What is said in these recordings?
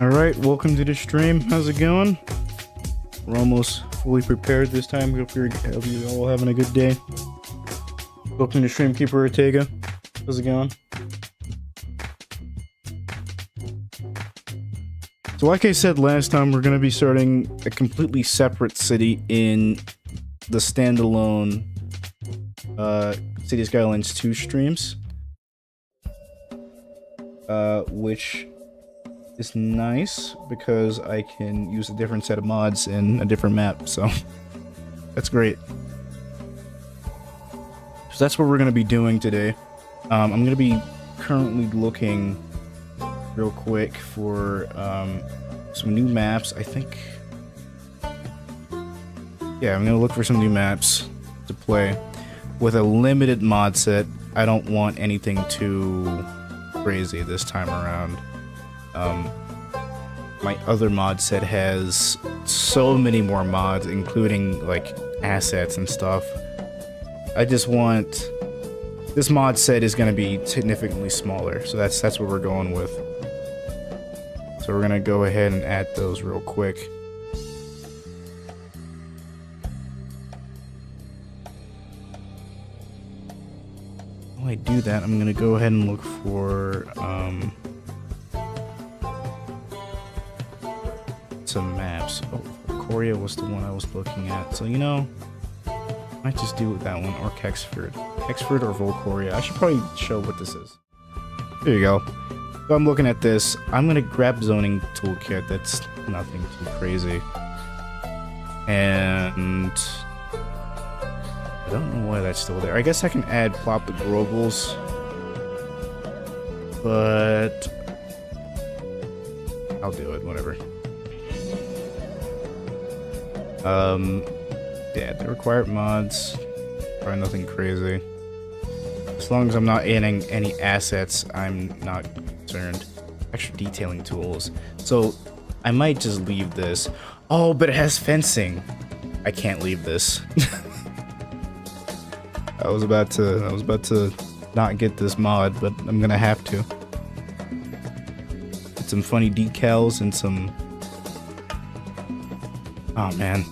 Alright, welcome to the stream. How's it going? We're almost fully prepared this time. Hope you're all having a good day. Welcome to Stream Keeper Ortega. How's it going? So like I said last time, we're going to be starting a completely separate city in the standalone City Skylines 2 streams. Which is nice because I can use a different set of mods in a different map, so that's great. So that's what we're going to be doing today. I'm going to be currently looking real quick for some new maps. I think, yeah, I'm going to look for some new maps to play with a limited mod set. I don't want anything too crazy this time around. My other mod set has so many more mods, including like assets and stuff. I just want this mod set is going to be significantly smaller, so that's what we're going with. So we're going to go ahead and add those real quick. While I do that, I'm going to go ahead and look for some maps. Oh, Korea was the one I was looking at, so you know, I might just do that one, or Kexford or Volcoria. I should probably show what this is. There you go. So I'm looking at this. I'm gonna grab zoning toolkit. That's nothing too crazy, and I don't know why that's still there. I guess I can add plot the globals, but I'll do it, whatever. Yeah, the required mods, probably nothing crazy. As long as I'm not adding any assets, I'm not concerned. Extra detailing tools. So I might just leave this. Oh, but it has fencing. I can't leave this. I was about to not get this mod, but I'm gonna have to. Get some funny decals and some. Oh man.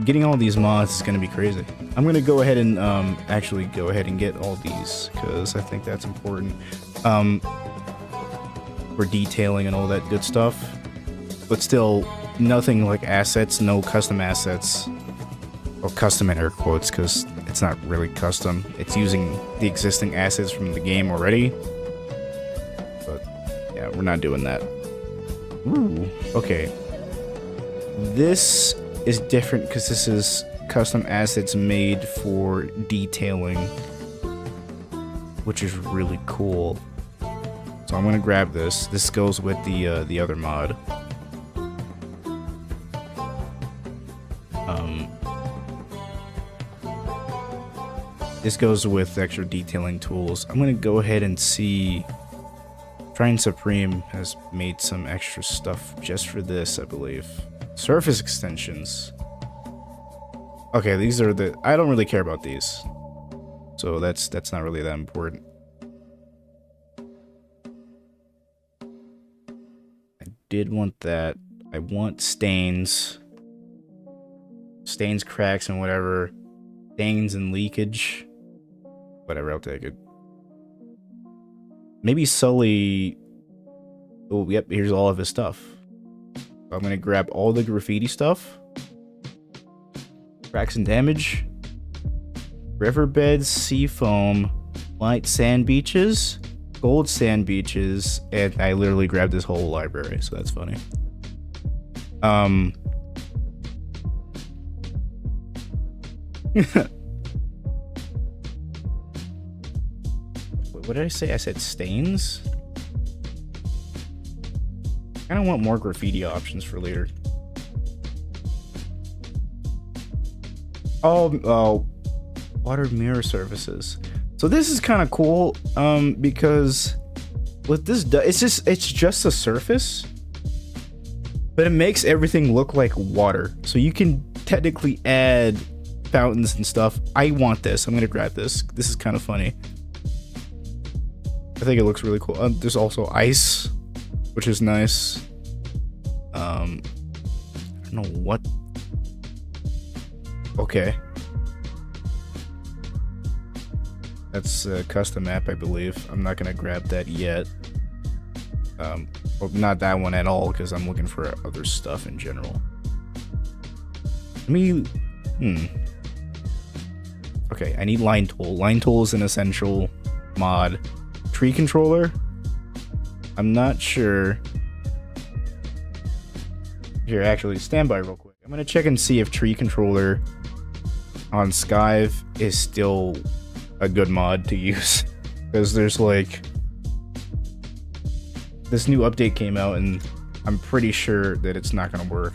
Getting all these mods is gonna be crazy. I'm gonna go ahead and actually go ahead and get all these because I think that's important for detailing and all that good stuff. But still, nothing like assets, no custom assets, or custom in air quotes because it's not really custom. It's using the existing assets from the game already. But yeah, we're not doing that. Ooh, okay. This is different because this is custom assets made for detailing, which is really cool. So I'm gonna grab this. This goes with the other mod. This goes with extra detailing tools. I'm gonna go ahead and see. Trine Supreme has made some extra stuff just for this, I believe. Surface extensions. Okay, these are the. I don't really care about these, so that's not really that important. I did want that. I want stains, cracks, and whatever. Stains and leakage. Whatever, I'll take it. Maybe Sully. Oh, yep. Here's all of his stuff. I'm gonna grab all the graffiti stuff. Cracks and damage. Riverbeds, sea foam, white sand beaches, gold sand beaches, and I literally grabbed this whole library, so that's funny. What did I say? I said stains? I don't want more graffiti options for later. Oh, water mirror surfaces. So this is kind of cool, because what this does, it's just a surface, but it makes everything look like water. So you can technically add fountains and stuff. I want this. I'm gonna grab this. This is kind of funny. I think it looks really cool. There's also ice, which is nice. I don't know what. Okay. That's a custom map, I believe. I'm not gonna grab that yet. Well, not that one at all, because I'm looking for other stuff in general. Let me... Okay, I need line tool. Line tool is an essential mod. Tree controller? I'm not sure. Here, actually, stand by real quick. I'm gonna check and see if tree controller on Skyve is still a good mod to use. Because there's like... This new update came out, and I'm pretty sure that it's not gonna work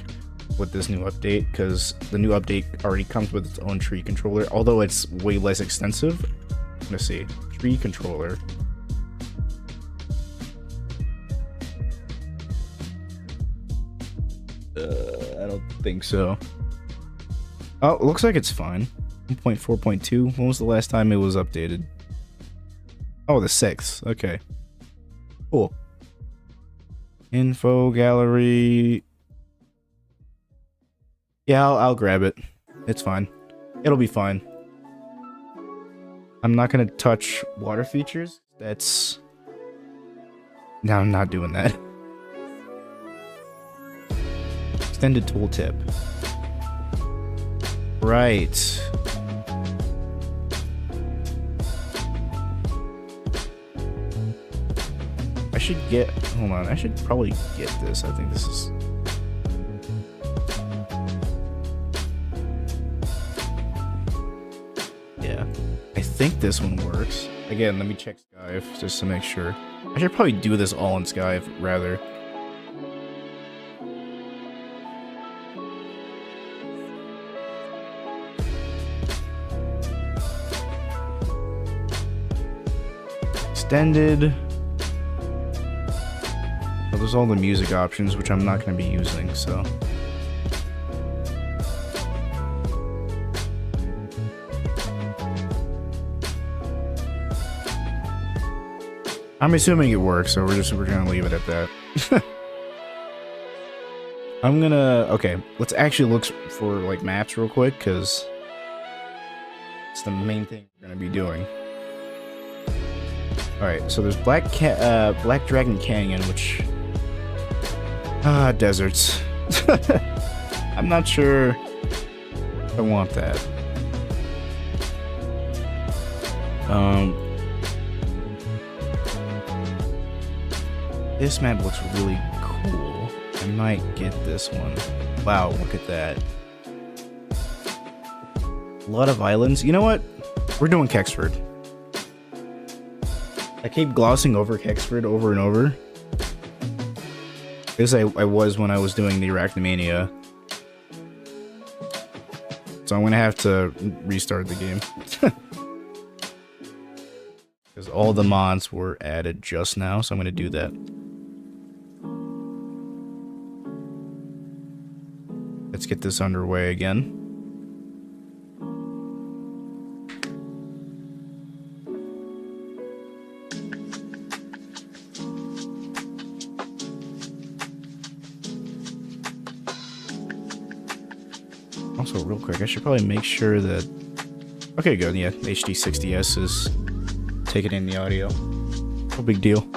with this new update, because the new update already comes with its own tree controller, although it's way less extensive. Let's see. Tree controller. I don't think so. Oh, it looks like it's fine. 1.4.2. When was the last time it was updated? Oh, the 6th. Okay. Cool. Info gallery. Yeah, I'll grab it. It's fine. It'll be fine. I'm not gonna touch water features. That's... No, I'm not doing that. Extended tooltip. Right. I should get... Hold on. I should probably get this. I think this is... Yeah. I think this one works. Again, let me check Skyve just to make sure. I should probably do this all in Skyve, rather. Extended. Well, there's all the music options, which I'm not going to be using, so... I'm assuming it works, so we're gonna leave it at that. I'm gonna... Okay, let's actually look for, like, maps real quick, because... it's the main thing we're gonna be doing. Alright, so there's Black Dragon Canyon, which... deserts. I'm not sure I want that. This map looks really cool. I might get this one. Wow, look at that. A lot of islands. You know what? We're doing Kexford. I keep glossing over Kexford over and over. Because I was when I was doing the Arachnomania. So I'm gonna have to restart the game. Because all the mods were added just now, so I'm gonna do that. Let's get this underway again. Also, real quick, I should probably make sure that... Okay, good, yeah, HD60S is taking in the audio. No big deal.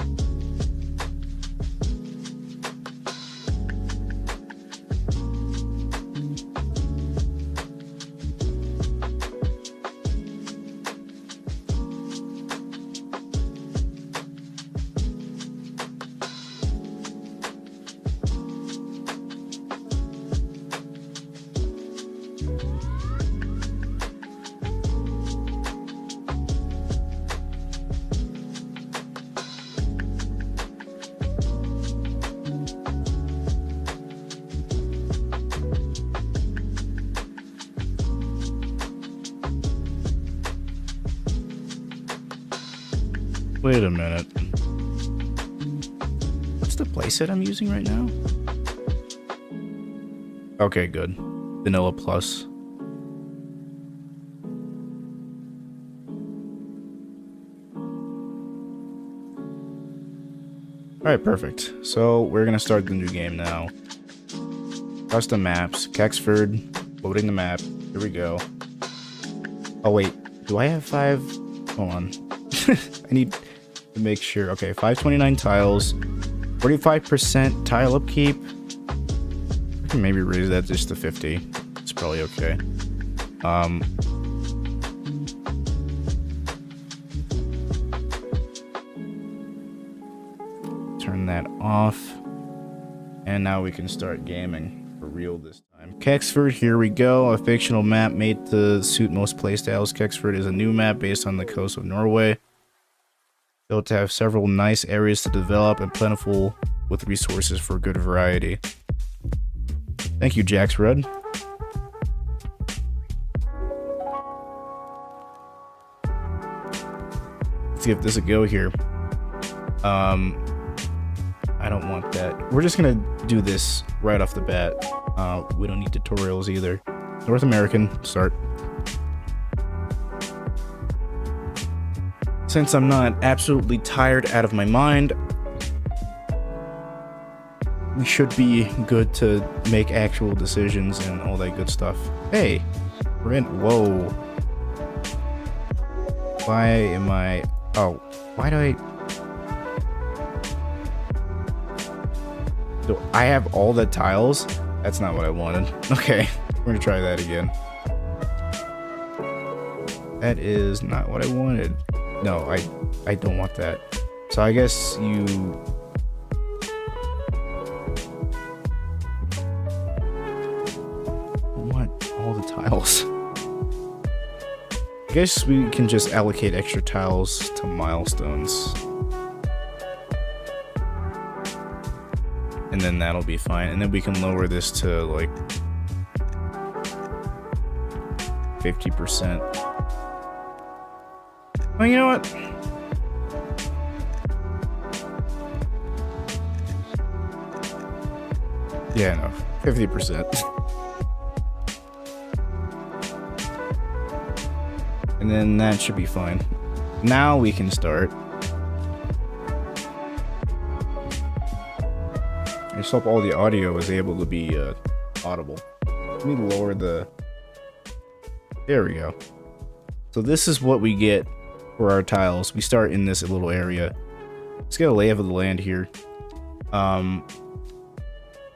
Wait a minute. What's the playset I'm using right now? Okay, good. Vanilla Plus. Alright, perfect. So we're gonna start the new game now. Custom maps, Kexford, loading the map. Here we go. Oh wait, do I have 5? Hold on. I need to make sure. Okay, 529 tiles, 45% tile upkeep. I can maybe raise that just to 50. It's probably okay. Turn that off. And now we can start gaming for real this time. Kexford, here we go. A fictional map made to suit most playstyles. Kexford is a new map based on the coast of Norway. Built to have several nice areas to develop and plentiful with resources for good variety. Thank you, Jax Red. Let's give this a go here. I don't want that. We're just gonna do this right off the bat. We don't need tutorials either. North American, start. Since I'm not absolutely tired out of my mind, we should be good to make actual decisions and all that good stuff. Hey, we're in. Whoa. Why am I? Oh, why do I? Do I have all the tiles? That's not what I wanted. Okay, we're gonna try that again. That is not what I wanted. No, I don't want that. So I guess you... I want all the tiles. I guess we can just allocate extra tiles to milestones. And then that'll be fine. And then we can lower this to like 50%. Well, you know what? Yeah, no, 50%. And then that should be fine. Now we can start. I just hope all the audio was able to be audible. Let me lower the... There we go. So this is what we get for our tiles. We start in this little area. Let's get a lay of the land here.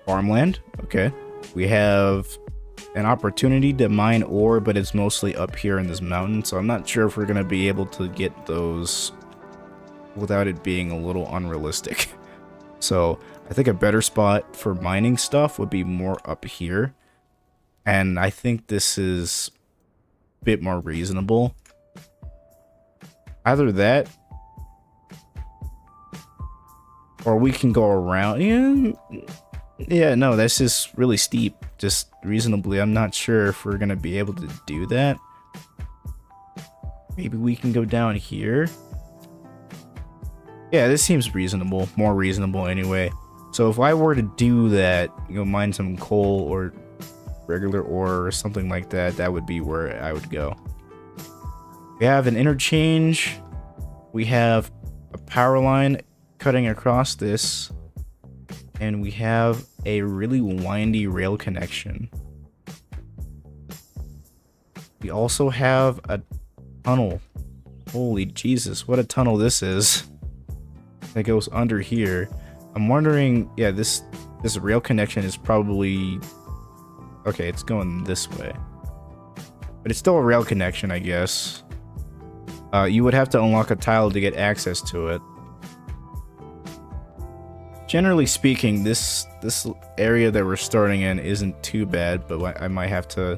Farmland. Okay. We have an opportunity to mine ore, but it's mostly up here in this mountain, so I'm not sure if we're going to be able to get those without it being a little unrealistic. So I think a better spot for mining stuff would be more up here. And I think this is a bit more reasonable. Either that, or we can go around. Yeah, no, that's just really steep. Just reasonably, I'm not sure if we're gonna be able to do that. Maybe we can go down here. Yeah, this seems reasonable. More reasonable anyway. So if I were to do that, you know, mine some coal or regular ore or something like that, that would be where I would go. We have an interchange. We have a power line cutting across this. And we have a really windy rail connection. We also have a tunnel. Holy Jesus, what a tunnel this is. That goes under here. I'm wondering, yeah, this rail connection is probably... Okay, it's going this way. But it's still a rail connection, I guess. You would have to unlock a tile to get access to it. Generally speaking, this area that we're starting in isn't too bad, but I might have to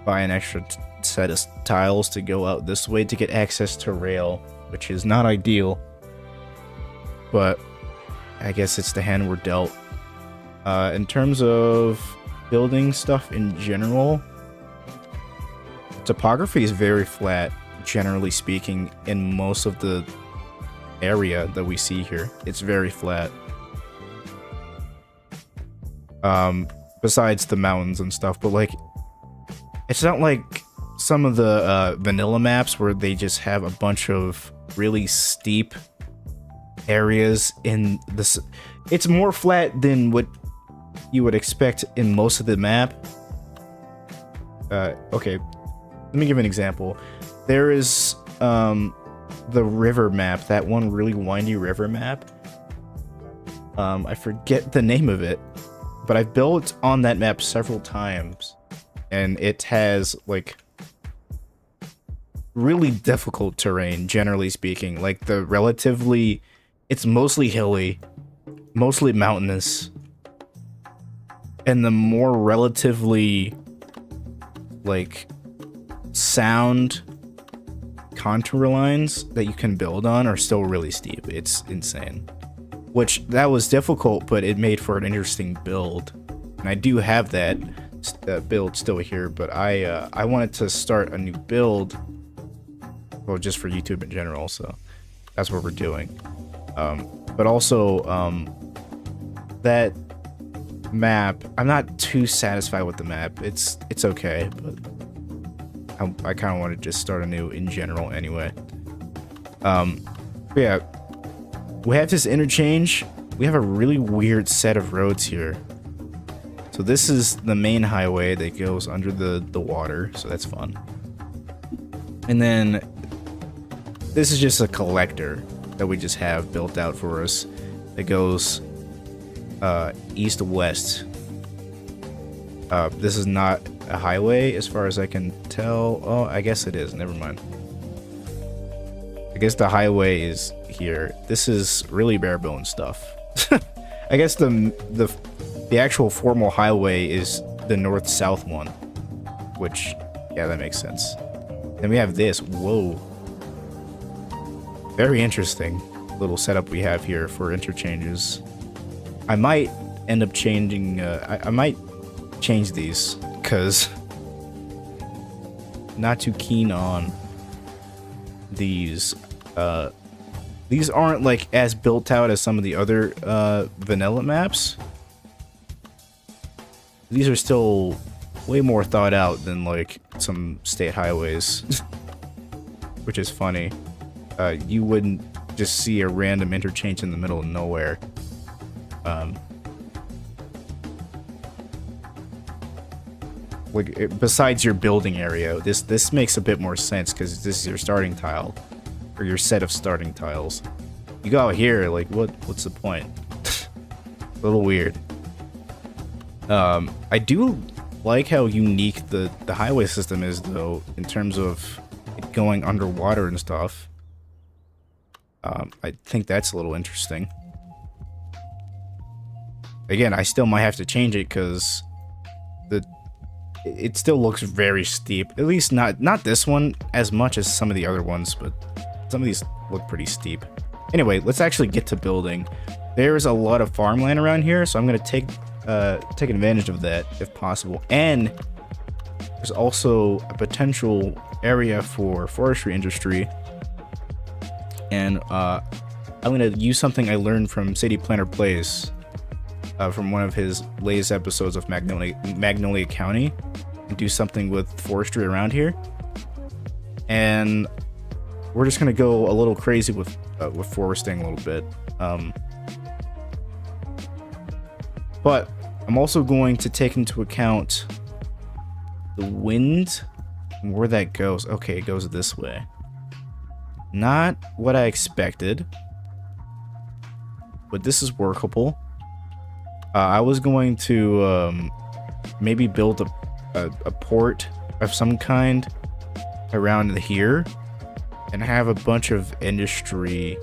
buy an extra set of tiles to go out this way to get access to rail, which is not ideal. But I guess it's the hand we're dealt. In terms of building stuff in general, topography is very flat, generally speaking, in most of the area that we see here. It's very flat. Besides the mountains and stuff, but like, it's not like some of the vanilla maps where they just have a bunch of really steep areas in this. It's more flat than what you would expect in most of the map. Okay, let me give an example. There is the river map, that one really windy river map. I forget the name of it, but I've built on that map several times, and it has like really difficult terrain, generally speaking. Like it's mostly hilly, mostly mountainous, and the more relatively like sound contour lines that you can build on are still really steep. It's insane. Which, that was difficult, but it made for an interesting build. And I do have that build still here, but I wanted to start a new build, well, just for YouTube in general, so that's what we're doing. But also, that map, I'm not too satisfied with the map. It's okay, but I kind of want to just start anew in general anyway. Yeah, we have this interchange. We have a really weird set of roads here. So this is the main highway that goes under the water, so that's fun. And then this is just a collector that we just have built out for us that goes east to west. This is not a highway as far as I can tell. Oh, I guess it is. Never mind. I guess the highway is here. This is really bare bones stuff. I guess the actual formal highway is the north-south one, which, yeah, that makes sense. Then we have this. Whoa. Very interesting little setup we have here for interchanges. I might end up changing, I might change these, because not too keen on these. These aren't like as built out as some of the other vanilla maps. These are still way more thought out than like some state highways, which is funny. You wouldn't just see a random interchange in the middle of nowhere. Besides your building area, this makes a bit more sense because this is your starting tile, or your set of starting tiles. You go out here, like what's the point? A little weird. I do like how unique the highway system is, though, in terms of it going underwater and stuff. I think that's a little interesting. Again, I still might have to change it because it still looks very steep. At least not this one as much as some of the other ones, but some of these look pretty steep. Anyway, let's actually get to building. There's a lot of farmland around here, so I'm gonna take advantage of that if possible. And there's also a potential area for forestry industry. And I'm gonna use something I learned from City Planner Plays, from one of his latest episodes of Magnolia County, and do something with forestry around here. And we're just gonna go a little crazy with foresting a little bit. But I'm also going to take into account the wind and where that goes. Okay, it goes this way. Not what I expected, but this is workable. I was going to maybe build a port of some kind around here and have a bunch of industry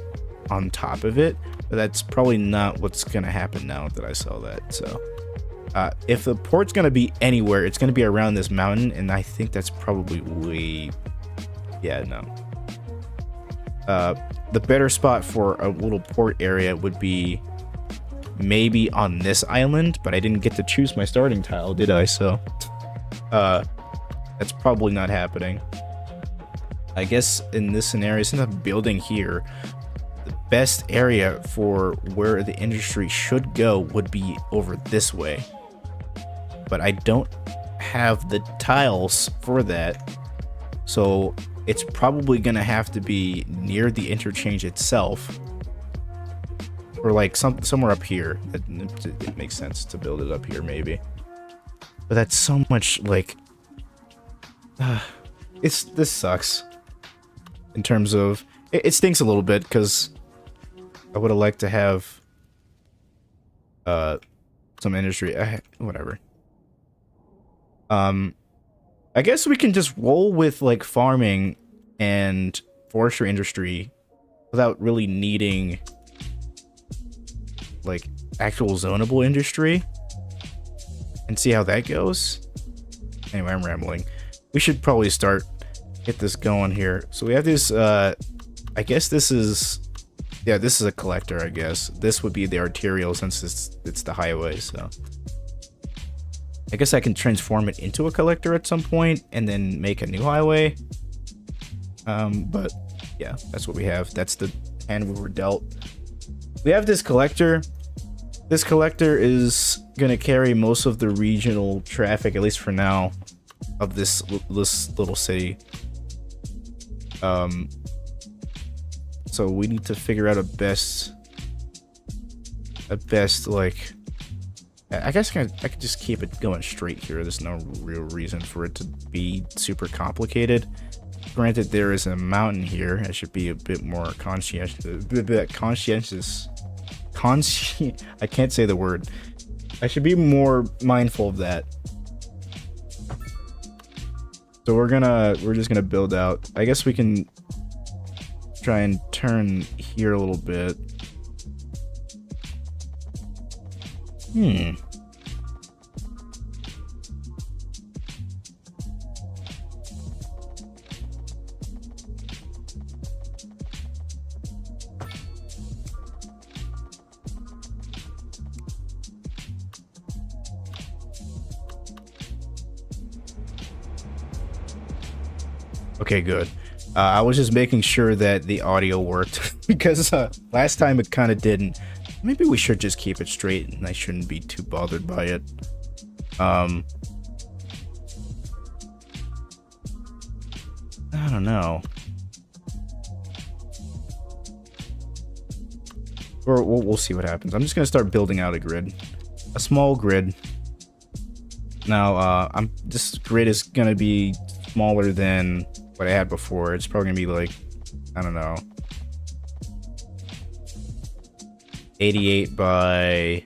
on top of it, but that's probably not what's gonna happen now that I saw that. So if the port's gonna be anywhere, it's gonna be around this mountain, and I think that's probably way, yeah, no. The better spot for a little port area would be maybe on this island, but I didn't get to choose my starting tile, did I? So that's probably not happening. I guess in this scenario, since I'm building here, the best area for where the industry should go would be over this way. But I don't have the tiles for that, so it's probably gonna have to be near the interchange itself. Or like somewhere up here. It makes sense to build it up here, maybe. But that's so much, like... this sucks. In terms of... It stinks a little bit, because... I would have liked to have... some industry... whatever. I guess we can just roll with, like, farming and forestry industry without really needing... like, actual zonable industry. And see how that goes. Anyway, I'm rambling. We should probably get this going here. So we have this, I guess this is... yeah, this is a collector, I guess. This would be the arterial since it's the highway, so... I guess I can transform it into a collector at some point and then make a new highway. But yeah, that's what we have. That's the hand we were dealt. We have this collector. This collector is gonna carry most of the regional traffic, at least for now, of this little city. So we need to figure out a best like... I guess I could just keep it going straight here. There's no real reason for it to be super complicated. Granted, there is a mountain here. I should be a bit more conscientious. I can't say the word. I should be more mindful of that. So we're just gonna build out. I guess we can try and turn here a little bit. Okay, good. I was just making sure that the audio worked because last time it kind of didn't. Maybe we should just keep it straight and I shouldn't be too bothered by it. I don't know. Or we'll see what happens. I'm just gonna start building out a grid, a small grid. Now, this grid is gonna be smaller than what I had before. It's probably gonna be like, I don't know, 88 by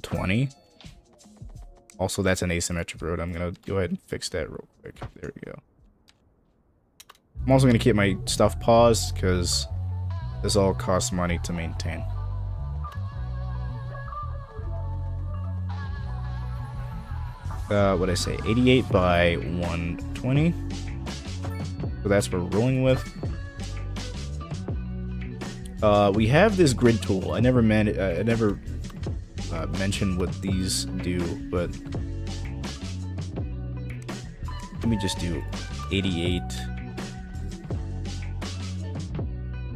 20. Also, that's an asymmetric road. I'm gonna go ahead and fix that real quick. There we go. I'm also gonna keep my stuff paused because this all costs money to maintain. What'd I say? 88 by 120. So that's what we're rolling with. We have this grid tool. I never mentioned what these do, but let me just do 88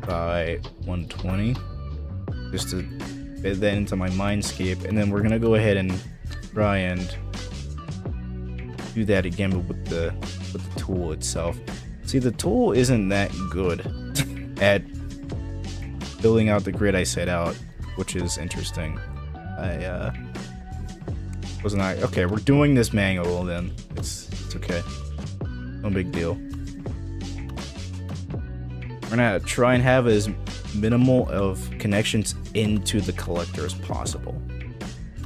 by 120 just to fit that into my mindscape, and then we're gonna go ahead and try and do that again, but with the tool itself. See, the tool isn't that good at building out the grid I set out, which is interesting. Okay, we're doing this manual then. It's okay. No big deal. We're gonna try and have as minimal of connections into the collector as possible.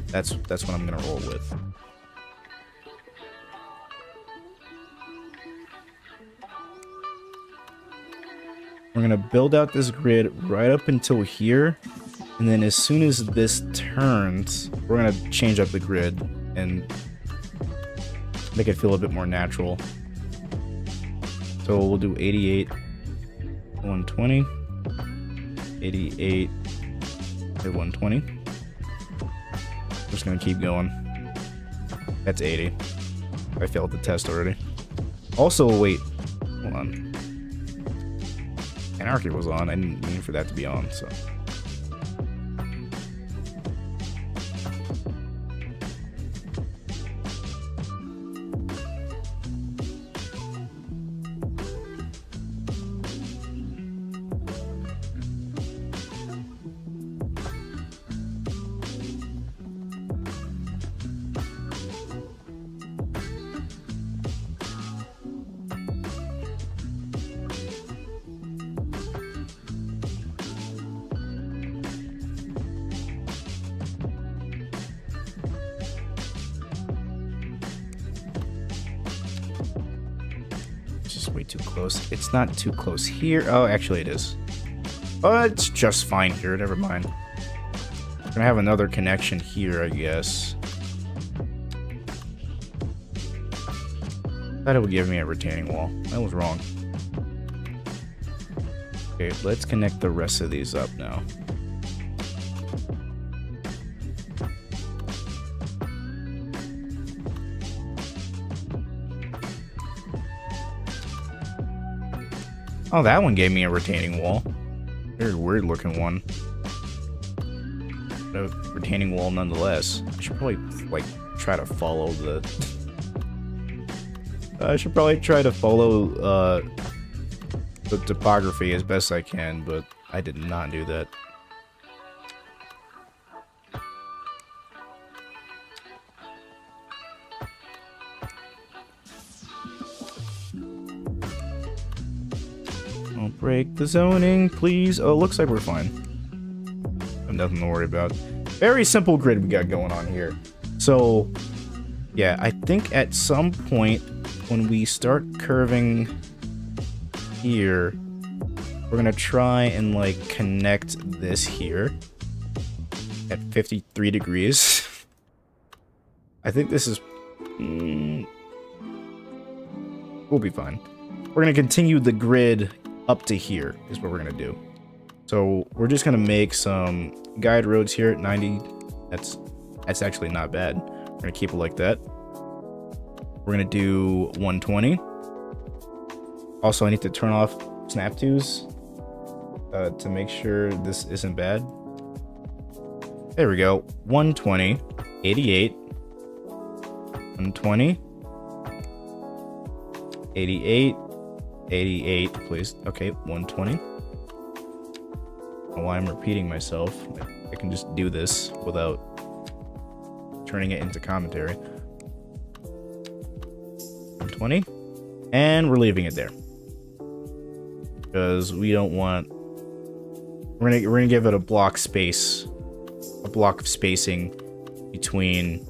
That's what I'm gonna roll with. We're gonna build out this grid right up until here, and then as soon as this turns, we're gonna change up the grid and make it feel a bit more natural. So we'll do 88, 120, 88, 120. Just gonna keep going. That's 80. I failed the test already. Also, wait, hold on. Anarchy was on. I didn't mean for that to be on, so. it's just way too close. It's not too close here. Oh, actually it is. Oh, it's just fine here. Never mind. We're gonna have another connection here, I guess. Thought it would give me a retaining wall. I was wrong. Okay, let's connect the rest of these up now. Oh, that one gave me a retaining wall. Very weird looking one. But a retaining wall nonetheless. I should probably, like, try to follow the... I should probably try to follow, the topography as best I can, but I did not do that. Don't break the zoning, please. Oh, looks like we're fine. I have nothing to worry about. Very simple grid we got going on here. So, yeah, I think at some point when we start curving here, we're gonna try and like connect this here at 53 degrees. I think this is... we'll be fine. We're gonna continue the grid up to here is what we're gonna do. So we're just gonna make some guide roads here at 90. That's actually not bad. We're gonna keep it like that. We're gonna do 120. Also, I need to turn off snap twos to make sure this isn't bad. There we go. 120, 88, 120, 88, 88, please. Okay, 120. I don't know why I'm repeating myself. I can just do this without turning it into commentary. 120, and we're leaving it there because we don't want. We're gonna give it a block space, a block of spacing between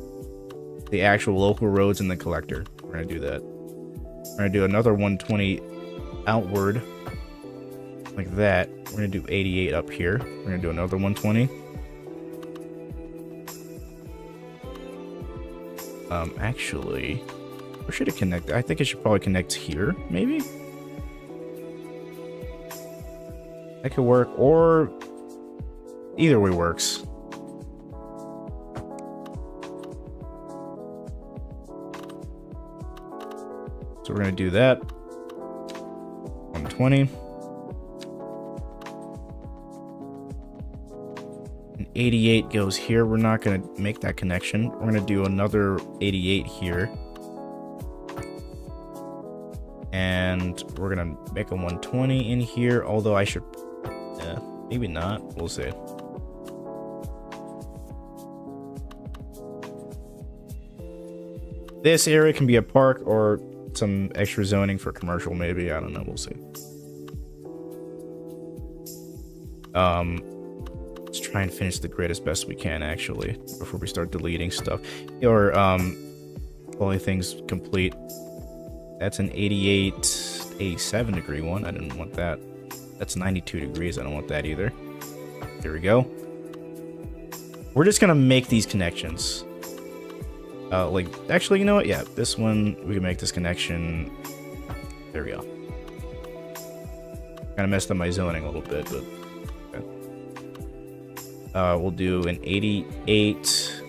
the actual local roads and the collector. We're gonna do that. We're gonna do another 120 outward like that. We're gonna do 88 up here. We're gonna do another 120. Actually, where should it connect? I think it should probably connect here, maybe? That could work, or either way works. So we're gonna do that. 120. And 88 goes here. We're not gonna make that connection. We're gonna do another 88 here. And we're gonna make a 120 in here, although I should, maybe not, we'll see. This area can be a park or some extra zoning for commercial, maybe, I don't know, we'll see. Let's try and finish the grid as best we can, actually, before we start deleting stuff. Or, only things complete. That's an 88, 87 degree one. I didn't want that. That's 92 degrees. I don't want that either. There we go. We're just gonna make these connections. Like, actually, you know what? Yeah, this one, we can make this connection. There we go. Kind of messed up my zoning a little bit, but okay. We'll do an 88.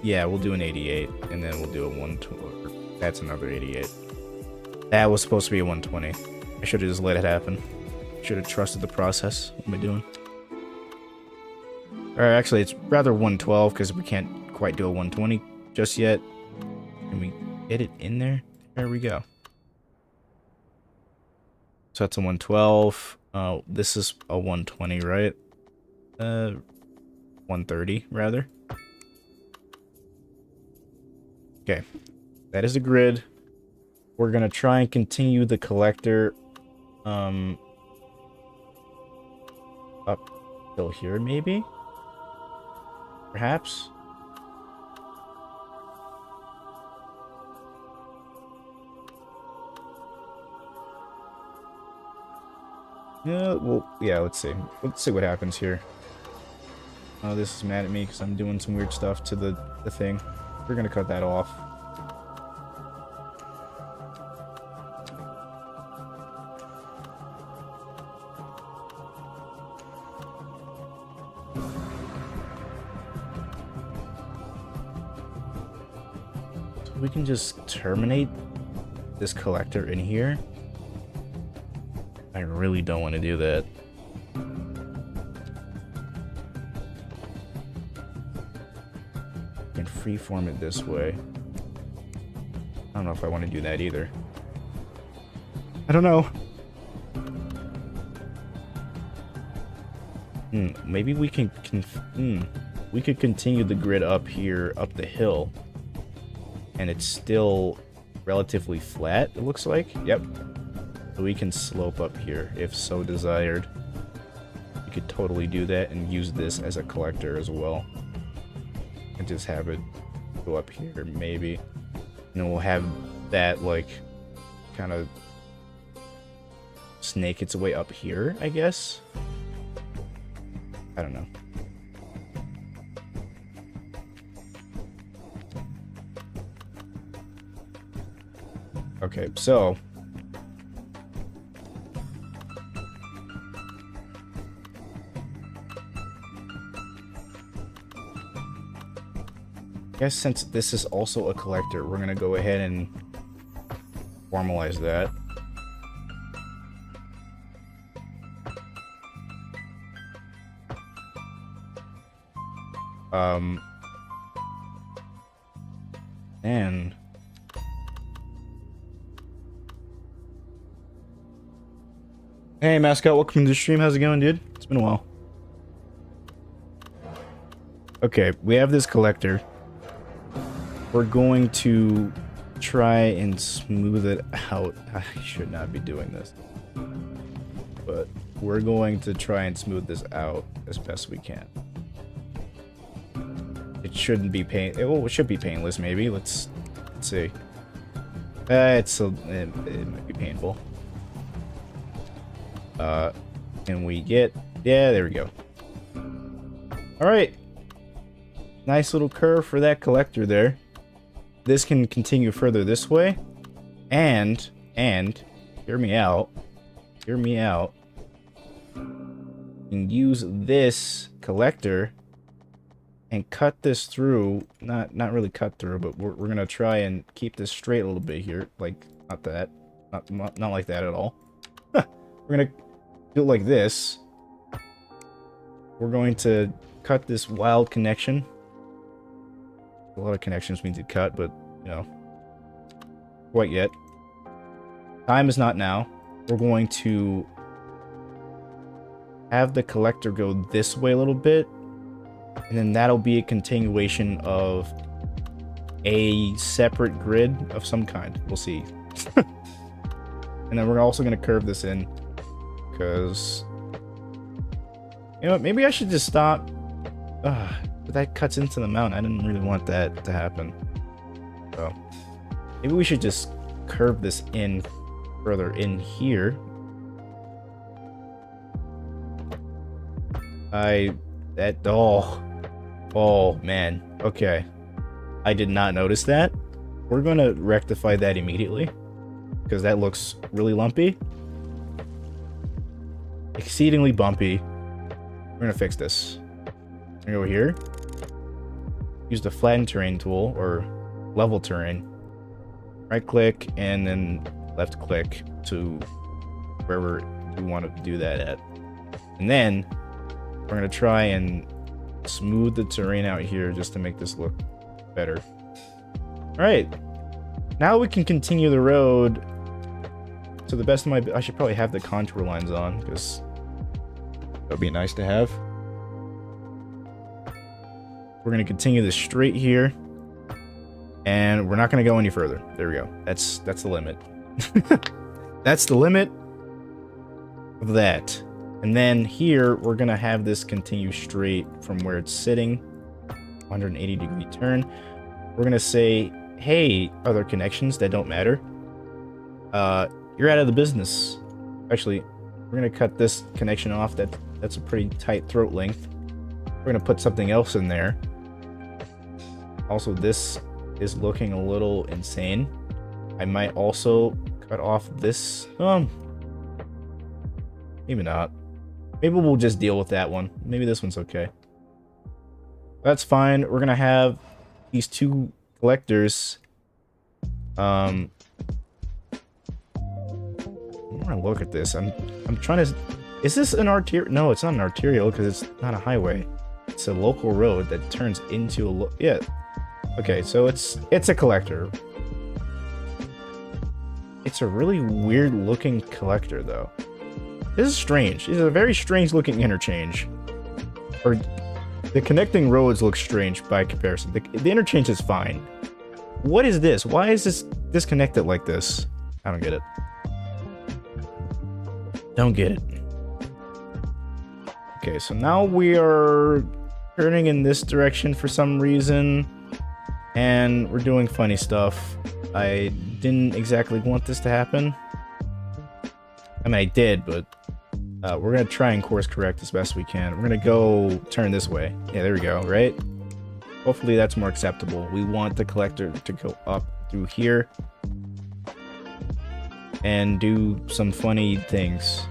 Yeah, we'll do an 88, and then we'll do a 120. That's another 88. That was supposed to be a 120. I should have just let it happen. Should have trusted the process. What am I doing? Or actually, it's rather 112 because we can't quite do a 120 just yet. Can we get it in there? There we go. So that's a 112. This is a 120, right? 130 rather. Okay, that is a grid. We're gonna try and continue the collector up till here, maybe? Perhaps? Yeah, well, yeah, let's see. Let's see what happens here. Oh, this is mad at me because I'm doing some weird stuff to the thing. We're gonna cut that off. So we can just terminate this collector in here. I really don't want to do that. And freeform it this way. I don't know if I want to do that either. I don't know. Maybe we can we could continue the grid up here, up the hill, and it's still relatively flat, it looks like. Yep. So we can slope up here if so desired. We could totally do that and use this as a collector as well. And just have it go up here, maybe. And then we'll have that, like, kind of snake its way up here, I guess. I don't know. Okay, so I guess since this is also a collector, we're gonna go ahead and formalize that. And hey, Mascot, welcome to the stream. How's it going, dude? It's been a while. Okay, we have this collector. We're going to try and smooth it out. I should not be doing this. But we're going to try and smooth this out as best we can. It shouldn't be it should be painless, maybe. Let's see. It might be painful. And we get, yeah, there we go. All right. Nice little curve for that collector there. This can continue further this way. And, hear me out. Hear me out. And use this collector and cut this through. Not really cut through, but we're gonna try and keep this straight a little bit here. Like, not that. Not like that at all. We're gonna do it like this. We're going to cut this wild connection. A lot of connections we need to cut, but, you know, quite yet. Time is not now. We're going to have the collector go this way a little bit, and then that'll be a continuation of a separate grid of some kind. We'll see. And then we're also going to curve this in, because, you know what, maybe I should just stop. But that cuts into the mountain. I didn't really want that to happen. So maybe we should just curve this in further in here. Oh man. Okay. I did not notice that. We're gonna rectify that immediately, because that looks really lumpy. Exceedingly bumpy. We're gonna fix this. We're gonna go here. Use the flatten terrain tool, or level terrain. Right click and then left click to wherever we want to do that at. And then we're gonna try and smooth the terrain out here just to make this look better. Alright. Now we can continue the road to the best of my... I should probably have the contour lines on, because that would be nice to have. We're going to continue this straight here. And we're not going to go any further. There we go. That's the limit. That's the limit of that. And then here, we're going to have this continue straight from where it's sitting. 180-degree turn. We're going to say, hey, other connections that don't matter. You're out of the business. Actually, We're gonna cut this connection off. That's a pretty tight throat length. We're gonna put something else in there. Also, this is looking a little insane. I might also cut off this. Maybe not. Maybe we'll just deal with that one. Maybe this one's okay. That's fine. We're gonna have these two collectors. I'm gonna look at this. I'm trying to. Is this an arterial? No, it's not an arterial because it's not a highway. It's a local road that turns into a yeah. Okay, so it's a collector. It's a really weird looking collector though. This is strange. This is a very strange looking interchange. Or the connecting roads look strange by comparison. The interchange is fine. What is this? Why is this disconnected like this? I don't get it. Don't get it. Okay, so now we are turning in this direction for some reason. And we're doing funny stuff. I didn't exactly want this to happen. I mean, I did, but we're going to try and course correct as best we can. We're going to go turn this way. Yeah, there we go, right? Hopefully that's more acceptable. We want the collector to go up through here and do some funny things.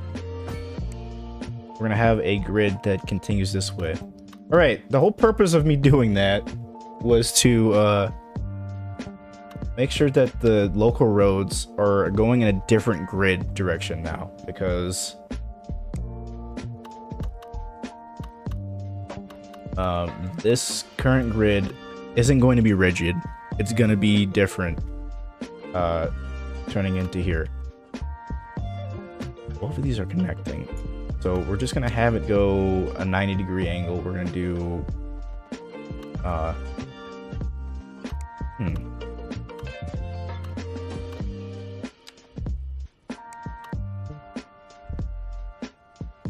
We're going to have a grid that continues this way. All right, the whole purpose of me doing that was to make sure that the local roads are going in a different grid direction now, because this current grid isn't going to be rigid. It's going to be different turning into here. Both of these are connecting. So we're just going to have it go a 90-degree angle. We're going to do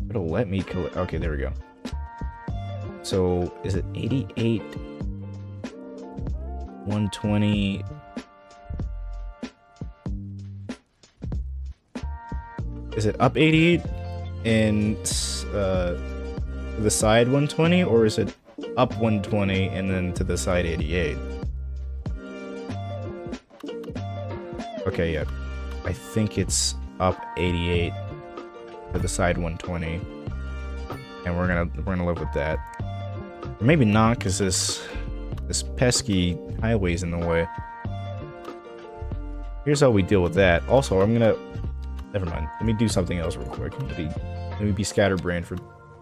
It'll let me collect. Okay, there we go. So is it 88, 120? Is it up 88 and the side 120, or is it up 120 and then to the side 88? Okay, yeah. I think it's up 88 to the side 120. And we're gonna live with that. Or maybe not, because this pesky highway's in the way. Here's how we deal with that. Also, never mind. Let me do something else real quick. Let me be scatterbrained for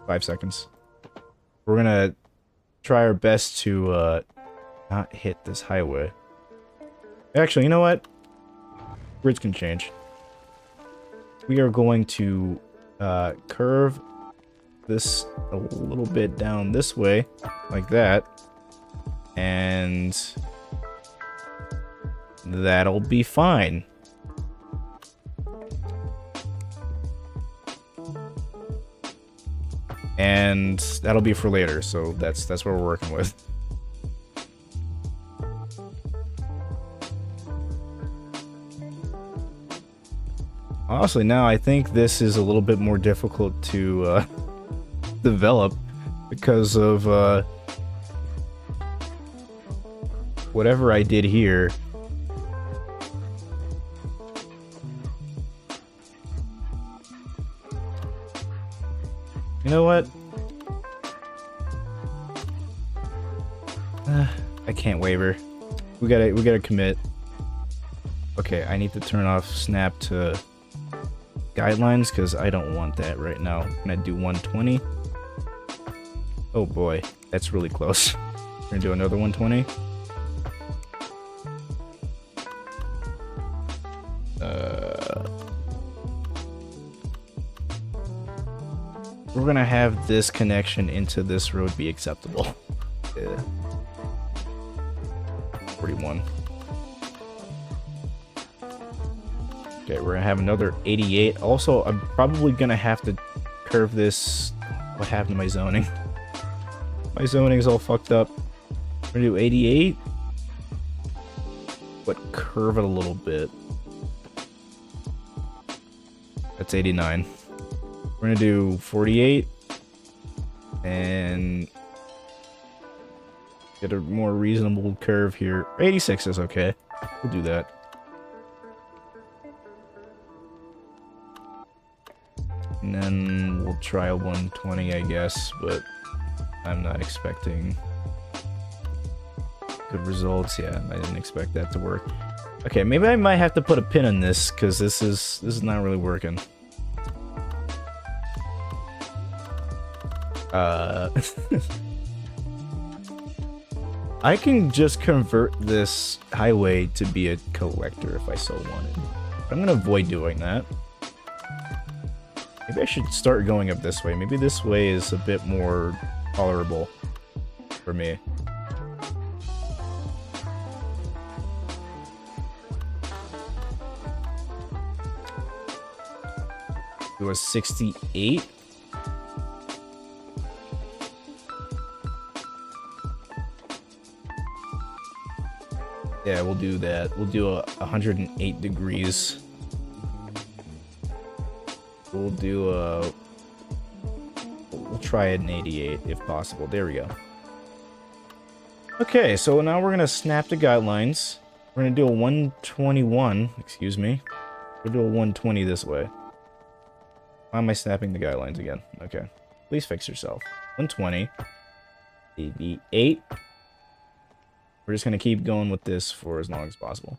5 seconds. We're gonna try our best to not hit this highway. Actually, you know what? Grids can change. We are going to curve this a little bit down this way, like that, and that'll be fine. And that'll be for later, so that's what we're working with. Honestly, now I think this is a little bit more difficult to develop because of whatever I did here. You know what? I can't waver. We gotta commit. Okay, I need to turn off snap to Skylines because I don't want that right now. I'm gonna do 120. Oh boy, that's really close. We're gonna do another 120. We're gonna have this connection into this road be acceptable. Yeah. 41. Okay, we're gonna have another 88. Also, I'm probably gonna have to curve this. What happened to my zoning? My zoning is all fucked up. We're gonna do 88, but curve it a little bit. That's 89. We're gonna do 48 and get a more reasonable curve here. 86 is okay. We'll do that. And then we'll try a 120, I guess, but I'm not expecting good results. Yeah, I didn't expect that to work. Okay, maybe I might have to put a pin on this because this is not really working. I can just convert this highway to be a collector if I so wanted. I'm gonna avoid doing that. Maybe I should start going up this way. Maybe this way is a bit more tolerable for me. It was 68. Yeah, we'll do that. We'll do a 108 degrees. We'll do a... We'll try an 88 if possible. There we go. Okay, so now we're gonna snap the guidelines. We're gonna do a 121. Excuse me. We'll do a 120 this way. Why am I snapping the guidelines again? Okay. Please fix yourself. 120. 88. We're just gonna keep going with this for as long as possible.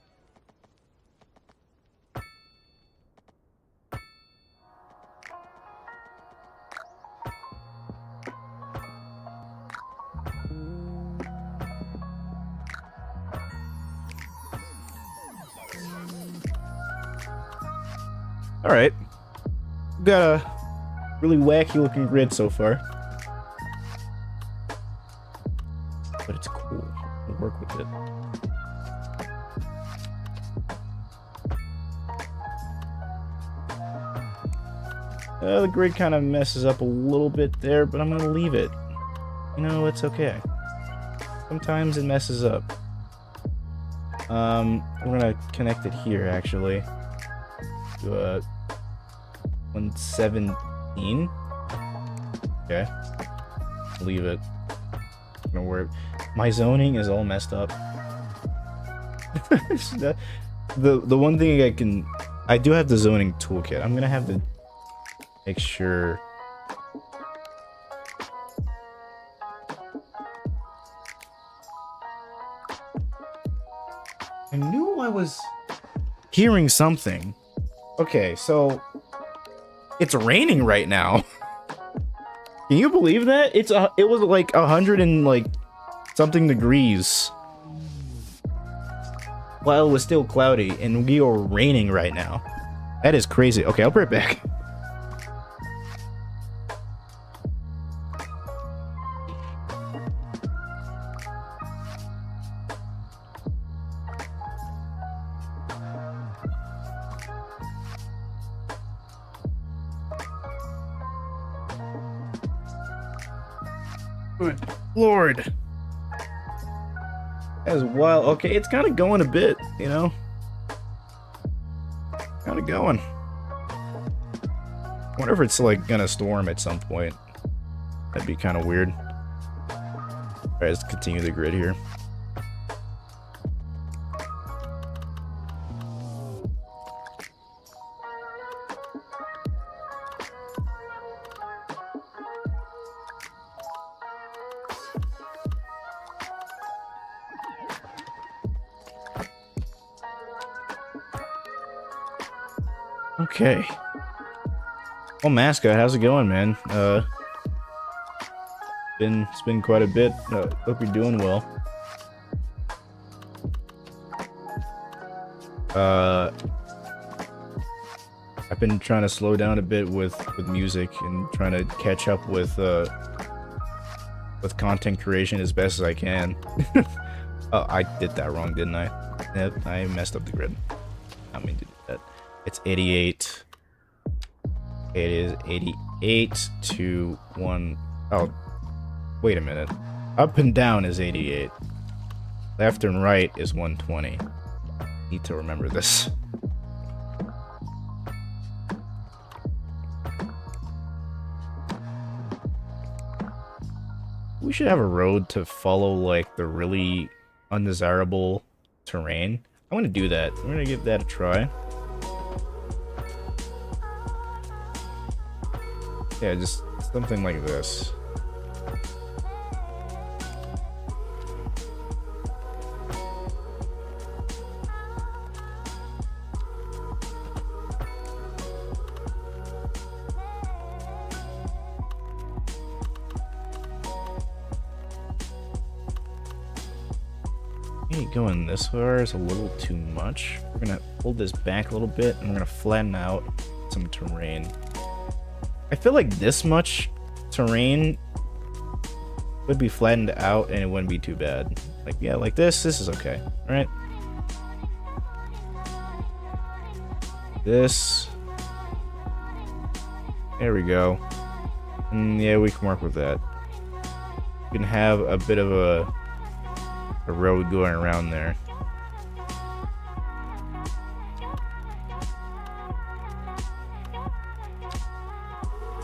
Alright. We've got a really wacky looking grid so far. But it's cool. We'll work with it. The grid kind of messes up a little bit there, but I'm gonna leave it. You know, it's okay. Sometimes it messes up. We're gonna connect it here, actually. To a 117. Okay. Leave it. I'm gonna worry. My zoning is all messed up. the one thing I do have the zoning toolkit. I'm gonna have to make sure. I knew I was hearing something. Okay, so it's raining right now. Can you believe that? It was like 100 and like something degrees while it was still cloudy, and we are raining right now. That is crazy. Okay, I'll be right back. Good Lord. That is wild. Okay, it's kind of going a bit, you know? Kind of going. I wonder if it's like gonna storm at some point. That'd be kind of weird. Alright, let's continue the grid here. Okay. Well, mascot, how's it going, man? It's been quite a bit. Hope you're doing well. I've been trying to slow down a bit with music and trying to catch up with content creation as best as I can. Oh, I did that wrong, didn't I? Yep, I messed up the grid. I mean to do that. It's 88. It is 88 to 1. Oh, wait a minute. Up and down is 88. Left and right is 120. Need to remember this. we should have a road to follow, like, the really undesirable terrain. I'm gonna do that. I'm gonna give that a try. Yeah, just something like this. Maybe going this far is a little too much. We're gonna hold this back a little bit, and we're gonna flatten out some terrain. I feel like this much terrain would be flattened out, and it wouldn't be too bad. Like, yeah, like this. This is okay, right? This. There we go. And yeah, we can work with that. We can have a bit of a road going around there.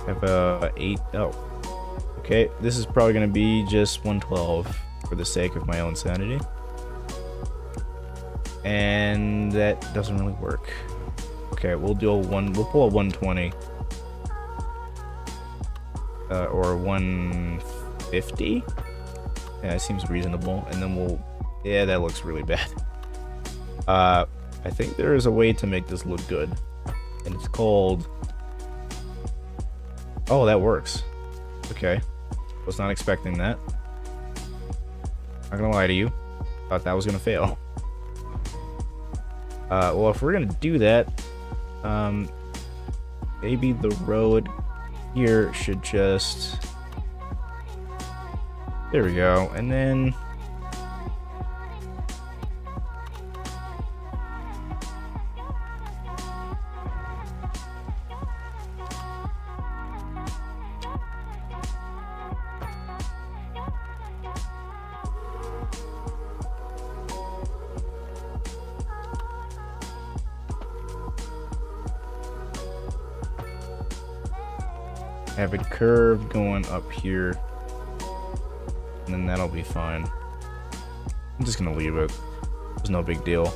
Have a 8. Oh, okay. This is probably gonna be just 112 for the sake of my own sanity, and that doesn't really work. Okay, we'll do a one. We'll pull a 120 or 150. Yeah, it seems reasonable. And then we'll... Yeah, that looks really bad. I think there is a way to make this look good. And it's called... Oh, that works. Okay. Was not expecting that. Not gonna lie to you. Thought that was gonna fail. Well, if we're gonna do that, maybe the road here should just... There we go, and then... have a curve going up here. And then that'll be fine. I'm just gonna leave it. There's no big deal.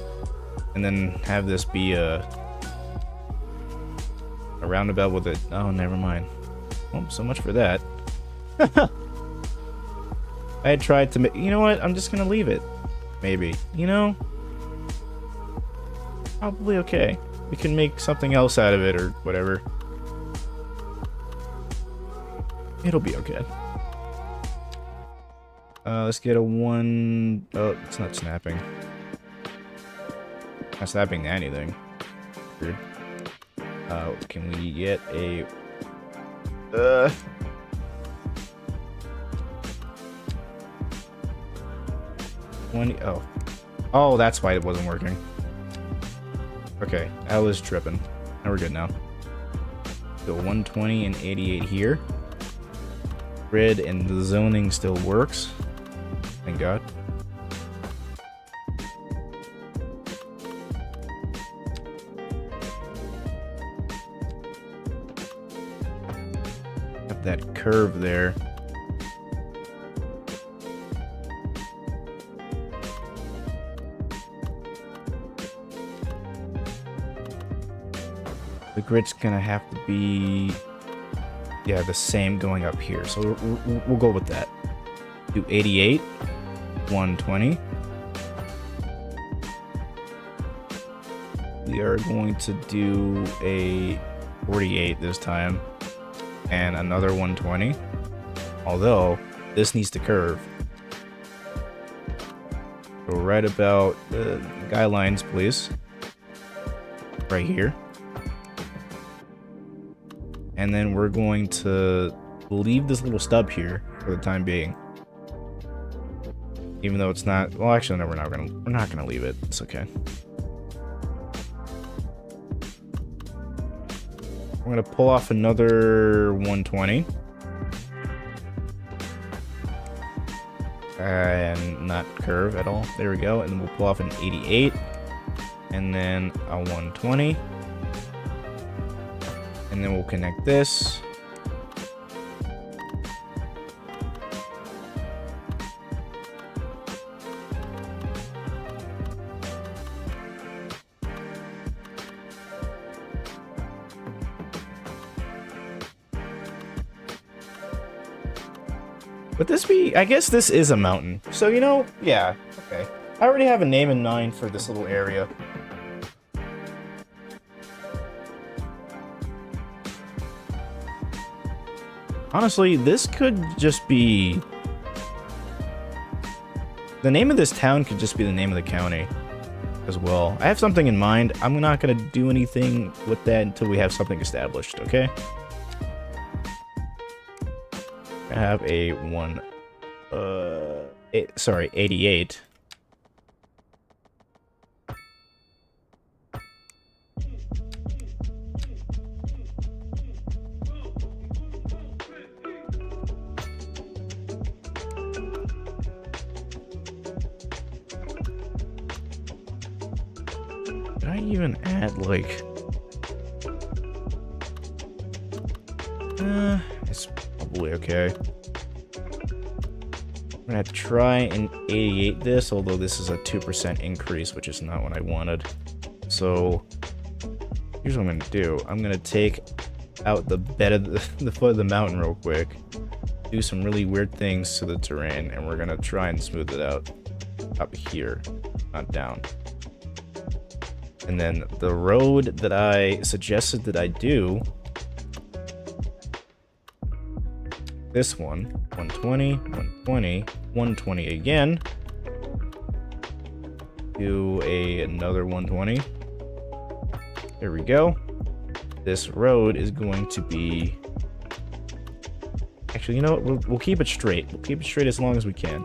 And then have this be a roundabout with it. Oh, never mind. Well, so much for that. I had tried to make... You know what? I'm just gonna leave it. Maybe. You know? Probably okay. We can make something else out of it or whatever. It'll be okay. Let's get a 1... Oh, it's not snapping. Not snapping anything. Weird. Can we get a... 20... Oh. Oh, that's why it wasn't working. Okay, I was tripping. Now we're good now. So 120 and 88 here. Grid and the zoning still works. Thank God. Have that curve there. The grid's gonna have to be, yeah, the same going up here. So we'll go with that. Do 88, 120. We are going to do a 48 this time and another 120. Although this needs to curve. So right about the Skylines, please. Right here. And then we're going to leave this little stub here for the time being. Even though it's not... Well, actually, no, we're not gonna leave it. It's okay. We're gonna pull off another 120. And not curve at all. There we go. And then we'll pull off an 88. And then a 120. And then we'll connect this. Would this be... I guess this is a mountain. So, you know, yeah, okay. I already have a name in mind for this little area. Honestly, this could just be... The name of this town could just be the name of the county as well. I have something in mind. I'm not going to do anything with that until we have something established, okay? I have a 88. Did I even add, like... it's probably okay. I'm gonna try and 88 this, although this is a 2% increase, which is not what I wanted. So, here's what I'm gonna do. I'm gonna take out the bed of the foot of the mountain real quick, do some really weird things to the terrain, and we're gonna try and smooth it out up here, not down. And then the road that I suggested that I do, this one, 120, 120, 120 again. Do another 120. There we go. This road is going to be... Actually, you know what? We'll keep it straight. We'll keep it straight as long as we can.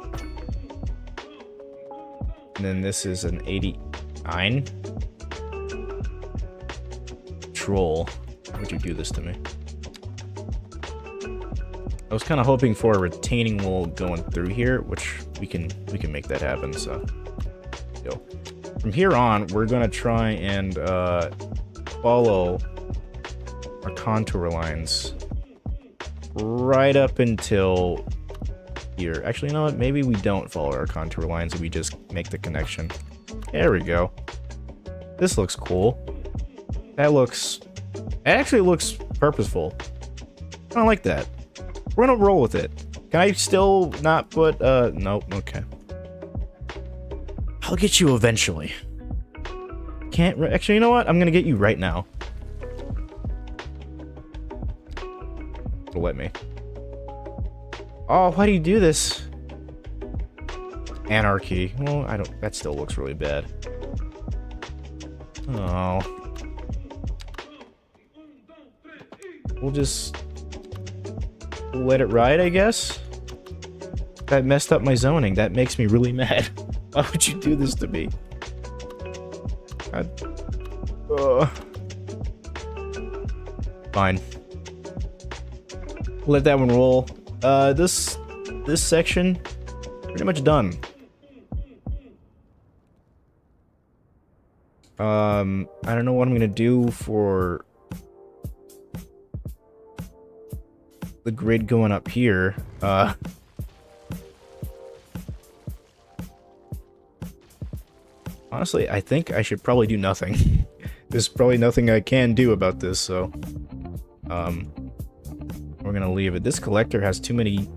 And then this is an 89. Troll. Why'd you do this to me? I was kind of hoping for a retaining wall going through here, which we can make that happen. So, yo. From here on, we're gonna try and follow our contour lines right up until here. Actually, you know what? Maybe we don't follow our contour lines and we just make the connection. There we go. This looks cool. It actually looks purposeful. I don't like that. We're gonna roll with it. Can I still not put, nope, okay. I'll get you eventually. Actually, you know what? I'm gonna get you right now. It'll let me. Oh, why do you do this? Anarchy. Well, that still looks really bad. Oh. We'll just let it ride, I guess. That messed up my zoning. That makes me really mad. Why would you do this to me? Fine. Let that one roll. This section pretty much done. I don't know what I'm gonna do for the grid going up here. Honestly, I think I should probably do nothing. There's probably nothing I can do about this, so we're gonna leave it. This collector has too many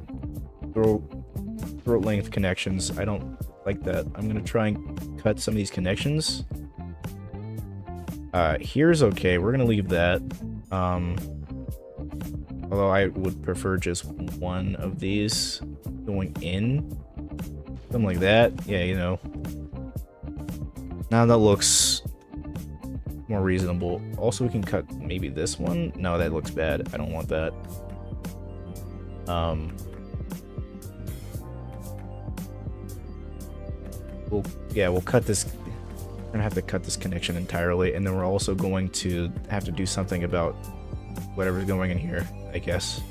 throat length connections. I don't like that. I'm gonna try and cut some of these connections. Here's okay. We're gonna leave that. Although I would prefer just one of these going in. Something like that. Yeah, you know. Now that looks more reasonable. Also, we can cut maybe this one. No, that looks bad. I don't want that. We'll cut this. We're gonna have to cut this connection entirely, and then we're also going to have to do something about whatever's going in here, I guess.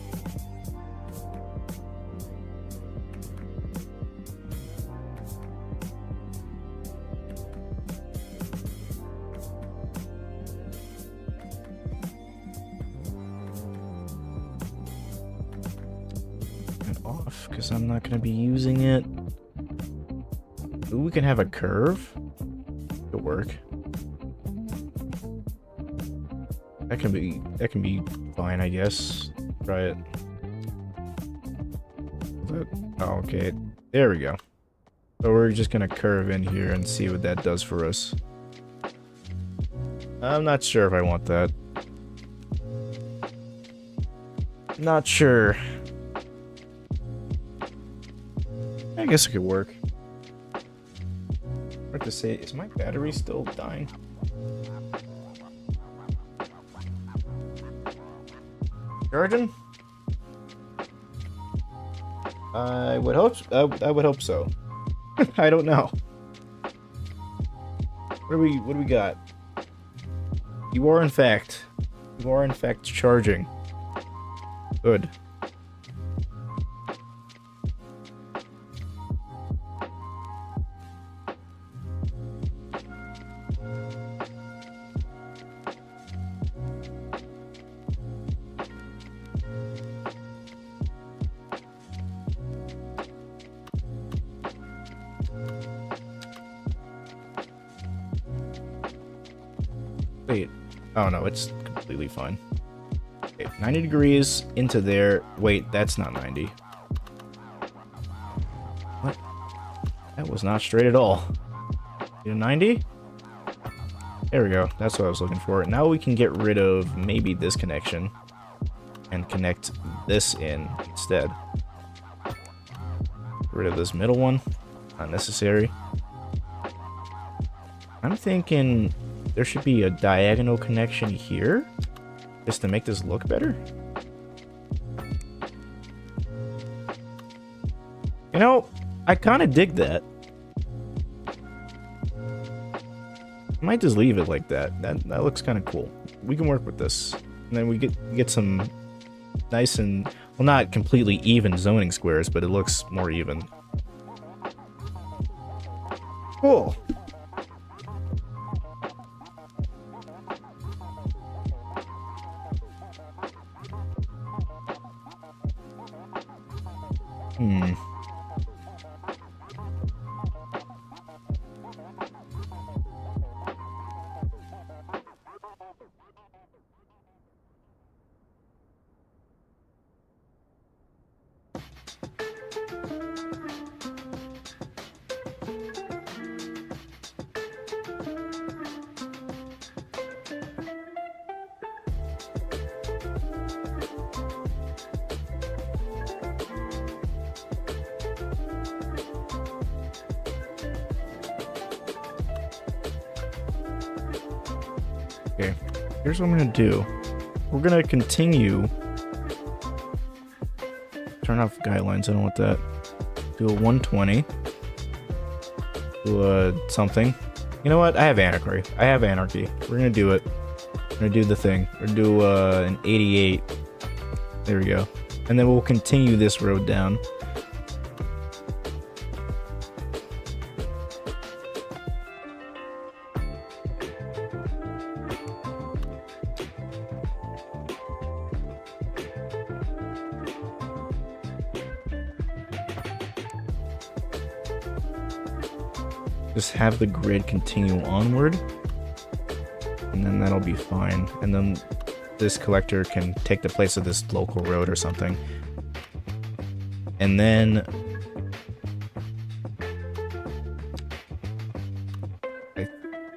Off, because I'm not going to be using it. Ooh, we can have a curve. It'll work. That can be fine, I guess. Try it. it? Oh, okay. There we go. So we're just gonna curve in here and see what that does for us. I'm not sure if I want that. Not sure. I guess it could work. Hard to say. Is my battery still dying? Charging? I would hope. I would hope so. I don't know. What do we got? You are in fact charging. Good. Wait. Oh no, it's completely fine. Okay, 90 degrees into there. Wait, that's not 90. What? That was not straight at all. 90? There we go. That's what I was looking for. Now we can get rid of maybe this connection and connect this in instead. Get rid of this middle one. Not necessary. I'm thinking there should be a diagonal connection here, just to make this look better. You know, I kind of dig that. I might just leave it like that. That looks kind of cool. We can work with this, and then we get some nice and, well, not completely even zoning squares, but it looks more even. Cool. Okay, here's what I'm gonna do. We're gonna continue. Turn off Skylines, I don't want that. Do a 120. Do a something. You know what? I have anarchy. We're gonna do it. We're gonna do the thing. We're gonna do an 88. There we go. And then we'll continue this road down. Just have the grid continue onward, and then that'll be fine. And then this collector can take the place of this local road or something. And then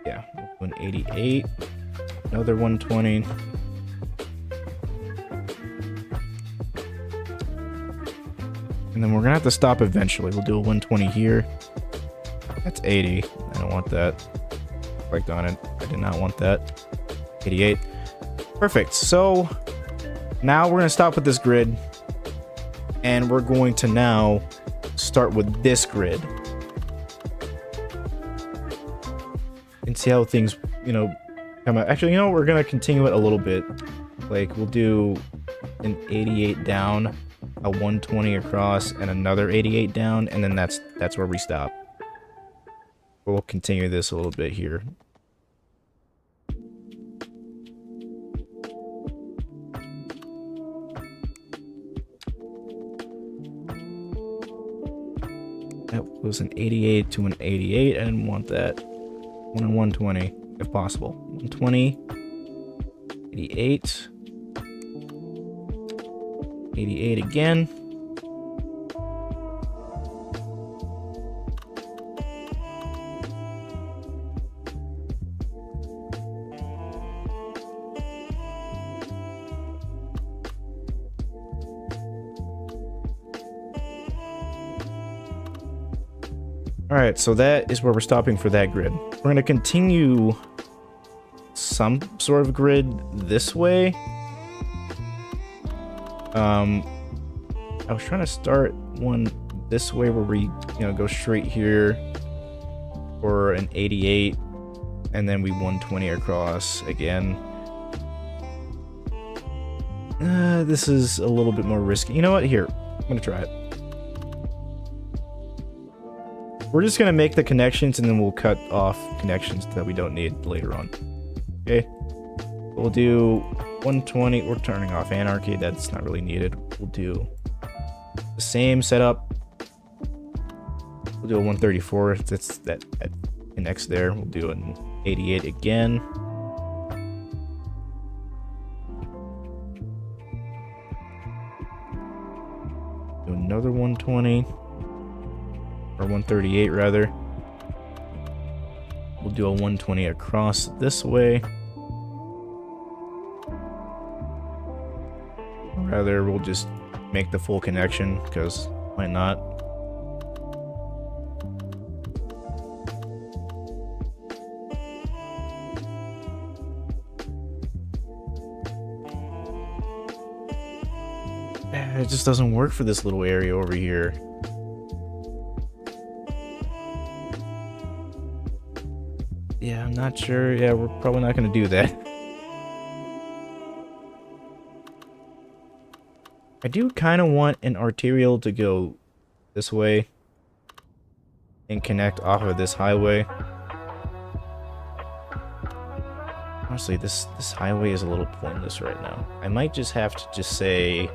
yeah, we'll do an 88, another 120. And then we're gonna have to stop eventually. We'll do a 120 here. That's 80. I don't want that. Clicked on it. I did not want that. 88. Perfect. So now we're going to stop with this grid. And we're going to now start with this grid. And see how things, you know, come out. Actually, you know, we're going to continue it a little bit. Like, we'll do an 88 down, a 120 across, and another 88 down. And then that's where we stop. We'll continue this a little bit here. That was an 88 to an 88. I didn't want that. I want a 120, if possible. 120, 88, 88 again. Alright, so that is where we're stopping for that grid. We're going to continue some sort of grid this way. I was trying to start one this way where we, go straight here for an 88, and then we 120 across again. This is a little bit more risky. You know what? Here, I'm gonna try it. We're just gonna make the connections, and then we'll cut off connections that we don't need later on. Okay? We'll do 120. We're turning off anarchy. That's not really needed. We'll do the same setup. We'll do a 134. That connects there. We'll do an 88 again. Do another 120. Or 138 rather. We'll do a 120 across this way. Rather, we'll just make the full connection, because why not? It just doesn't work for this little area over here. Yeah, I'm not sure. Yeah, we're probably not going to do that. I do kind of want an arterial to go this way and connect off of this highway. Honestly, this highway is a little pointless right now. I might just have to just say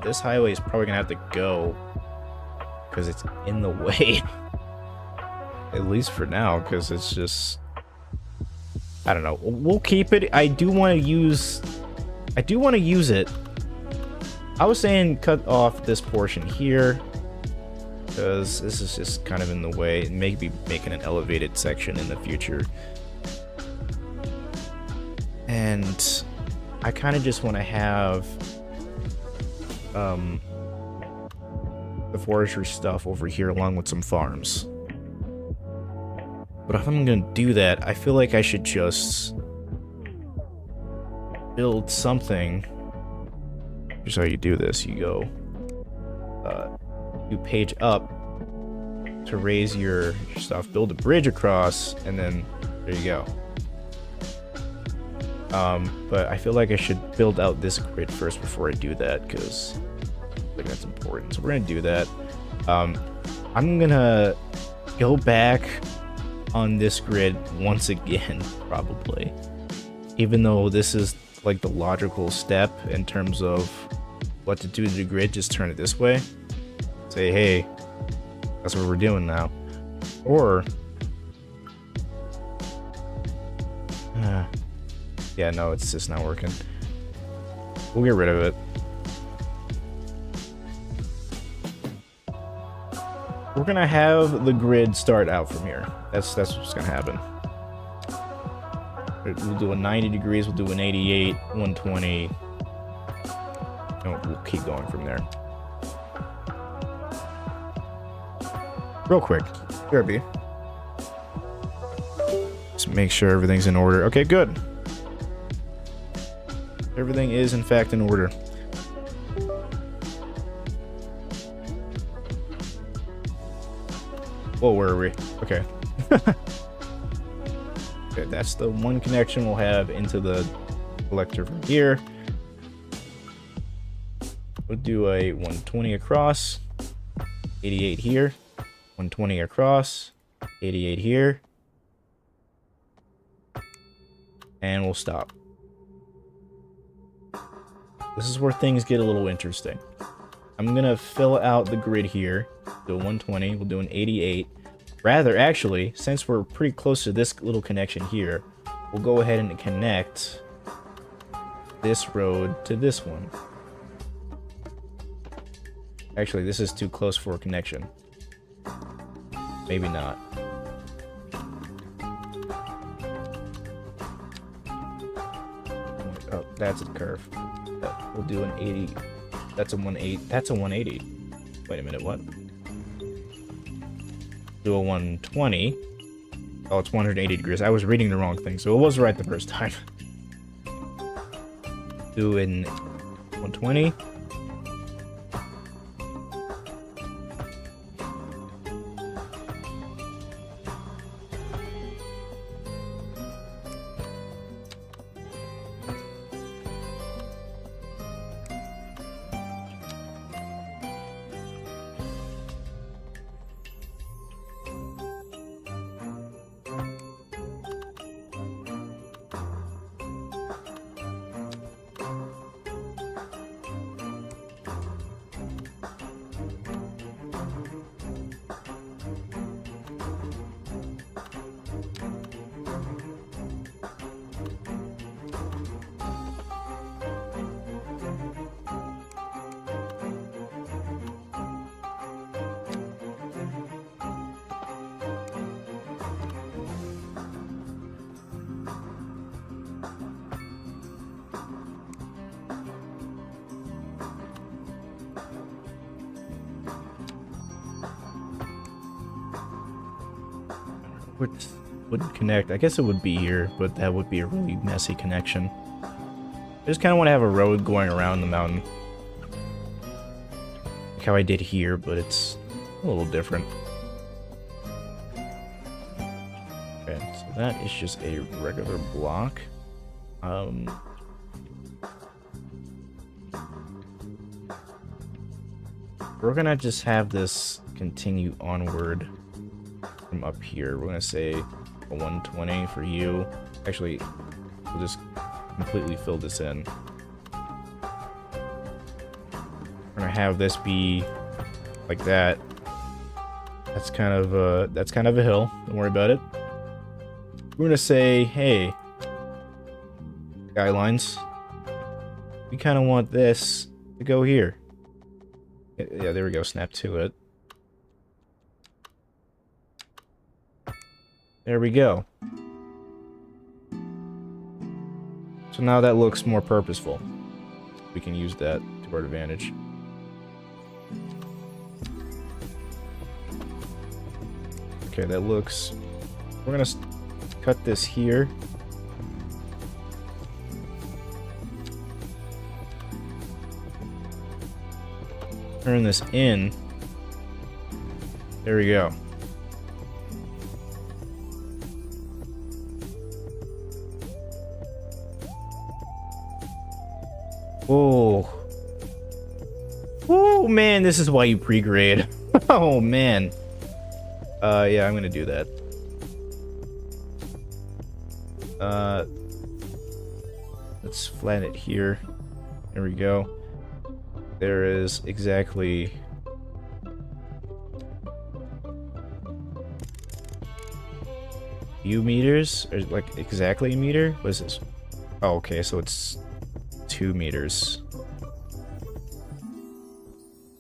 this highway is probably gonna have to go because it's in the way. At least for now, because it's just, I don't know. We'll keep it. I do want to use it. I was saying cut off this portion here, because this is just kind of in the way, and maybe making an elevated section in the future. And I kind of just want to have the forestry stuff over here along with some farms. But if I'm gonna do that, I feel like I should just build something. Here's how you do this. You go you page up to raise your stuff, build a bridge across, and then there you go. But I feel like I should build out this grid first before I do that, because I think that's important. So we're gonna do that. I'm gonna go back on this grid once again, probably. Even though this is like the logical step in terms of what to do to the grid, just turn it this way. Say, hey, that's what we're doing now. Or yeah, no, it's just not working. We'll get rid of it. We're gonna have the grid start out from here. That's what's gonna happen. We'll do a 90 degrees, we'll do an 88, 120. And we'll keep going from there. Real quick, BRB. Just make sure everything's in order. Okay, good. Everything is in fact in order. Whoa, where are we? Okay. Okay, that's the one connection we'll have into the collector from here. We'll do a 120 across, 88 here, 120 across, 88 here, and we'll stop. This is where things get a little interesting. I'm gonna fill out the grid here. Do a 120, we'll do an 88. Rather, actually, since we're pretty close to this little connection here, we'll go ahead and connect this road to this one. Actually, this is too close for a connection. Maybe not. Oh, that's a curve. We'll do an 80. That's a 180. That's a 180. Wait a minute, what? do a 120. Oh, it's 180 degrees. I was reading the wrong thing, so it was right the first time. Do an 120. Wouldn't connect. I guess it would be here, but that would be a really messy connection. I just kind of want to have a road going around the mountain. Like how I did here, but it's a little different. Okay, so that is just a regular block. We're gonna just have this continue onward from up here. We're gonna say a 120 for you. Actually, we'll just completely fill this in. We're gonna have this be like that. That's kind of a hill. Don't worry about it. We're gonna say, hey, Skylines, we kind of want this to go here. Yeah, there we go. Snap to it. There we go. So now that looks more purposeful. We can use that to our advantage. Okay, that looks... We're gonna cut this here. Turn this in. There we go. Oh. Oh, man, this is why you pre-grade. Oh, man. Yeah, I'm gonna do that. Let's flatten it here. There we go. There is exactly... few meters? Or like exactly a meter? What is this? Oh, okay, so it's 2 meters.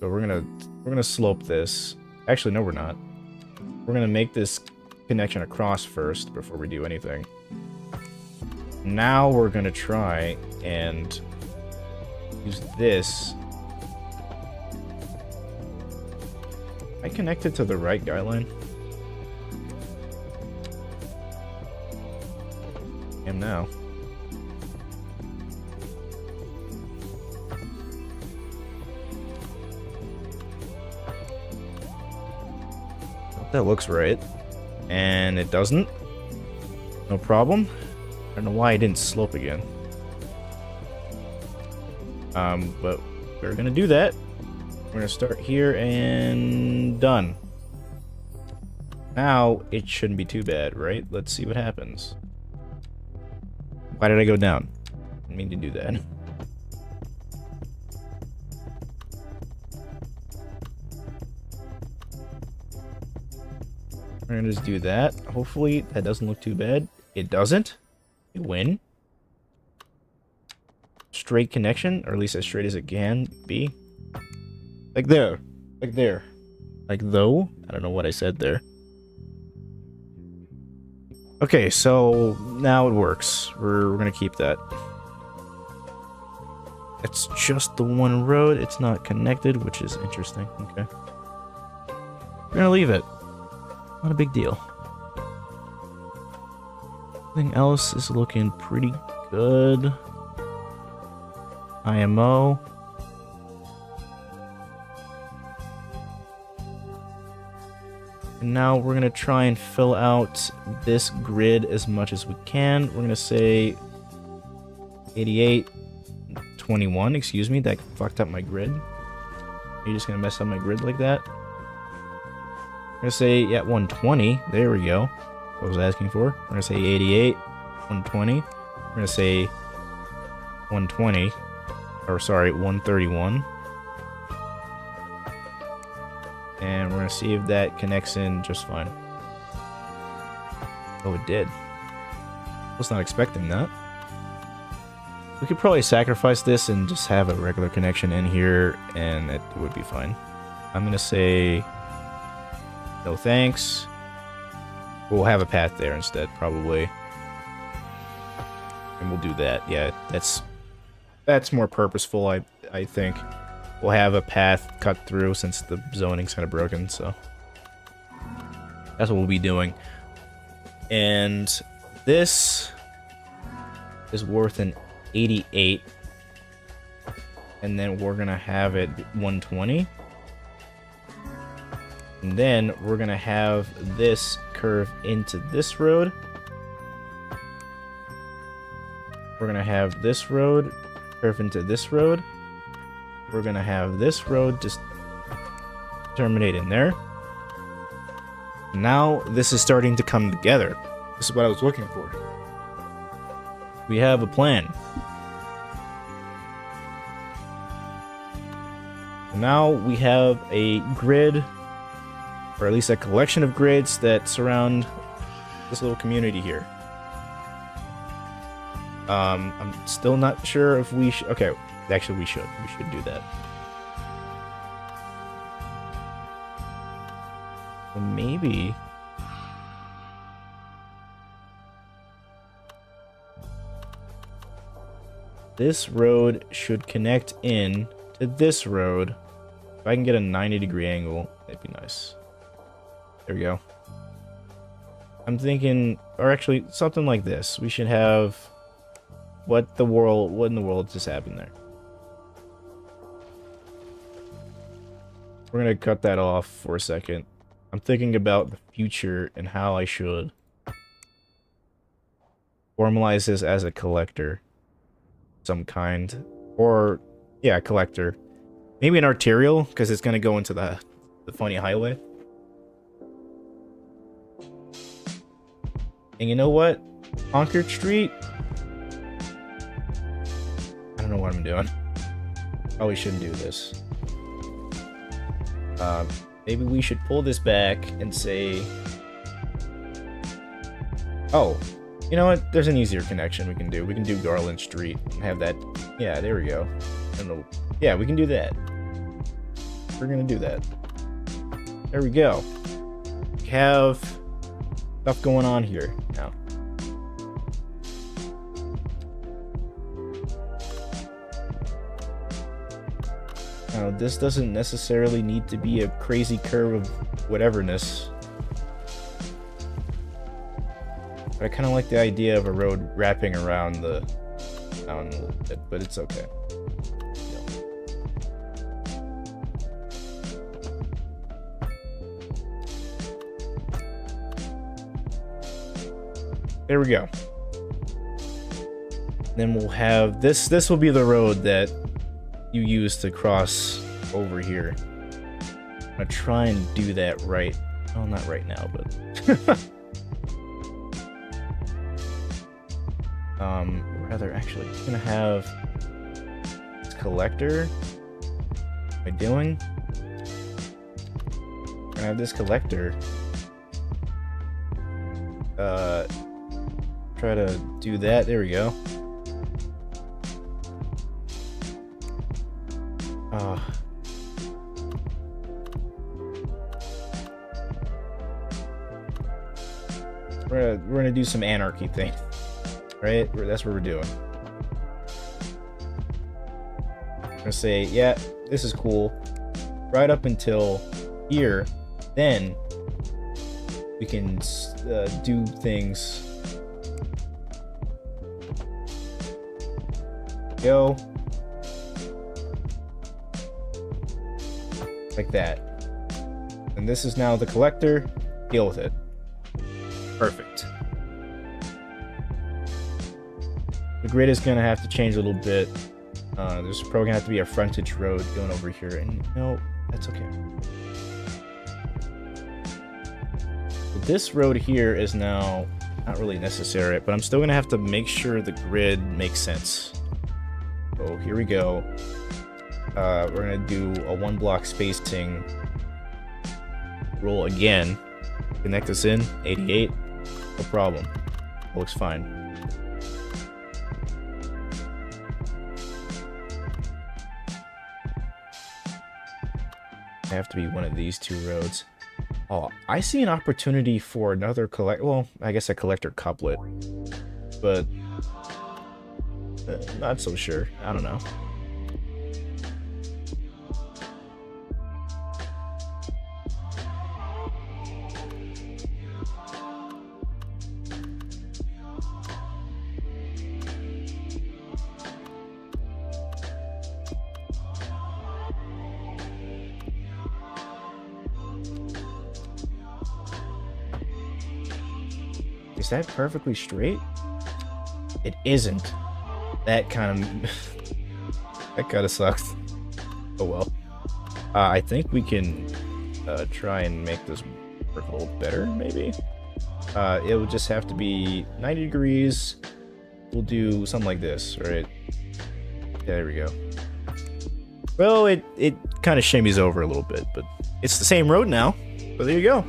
So we're gonna slope this. Actually, no, we're not. We're gonna make this connection across first before we do anything. Now we're gonna try and use this. I connected to the right guy line. Am now. That looks right. And it doesn't. No problem. I don't know why I didn't slope again. But we're gonna do that. We're gonna start here and done. Now it shouldn't be too bad, right? Let's see what happens. Why did I go down? I didn't mean to do that. We're gonna just do that. Hopefully that doesn't look too bad. It doesn't. You win. Straight connection, or at least as straight as it can be. Like there. Like there. Like though. I don't know what I said there. Okay, so now it works. We're gonna keep that. It's just the one road. It's not connected, which is interesting. Okay. We're gonna leave it. Not a big deal. Everything else is looking pretty good. IMO. And now we're gonna try and fill out this grid as much as we can. We're gonna say 88, 21, excuse me, that fucked up my grid. You're just gonna mess up my grid like that? I'm gonna say, yeah, 120, there we go. What was I asking for? We're gonna say 88, 120. We're gonna say 120, or sorry, 131. And we're gonna see if that connects in just fine. Oh, it did. I was not expecting that. We could probably sacrifice this and just have a regular connection in here, and it would be fine. I'm gonna say no thanks. We'll have a path there instead, probably. And we'll do that. Yeah, that's more purposeful, I think. We'll have a path cut through since the zoning's kind of broken, so that's what we'll be doing. And this is worth an 88, and then we're gonna have it 120, and then we're gonna have this curve into this road. We're gonna have this road curve into this road. We're gonna have this road just terminate in there. Now this is starting to come together. This is what I was looking for. We have a plan. Now we have a grid, or at least a collection of grids that surround this little community here. I'm still not sure if we should. Okay, actually we should do that. So maybe this road should connect in to this road. If I can get a 90-degree angle, that'd be nice. There we go. I'm thinking, or actually something like this. We should have what in the world just happened there? We're gonna cut that off for a second. I'm thinking about the future and how I should formalize this as a collector. Some kind. Or, yeah, collector. Maybe an arterial, because it's gonna go into the funny highway. And you know what? Concord Street? I don't know what I'm doing. Probably shouldn't do this. Maybe we should pull this back and say... Oh, you know what? There's an easier connection we can do. We can do Garland Street and have that... Yeah, there we go. I don't know. Yeah, we can do that. We're gonna do that. There we go. We have stuff going on here now. Now, this doesn't necessarily need to be a crazy curve of whateverness. But I kind of like the idea of a road wrapping around the town a little bit, but it's okay. There we go. Then we'll have this. This will be the road that you use to cross over here. I'm gonna try and do that right. Well, not right now, but rather actually I'm gonna have this collector. What am I doing? I'm gonna have this collector try to do that. There we go. We're gonna do some anarchy thing, right? That's what we're doing. I'm gonna say, yeah, this is cool, right up until here. Then we can do things. Go. Like that. And this is now the collector. Deal with it. Perfect. The grid is going to have to change a little bit. There's probably going to have to be a frontage road going over here. And no, that's okay. So this road here is now not really necessary, but I'm still going to have to make sure the grid makes sense. So here we go. We're going to do a 1 block spacing. Roll again. Connect us in. 88. No problem. Looks fine. Have to be one of these two roads. Oh, I see an opportunity for another well, I guess a collector couplet, but not so sure. I don't know. Is that perfectly straight? It isn't. That kind of sucks. Oh well. I think we can try and make this work a little better, maybe. It would just have to be 90 degrees. We'll do something like this, right? Yeah, there we go. Well, it kind of shimmies over a little bit, but it's the same road now. So there you go.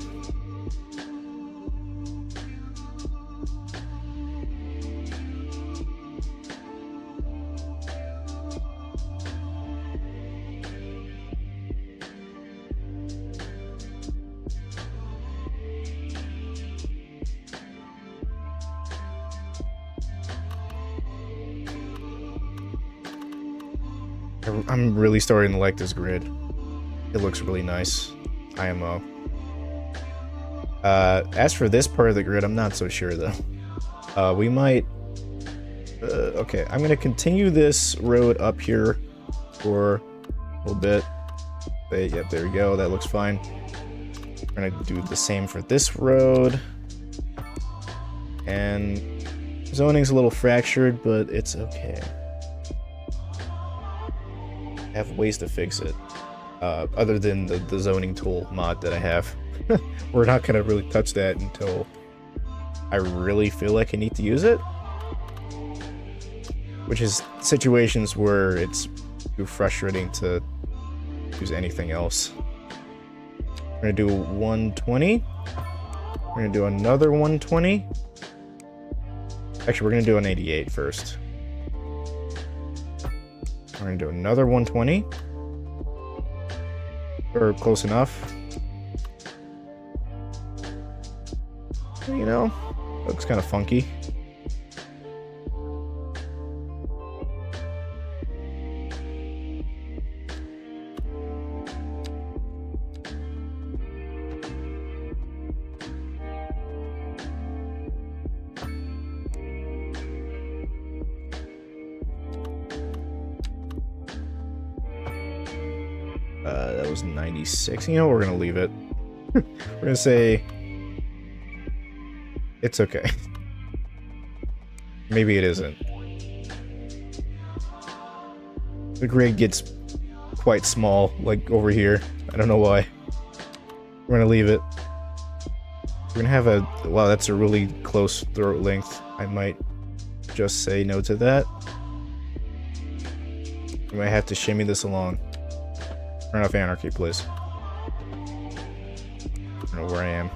I'm really starting to like this grid. It looks really nice. IMO. As for this part of the grid, I'm not so sure though. We might... okay, I'm gonna continue this road up here for a little bit. Yep, there we go. That looks fine. We're gonna do the same for this road. And zoning's a little fractured, but it's okay. Have ways to fix it, other than the zoning tool mod that I have. We're not gonna really touch that until I really feel like I need to use it, which is situations where it's too frustrating to use anything else. We're gonna do 120. We're gonna do another 120. Actually, we're gonna do an 88 first. We're gonna do another 120. Or close enough. You know, looks kind of funky. That was 96. You know, we're gonna leave it. We're gonna say it's okay. Maybe it isn't. The grid gets quite small, like over here. I don't know why. We're gonna leave it. We're gonna have a... Wow, that's a really close throat length. I might just say no to that. We might have to shimmy this along. Turn off anarchy, please. I don't know where I am.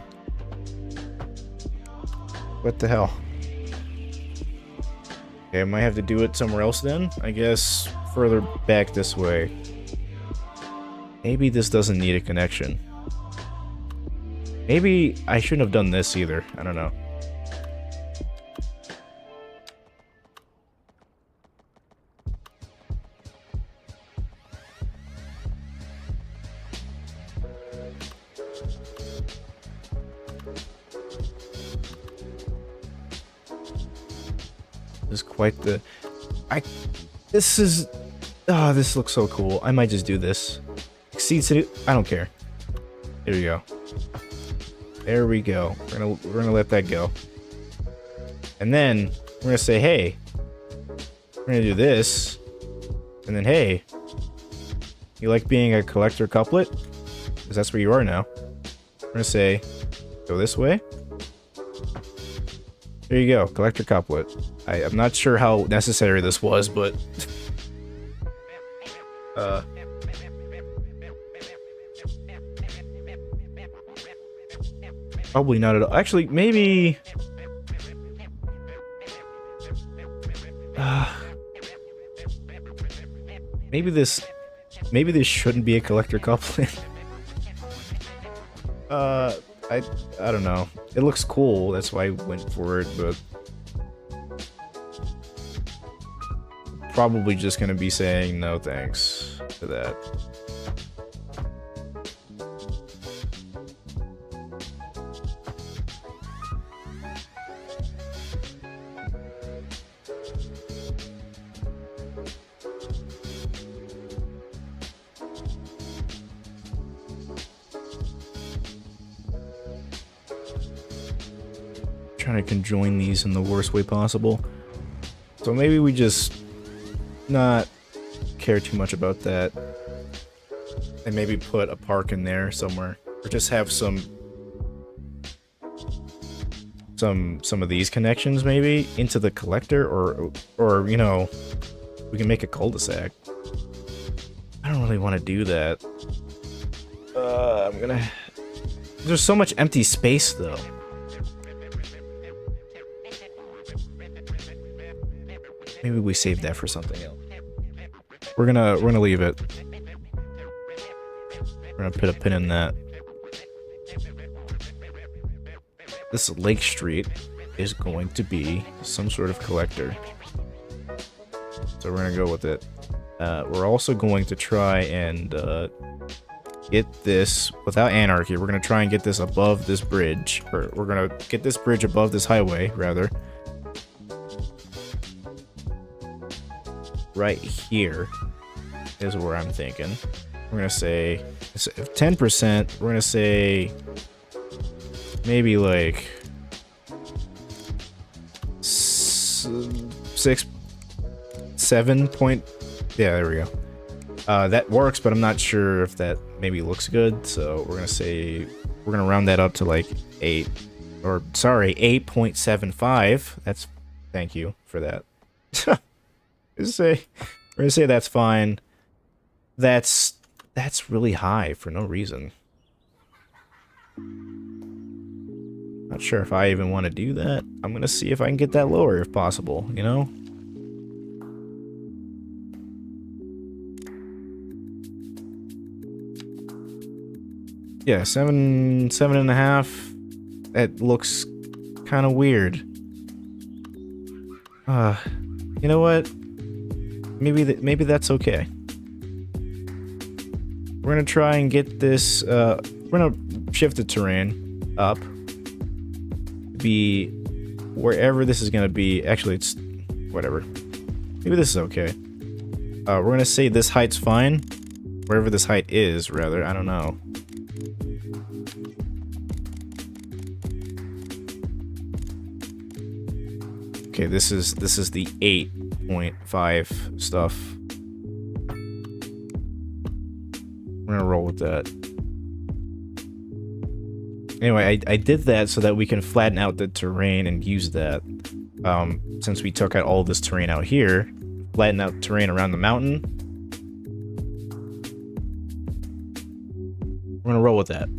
What the hell? Okay, I might have to do it somewhere else then. I guess further back this way. Maybe this doesn't need a connection. Maybe I shouldn't have done this either. I don't know. This is quite the... This is... Oh, this looks so cool. I might just do this. Exceeds it. I don't care. There you go. There we go. We're gonna let that go. And then we're gonna say, hey, we're gonna do this. And then, hey, you like being a collector couplet? Because that's where you are now. We're gonna say, go this way. There you go, collector couplet. I'm not sure how necessary this was, but... Probably not at all. Actually, maybe... Maybe this shouldn't be a collector couplet. I don't know. It looks cool, that's why I went for it, but... Probably just gonna be saying no thanks to that. Trying to conjoin these in the worst way possible. So maybe we just not care too much about that. And maybe put a park in there somewhere. Or just have some of these connections maybe into the collector, or you know, we can make a cul-de-sac. I don't really want to do that. There's so much empty space though. Maybe we save that for something else. We're gonna leave it. We're gonna put a pin in that. This Lake Street is going to be some sort of collector. So we're gonna go with it. We're also going to try and get this without anarchy. We're gonna try and get this above this bridge, or we're gonna get this bridge above this highway, rather. Right here is where I'm thinking. We're gonna say 10%. We're gonna say maybe like 7 point. Yeah, there we go. That works, but I'm not sure if that maybe looks good. So we're gonna say we're gonna round that up to like 8, or sorry, 8.75. That's, thank you for that. We're gonna say that's fine. That's really high for no reason. Not sure if I even want to do that. I'm gonna see if I can get that lower if possible, you know? Yeah, 7.5. That looks kind of weird. You know what? Maybe that's okay. We're gonna try and get this. We're gonna shift the terrain up. Be wherever this is gonna be. Actually, it's whatever. Maybe this is okay. We're gonna say this height's fine. Wherever this height is, rather. I don't know. Okay, this is the 8.5 stuff. We're gonna roll with that. Anyway, I did that so that we can flatten out the terrain and use that. Since we took out all this terrain out here, flatten out terrain around the mountain. We're gonna roll with that.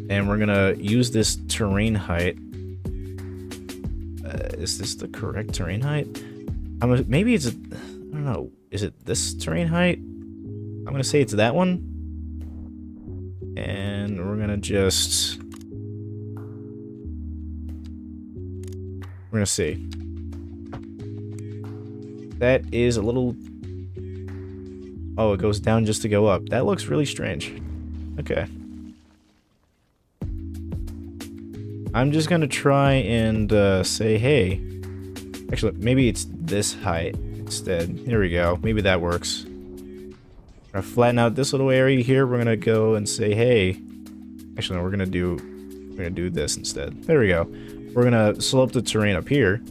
And we're gonna use this terrain height. Is this the correct terrain height? Maybe it's I don't know. Is it this terrain height? I'm gonna say it's that one. And we're gonna just... We're gonna see. That is a little... Oh, it goes down just to go up. That looks really strange. Okay. I'm just gonna try and say, hey, Actually, maybe it's this height instead. Here we go. Maybe that works. Gonna flatten out this little area here. We're gonna go and say, hey. Actually, no, we're gonna do this instead. There we go. We're gonna slope the terrain up here.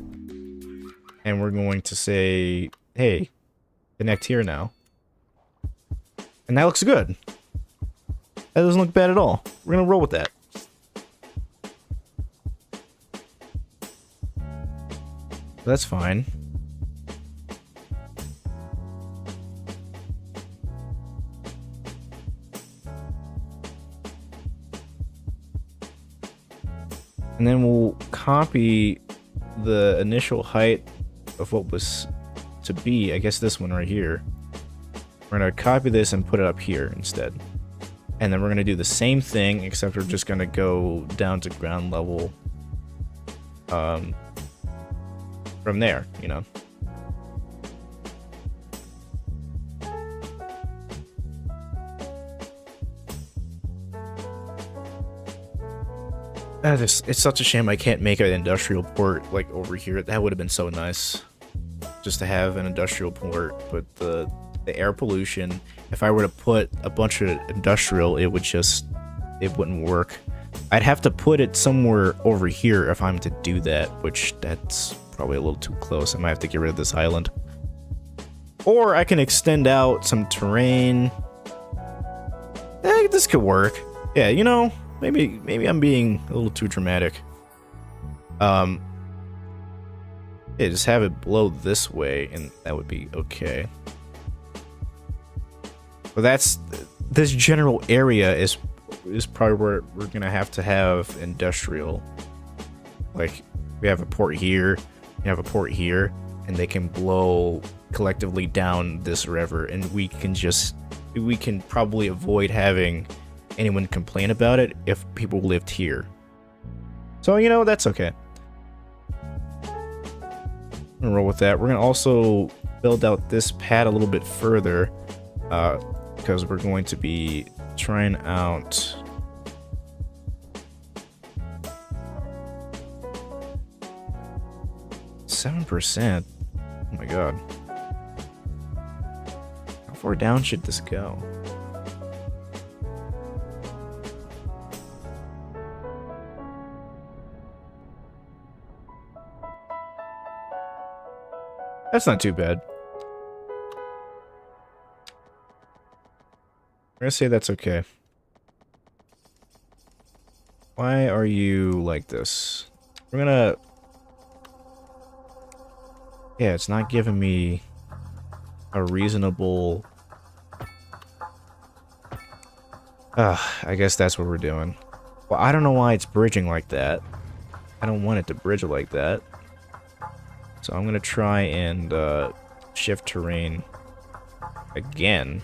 And we're going to say, hey, connect here now. And that looks good. That doesn't look bad at all. We're gonna roll with that. That's fine. And then we'll copy the initial height of what was to be, I guess this one right here. We're going to copy this and put it up here instead. And then we're going to do the same thing, except we're just going to go down to ground level from there, you know. It's such a shame I can't make an industrial port like over here. That would have been so nice, just to have an industrial port. But the air pollution, if I were to put a bunch of industrial, it wouldn't work. I'd have to put it somewhere over here if I'm to do that, which that's probably a little too close. I might have to get rid of this island. Or I can extend out some terrain. This could work. Yeah, you know, maybe I'm being a little too dramatic. Yeah, just have it blow this way, and that would be okay. But this general area is probably where we're gonna have to have industrial. Like, we have a port here, we have a port here, and they can blow collectively down this river, and we can probably avoid having anyone complain about it if people lived here. So, you know, that's okay. I'm gonna roll with that. We're gonna also build out this pad a little bit further, because we're going to be trying out %. Oh my god. How far down should this go? That's not too bad. I'm gonna say that's okay. Why are you like this? We're gonna... Yeah, it's not giving me a reasonable... I guess that's what we're doing. Well, I don't know why it's bridging like that. I don't want it to bridge like that. So I'm gonna try and shift terrain again.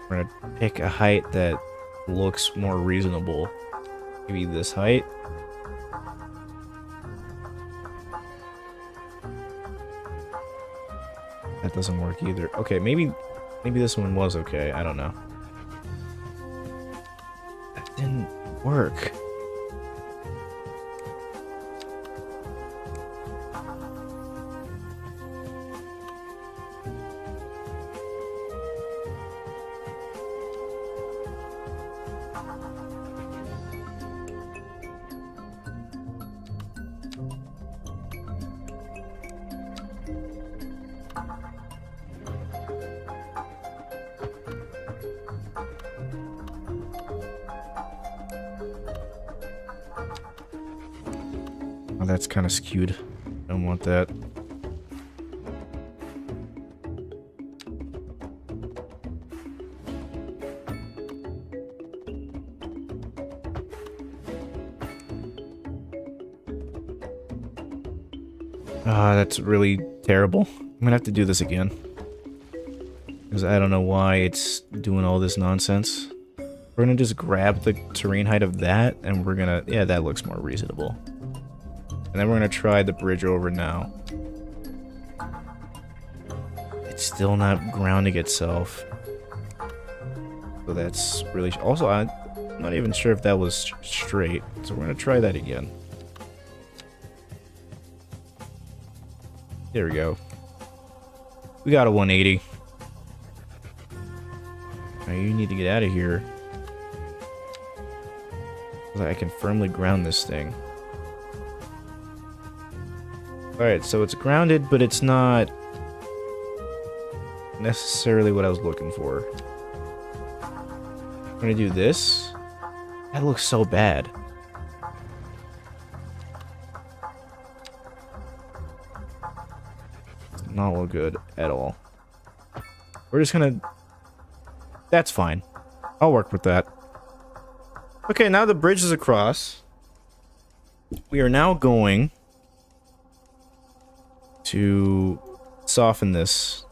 We're gonna pick a height that looks more reasonable. Maybe this height. That doesn't work either. Okay, maybe this one was okay. I don't know. That didn't work. Oh, that's kind of skewed. I don't want that. That's really terrible. I'm gonna have to do this again. Because I don't know why it's doing all this nonsense. We're gonna just grab the terrain height of that, and we're gonna... Yeah, that looks more reasonable. And then we're gonna try the bridge over now. It's still not grounding itself. So that's really... Also, I'm not even sure if that was straight. So we're gonna try that again. There we go. We got a 180. Now you need to get out of here. So that I can firmly ground this thing. Alright, so it's grounded, but it's not necessarily what I was looking for. I'm gonna do this. That looks so bad. Does not look good at all. We're just gonna... That's fine. I'll work with that. Okay, now the bridge is across. We are now going to soften this.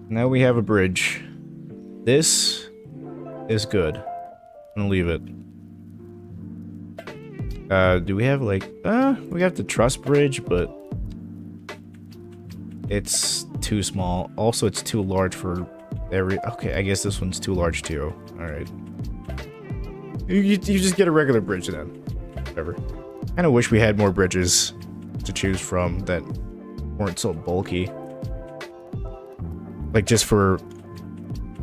Now we have a bridge. This is good. I'm gonna leave it. Do we have like, we got the truss bridge, but it's too small. Also, it's too large for every, okay, I guess this one's too large too. Alright. You just get a regular bridge then. Whatever. Kinda wish we had more bridges to choose from that weren't so bulky. Like, just for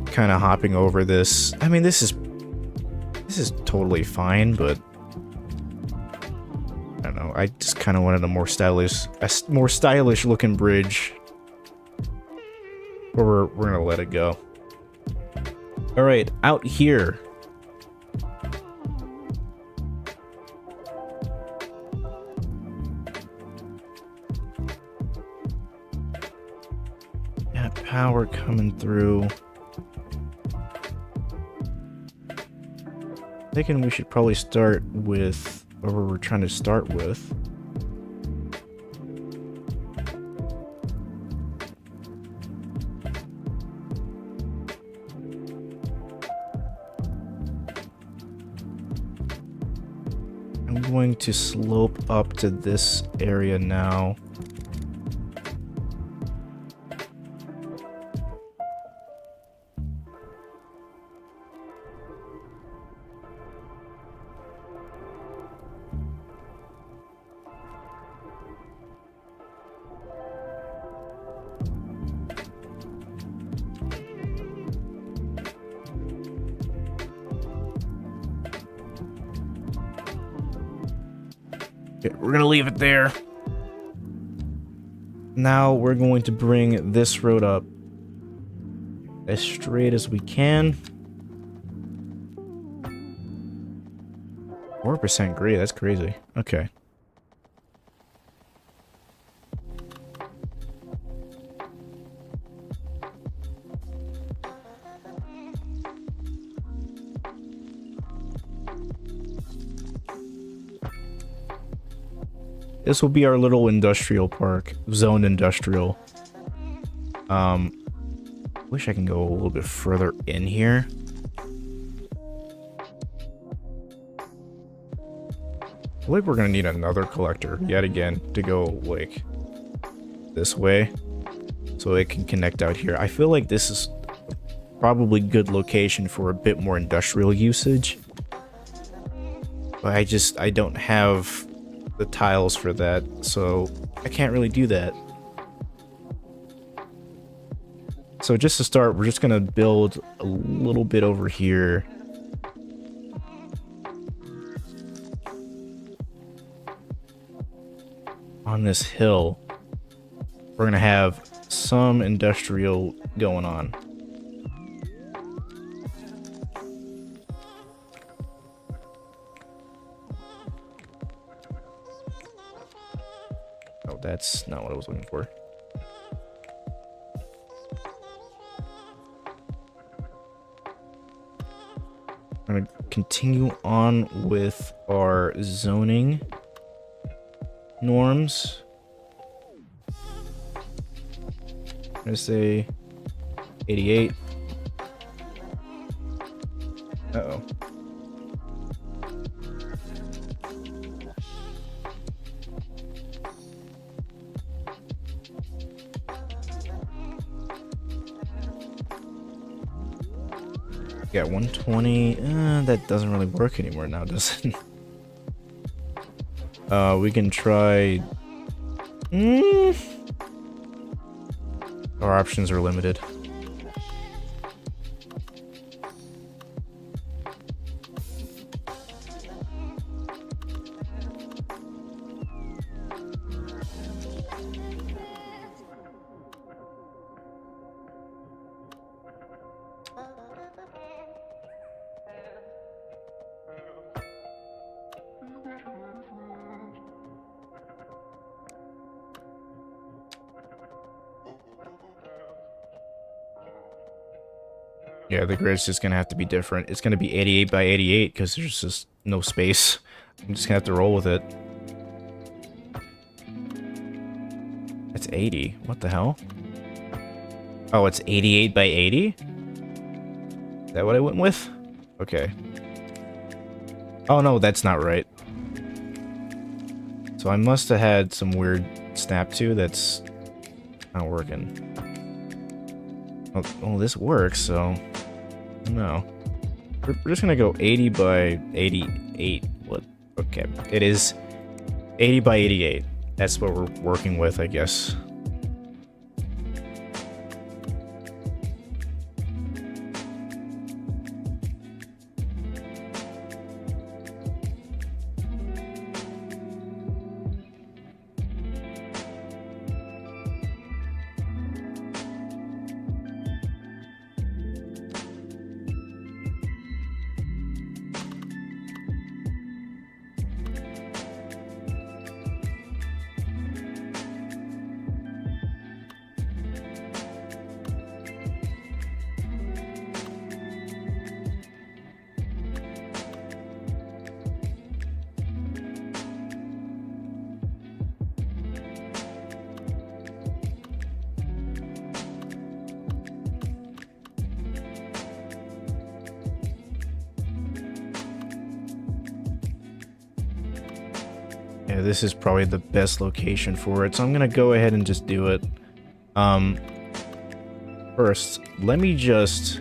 kind of hopping over this. I mean, this is totally fine, but I don't know. I just kind of wanted a more stylish looking bridge. Or we're gonna let it go. All right, out here. Power coming through. Thinking we should probably start with where we're trying to start with. I'm going to slope up to this area now. We're gonna leave it there. Now we're going to bring this road up as straight as we can. 4% grade, that's crazy. Okay. This will be our little industrial park, zoned industrial. Wish I can go a little bit further in here. I feel like we're gonna need another collector yet again to go like this way, so it can connect out here. I feel like this is probably good location for a bit more industrial usage, but I don't have the tiles for that, so I can't really do that. So just to start, we're just gonna build a little bit over here. On this hill, we're gonna have some industrial going on. Oh, that's not what I was looking for. I'm gonna continue on with our zoning norms. I'm gonna say 88. Uh-oh. Yeah, 120. That doesn't really work anymore now, does it? We can try. Our options are limited. Yeah, the grid's just gonna have to be different. It's gonna be 88 by 88 because there's just no space. I'm just gonna have to roll with it. It's 80. What the hell? Oh, it's 88 by 80? Is that what I went with? Okay. Oh no, that's not right. So I must have had some weird snap to that's not working. Oh, this works, so... No. We're just gonna go 80 by 88. What? Okay. It is 80 by 88. That's what we're working with, I guess. Yeah, this is probably the best location for it, so I'm gonna go ahead and just do it. First, let me just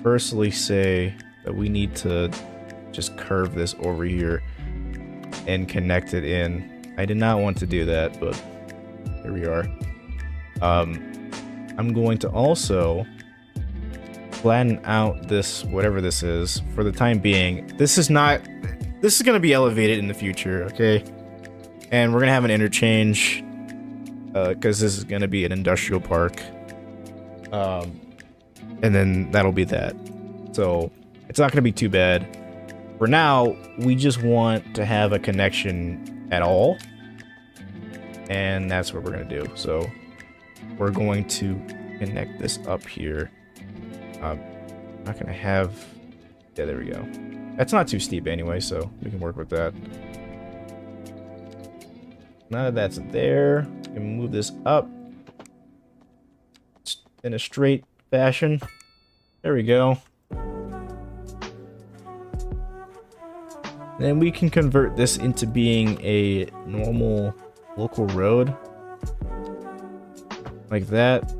firstly say that we need to just curve this over here and connect it in. I did not want to do that, but here we are. I'm going to also flatten out this, whatever this is, for the time being. This is going to be elevated in the future, okay? And we're going to have an interchange, because this is going to be an industrial park. And then that'll be that. So, it's not going to be too bad. For now, we just want to have a connection at all. And that's what we're going to do. So, we're going to connect this up here. I'm not going to have... Yeah, there we go. That's not too steep anyway, so we can work with that. Now that that's there, we can move this up in a straight fashion. There we go. Then we can convert this into being a normal local road. Like that.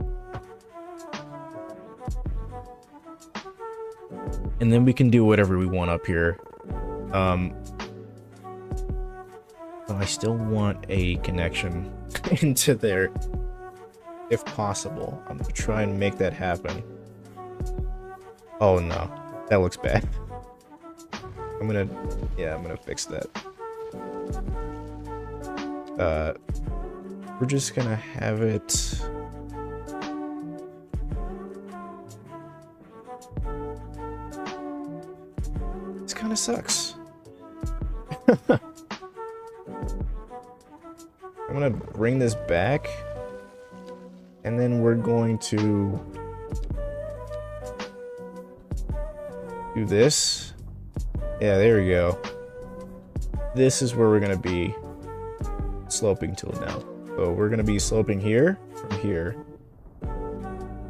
And then we can do whatever we want up here. But I still want a connection into there, if possible. I'm gonna try and make that happen. Oh no, that looks bad. I'm gonna fix that. We're just gonna have it. This kind of sucks. I'm gonna bring this back, and then we're going to do this. Yeah, there we go. This is where we're gonna be sloping till now. So we're gonna be sloping here from here,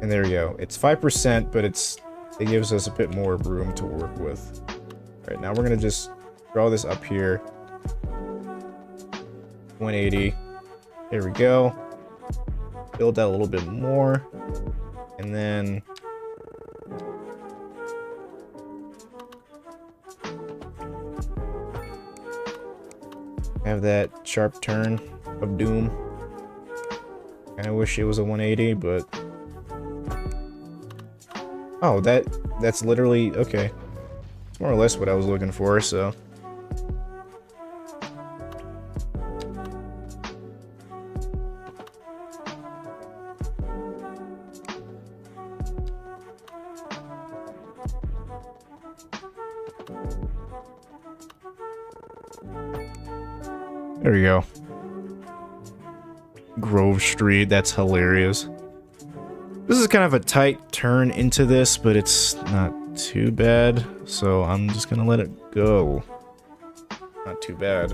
and there we go. It's 5%, but it gives us a bit more room to work with. All right, now we're gonna just draw this up here. 180. There we go. Build that a little bit more, and then Have that sharp turn of doom. I wish it was a 180, but oh, that's literally okay. It's more or less what I was looking for, so. There we go. Grove Street, that's hilarious. This is kind of a tight turn into this, but it's not too bad, so I'm just gonna let it go. Not too bad.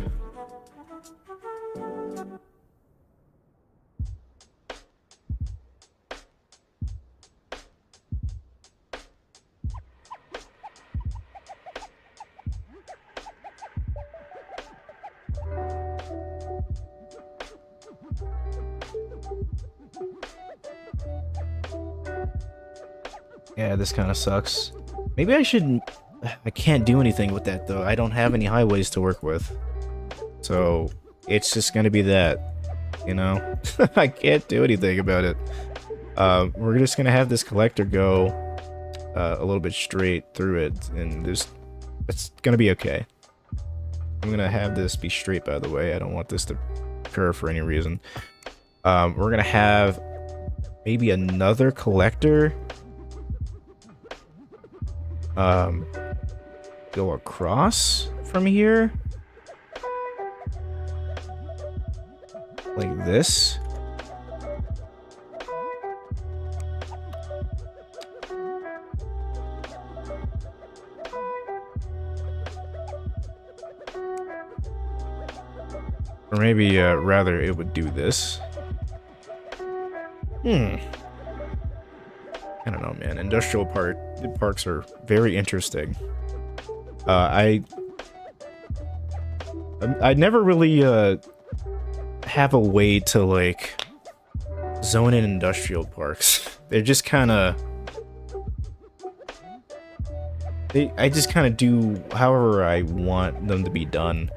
Yeah, this kind of sucks. Maybe I should... I can't do anything with that, though. I don't have any highways to work with. So, it's just gonna be that. You know? I can't do anything about it. We're just gonna have this collector go a little bit straight through it, and it's gonna be okay. I'm gonna have this be straight, by the way. I don't want this to curve for any reason. We're gonna have maybe another collector go across from here like this. Or maybe rather it would do this. I don't know, man. Industrial parks are very interesting. I never really have a way to like zone in industrial parks. They're just kind of I just kind of do however I want them to be done.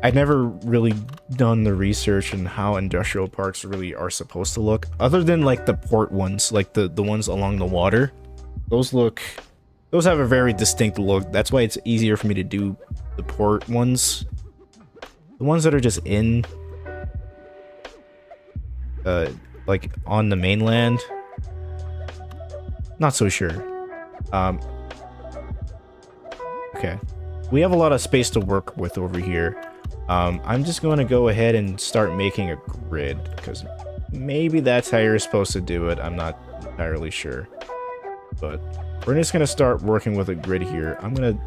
I've never really done the research on how industrial parks really are supposed to look, other than like the port ones, like the ones along the water. Those have a very distinct look. That's why it's easier for me to do the port ones. The ones that are just in, like on the mainland, not so sure. Okay, we have a lot of space to work with over here. I'm just going to go ahead and start making a grid, because maybe that's how you're supposed to do it. I'm not entirely sure. But we're just going to start working with a grid here. I'm going to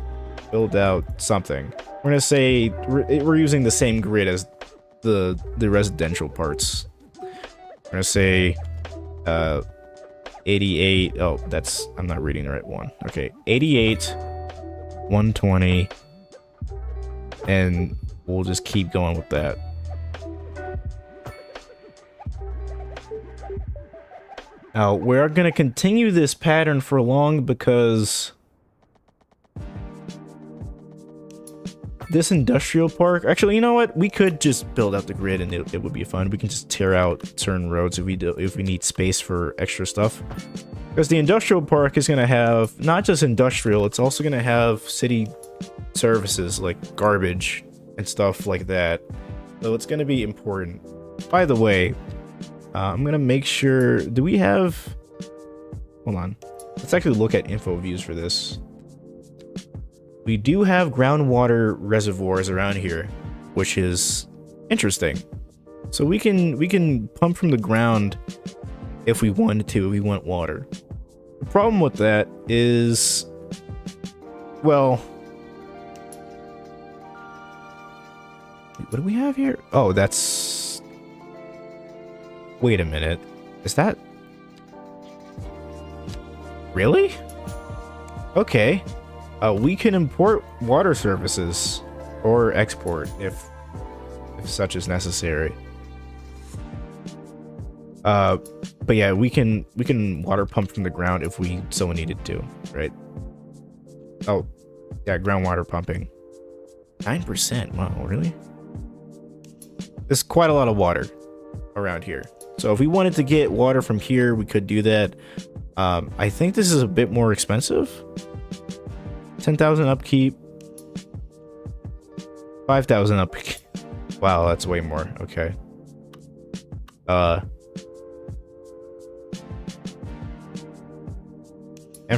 build out something. We're going to say we're using the same grid as the residential parts. We're going to say 88. Oh, I'm not reading the right one. Okay, 88, 120, and we'll just keep going with that. Now, we're going to continue this pattern for long because this industrial park... Actually, you know what? We could just build out the grid and it would be fun. We can just tear out certain roads if we need space for extra stuff. Because the industrial park is going to have not just industrial, it's also going to have city services like garbage and stuff like that. So it's going to be important. By the way, I'm going to make sure... Do we have... Hold on. Let's actually look at info views for this. We do have groundwater reservoirs around here, which is interesting. So we can pump from the ground if we wanted to, if we want water. The problem with that is... Well... What do we have here? Oh, that's... Wait a minute. Is that... Really? Okay. We can import water services. Or export, if such is necessary. But yeah, we can water pump from the ground if we so needed to, right? Oh, yeah, groundwater pumping. 9%. Wow, really? There's quite a lot of water around here. So if we wanted to get water from here, we could do that. I think this is a bit more expensive. 10,000 upkeep. 5,000 upkeep. Wow, that's way more. Okay. And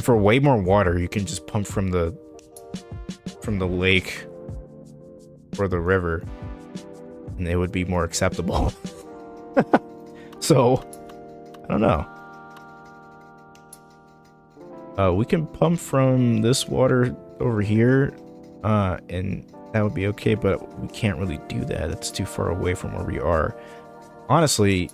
for way more water, you can just pump from the lake or the river, and it would be more acceptable. So, I don't know. We can pump from this water over here, and that would be okay, but we can't really do that. It's too far away from where we are. Honestly,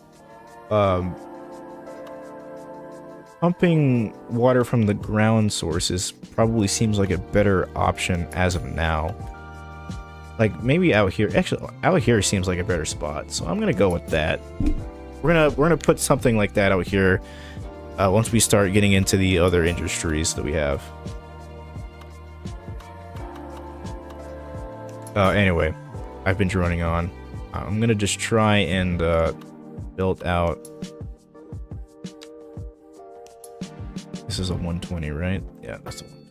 pumping water from the ground sources probably seems like a better option as of now. Like, maybe out here. Actually, out here seems like a better spot, so I'm gonna go with that. We're gonna put something like that out here once we start getting into the other industries that we have. Anyway, I've been droning on. I'm gonna just try and build out. This is a 120, right? Yeah, that's the one.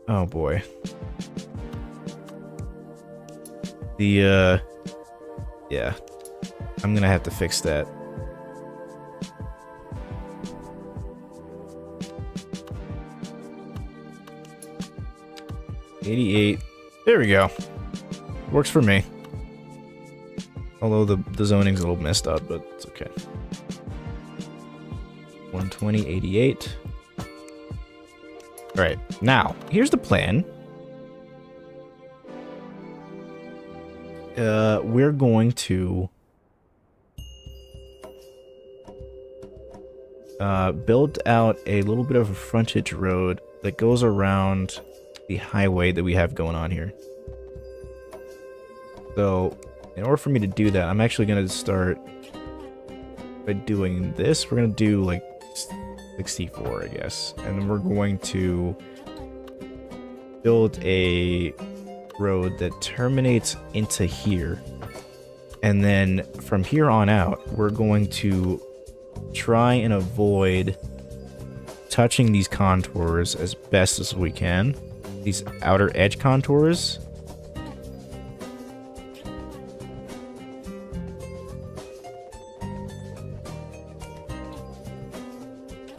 Oh boy. Yeah. I'm gonna have to fix that. $88. There we go. Works for me. Although the zoning's a little messed up, but it's okay. 120, 88. Alright, now, here's the plan. We're going to build out a little bit of a frontage road that goes around the highway that we have going on here. So, in order for me to do that, I'm actually going to start by doing this. We're going to do like 64, I guess. And then we're going to build a road that terminates into here. And then from here on out, we're going to try and avoid touching these contours as best as we can. These outer edge contours.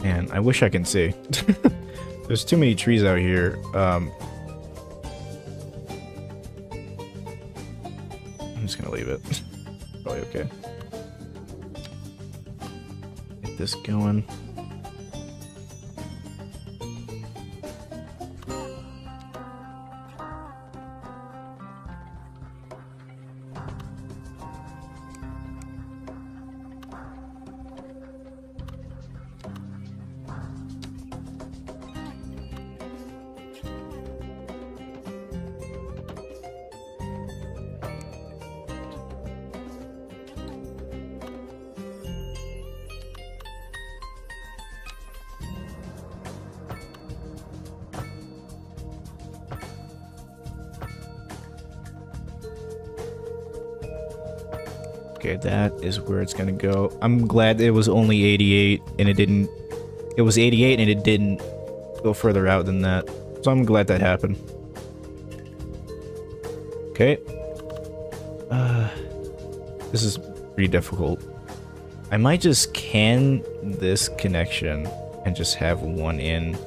Man, I wish I can see. There's too many trees out here. I'm just gonna leave it. Probably okay. Get this going. Okay, that is where it's gonna go. I'm glad it was only 88 and it didn't... It was 88 and it didn't go further out than that. So I'm glad that happened. Okay. This is pretty difficult. I might just can this connection and just have one in.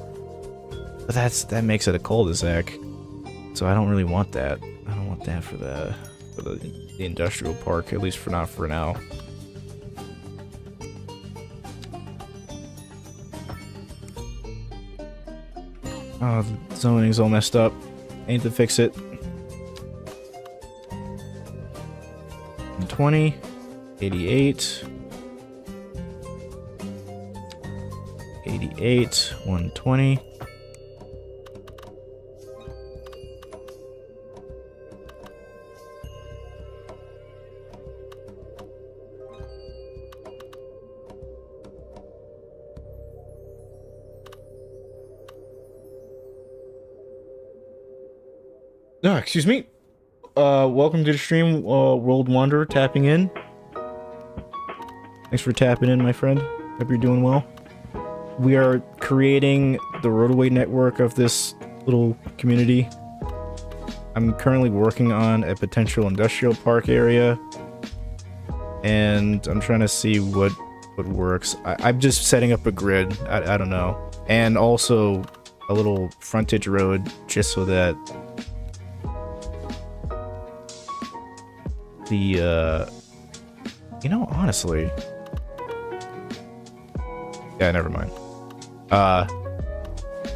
But that makes it a cul-de-sac. So I don't really want that. I don't want that for the industrial park, at least for not for now. Oh, the zoning's all messed up. I need to fix it. 120, 88, 88, 120. Excuse me. Welcome to the stream, World Wanderer tapping in. Thanks for tapping in, my friend. Hope you're doing well. We are creating the roadway network of this little community. I'm currently working on a potential industrial park area, and I'm trying to see what works. I'm just setting up a grid. I don't know, and also a little frontage road just so that the you know, honestly, yeah, never mind.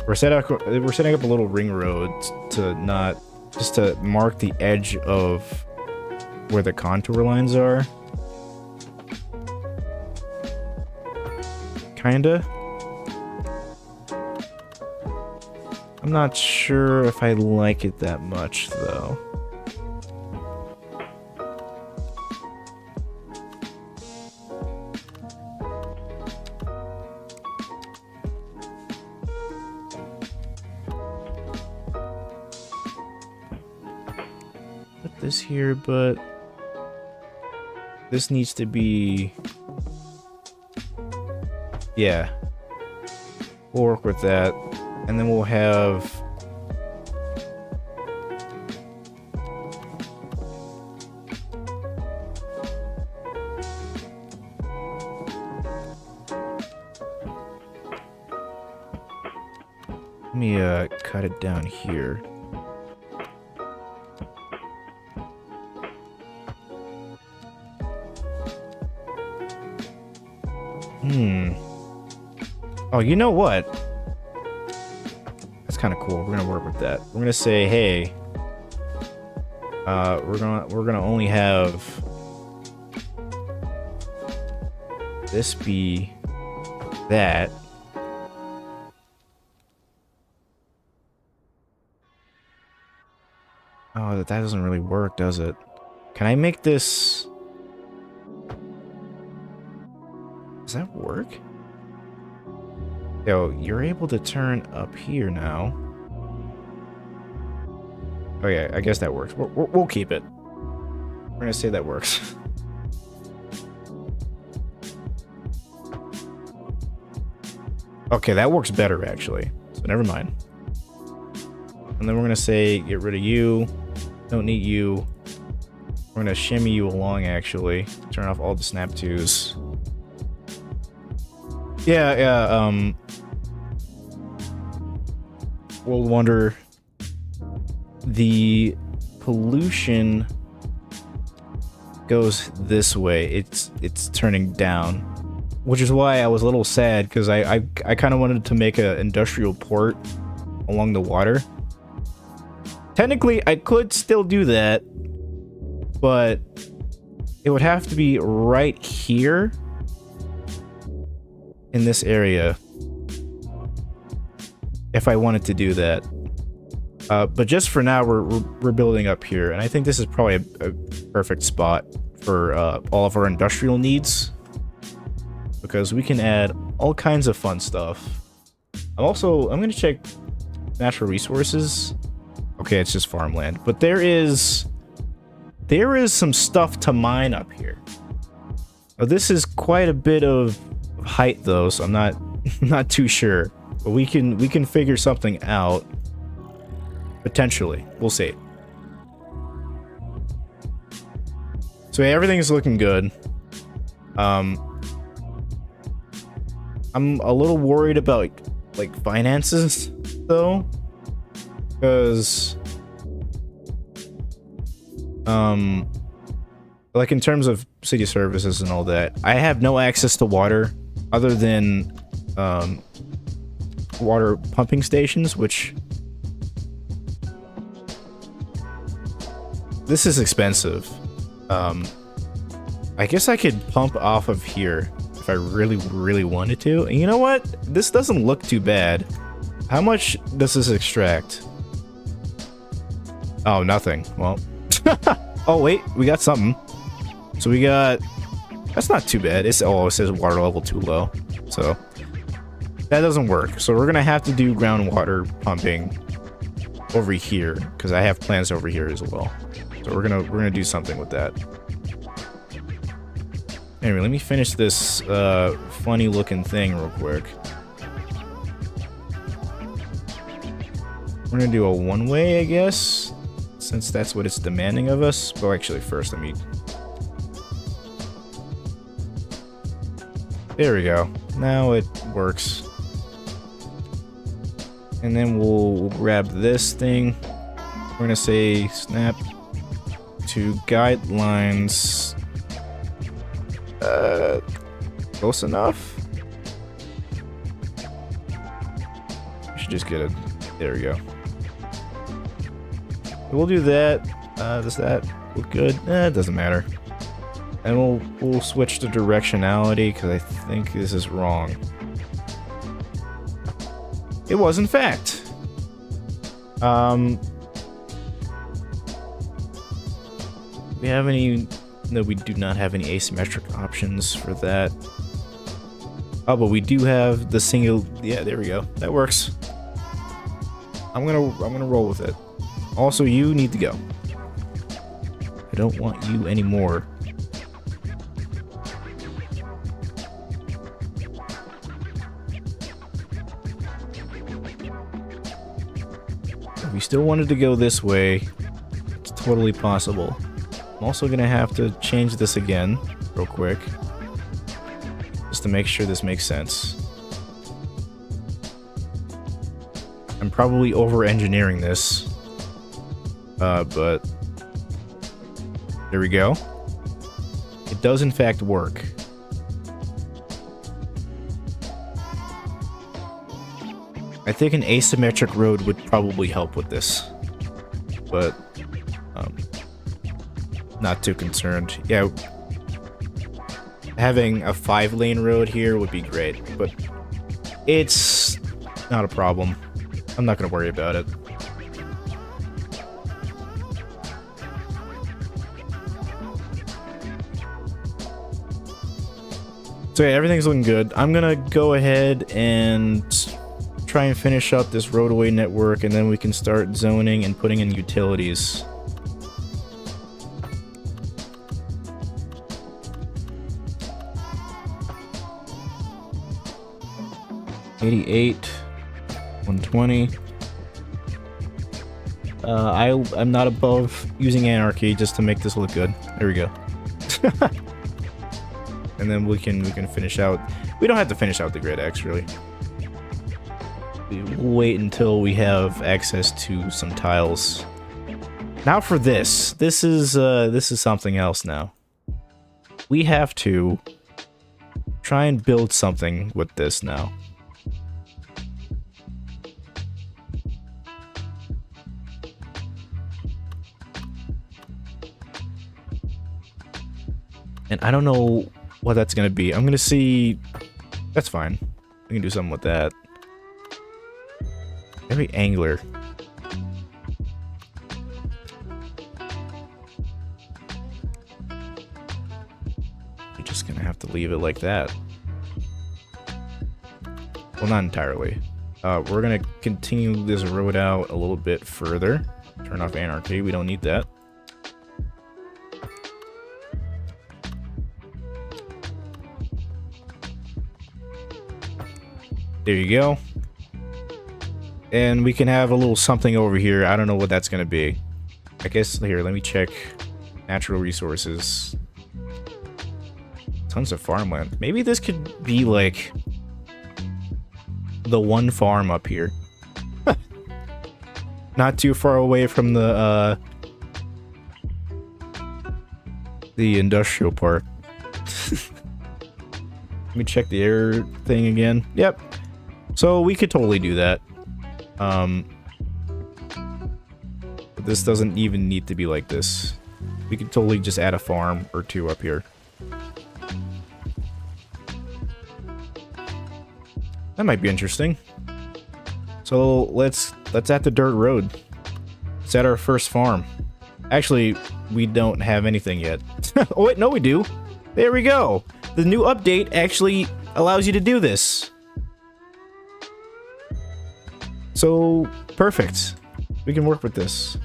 We're setting up a little ring road to not just to mark the edge of where the contour lines are. Kinda. I'm not sure if I like it that much, though. Put this here, but this needs to be... Yeah. We'll work with that. And then we'll have... Let me cut it down here. Oh, you know what? That's kind of cool. We're gonna work with that. We're gonna say, hey, we're gonna only have this be that. Oh, that doesn't really work, does it? Can I make this? Does that work? Yo, you're able to turn up here now. Oh yeah, I guess that works. We'll keep it. We're gonna say that works. Okay, that works better actually. So never mind. And then we're gonna say get rid of you. Don't need you. We're gonna shimmy you along actually. Turn off all the snap 2s. Yeah, World Wonder, the pollution goes this way. It's turning down, which is why I was a little sad, because I kind of wanted to make an industrial port along the water. Technically, I could still do that, but it would have to be right here in this area if I wanted to do that. But just for now, we're building up here, and I think this is probably a perfect spot for all of our industrial needs, because we can add all kinds of fun stuff. I'm gonna check natural resources. Okay, it's just farmland, but there is some stuff to mine up here. Now, this is quite a bit of height though, so I'm not too sure. But we can figure something out. Potentially. We'll see. So yeah, everything's looking good. I'm a little worried about like finances though, because like in terms of city services and all that, I have no access to water other than water pumping stations, which this is expensive. I guess I could pump off of here if I really wanted to. And you know what? This doesn't look too bad. How much does this extract? Oh, nothing. Well. Oh, wait. We got something. So we got... That's not too bad. It says water level too low. So that doesn't work. So we're going to have to do groundwater pumping over here, because I have plans over here as well. So we're gonna do something with that. Anyway, let me finish this funny looking thing real quick. We're gonna do a one-way, I guess, since that's what it's demanding of us. Well, actually, first, let me... There we go. Now it works. And then we'll grab this thing. We're gonna say snap to guidelines. Close enough? We should just get a... There we go. We'll do that. Does that look good? It doesn't matter. And we'll switch to directionality, because I think this is wrong. It was, in fact. We have any... No, we do not have any asymmetric options for that. Oh, but we do have the single... Yeah, there we go. That works. I'm gonna roll with it. Also, you need to go. I don't want you anymore. If we still wanted to go this way, it's totally possible. I'm also gonna have to change this again, real quick, just to make sure this makes sense. I'm probably over-engineering this, but there we go. It does in fact work. I think an asymmetric road would probably help with this, but not too concerned. Yeah, having a 5-lane road here would be great, but it's not a problem. I'm not gonna worry about it. So yeah, everything's looking good. I'm gonna go ahead and try and finish up this roadway network, and then we can start zoning and putting in utilities. $88, $120. I'm not above using anarchy just to make this look good. There we go. And then we can finish out. We don't have to finish out the grid X really. We'll wait until we have access to some tiles. Now for this. This is something else now. We have to try and build something with this now. And I don't know what that's gonna be. I'm gonna see... That's fine. We can do something with that. Maybe angler. You're just gonna have to leave it like that. Well, not entirely. We're gonna continue this road out a little bit further. Turn off anarchy. We don't need that. There you go. And we can have a little something over here. I don't know what that's going to be. I guess, here, let me check. Natural resources. Tons of farmland. Maybe this could be, like, the one farm up here. Not too far away from the industrial park. Let me check the air thing again. Yep. So we could totally do that. But this doesn't even need to be like this. We could totally just add a farm or two up here. That might be interesting. So let's add the dirt road. Let's add our first farm. Actually, we don't have anything yet. Oh wait, no we do. There we go. The new update actually allows you to do this. So, perfect. We can work with this.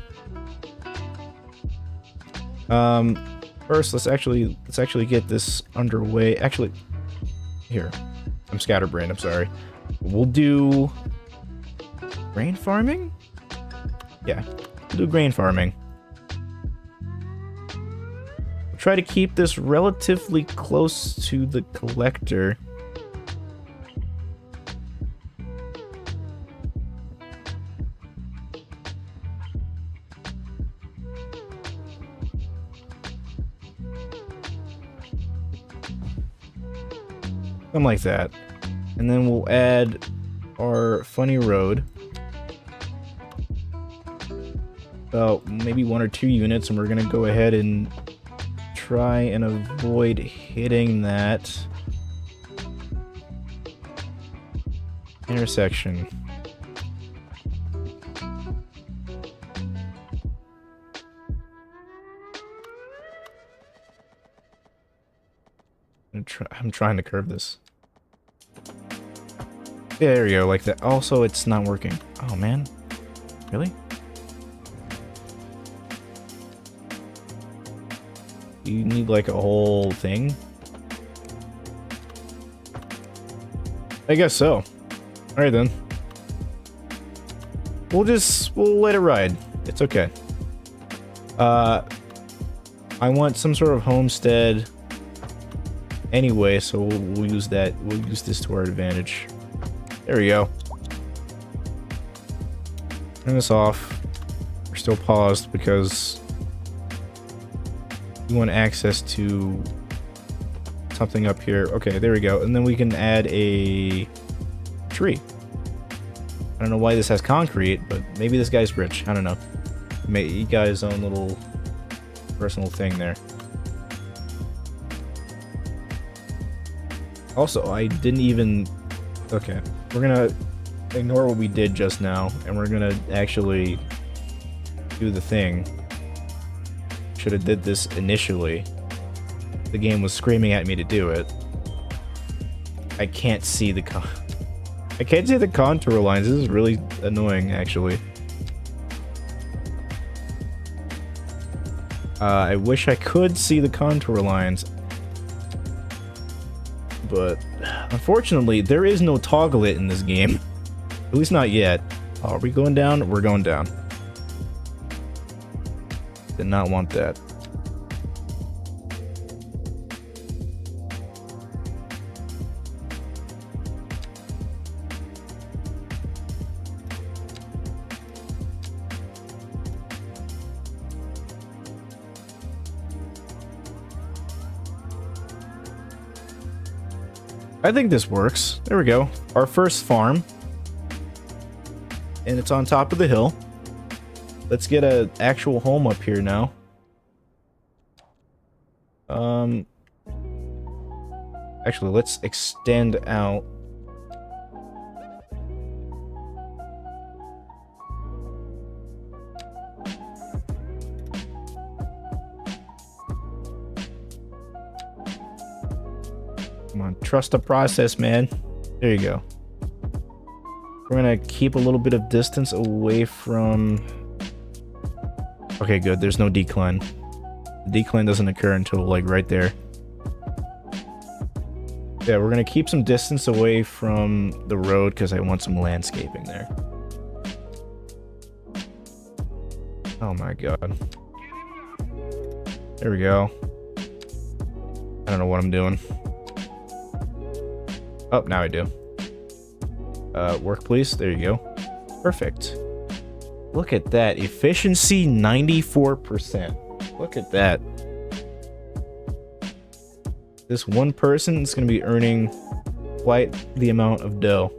First, let's actually get this underway. Actually, here, I'm scatterbrained. I'm sorry. We'll do grain farming. Yeah, we'll do grain farming. We'll try to keep this relatively close to the collector. Something like that. And then we'll add our funny road. About maybe 1 or 2 units, and we're gonna go ahead and try and avoid hitting that intersection. I'm trying to curve this. Yeah, there we go, like that. Also, it's not working. Oh, man. Really? You need, like, a whole thing? I guess so. Alright, then. We'll let it ride. It's okay. I want some sort of homestead anyway, so we'll use that. We'll use this to our advantage. There we go. Turn this off. We're still paused because we want access to something up here. Okay, there we go. And then we can add a tree. I don't know why this has concrete, but maybe this guy's rich. I don't know. He got his own little personal thing there. Also, I didn't even... Okay, we're gonna ignore what we did just now, and we're gonna actually do the thing. Should have did this initially. The game was screaming at me to do it. I can't see the I can't see the contour lines. This is really annoying, actually. I wish I could see the contour lines. But unfortunately, there is no toggle it in this game. At least not yet. Oh, are we going down? We're going down. Did not want that. I think this works. There we go. Our first farm. And it's on top of the hill. Let's get an actual home up here now. Actually, let's extend out. Come on, trust the process, man. There you go. We're gonna keep a little bit of distance away from... Okay, good. There's no decline. The decline doesn't occur until, like, right there. Yeah, we're gonna keep some distance away from the road because I want some landscaping there. Oh my god. There we go. I don't know what I'm doing. Oh, now I do. Work, please. There you go. Perfect. Look at that. Efficiency 94%. Look at that. This one person is going to be earning quite the amount of dough.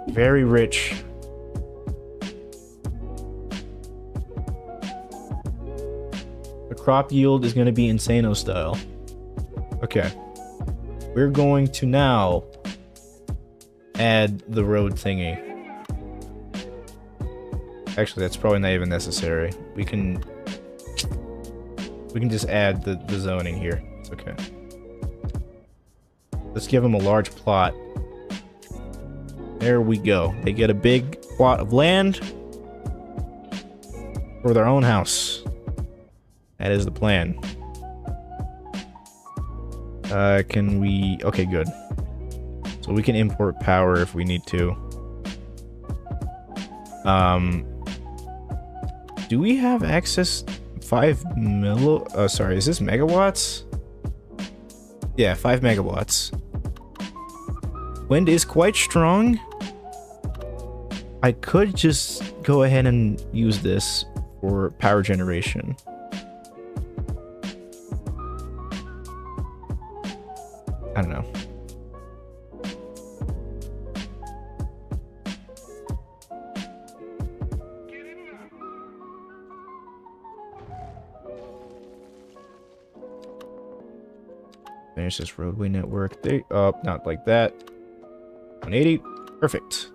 Very rich. The crop yield is going to be Insano style. Okay. We're going to now add the road thingy. Actually, that's probably not even necessary. We can just add the zoning here. It's okay. Let's give them a large plot. There we go. They get a big plot of land for their own house. That is the plan. Can we... Okay, good. So we can import power if we need to. Do we have access... 5 sorry, is this megawatts? Yeah, 5 megawatts. Wind is quite strong. I could just go ahead and use this for power generation. I don't know. Finish this roadway network. There, not like that. 180. Perfect.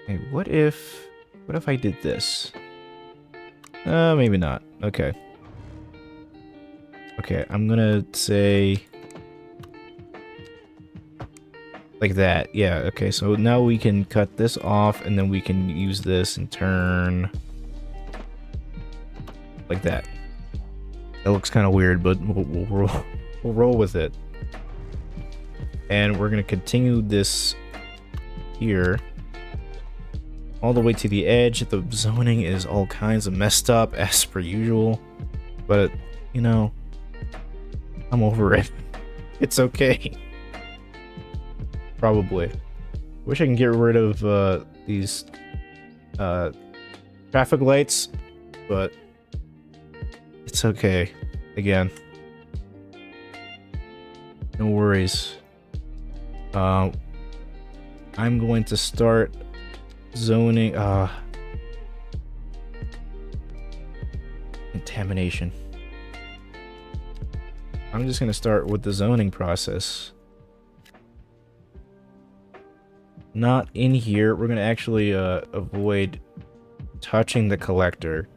Hey, what if I did this? Maybe not. Okay. Okay, I'm gonna say like that. Yeah, okay, so now we can cut this off and then we can use this and turn like that. That looks kind of weird, but we'll roll with it. And we're gonna continue this here all the way to the edge. The zoning is all kinds of messed up as per usual, but you know, I'm over it. It's okay. Probably. Wish I can get rid of these traffic lights, but it's okay. Again, no worries. I'm going to start zoning. Contamination. I'm just going to start with the zoning process. Not in here. We're going to actually avoid touching the collector.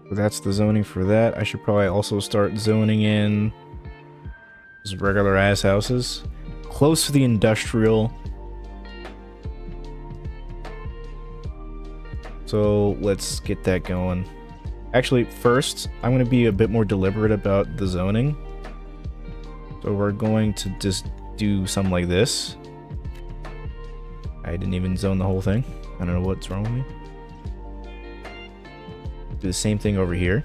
That's the zoning for that. I should probably also start zoning in just regular ass houses close to the industrial. So let's get that going. Actually, first, I'm going to be a bit more deliberate about the zoning. So we're going to just do something like this. I didn't even zone the whole thing. I don't know what's wrong with me. Do the same thing over here.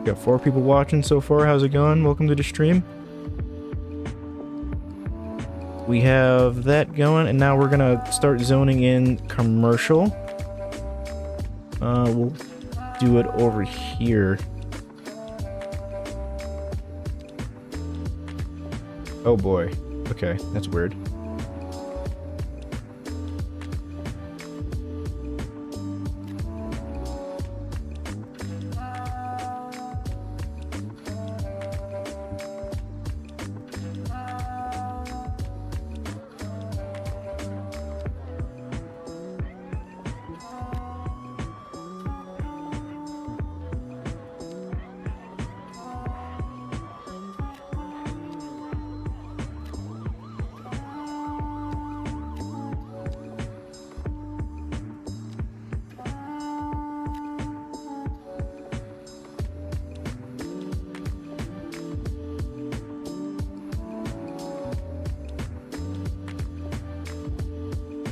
Got 4 people watching so far. How's it going? Welcome to the stream. We have that going, and now we're gonna start zoning in commercial. We'll do it over here. Oh boy. Okay, that's weird.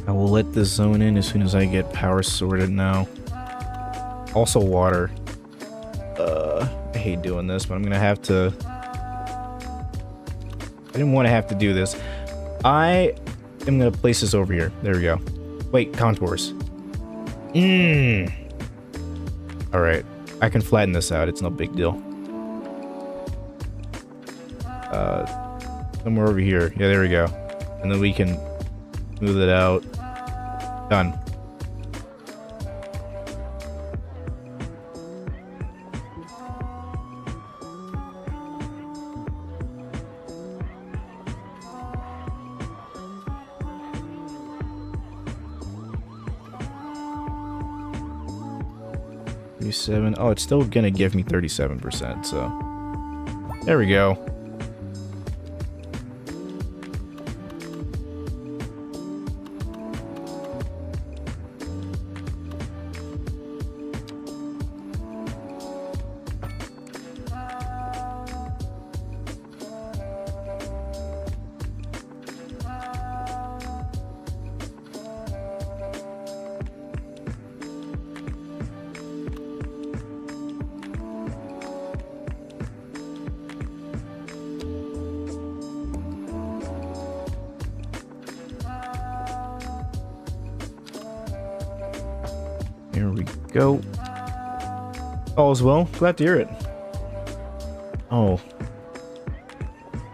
I will let this zone in as soon as I get power sorted now. Also water. I hate doing this, but I'm gonna have to... I didn't want to have to do this. I am gonna place this over here. There we go. Wait, contours. Alright. I can flatten this out. It's no big deal. Somewhere over here. Yeah, there we go. And then we can smooth it out. Done. Oh, it's still gonna give me 37%, so there we go. There we go. All is well. Glad to hear it. Oh.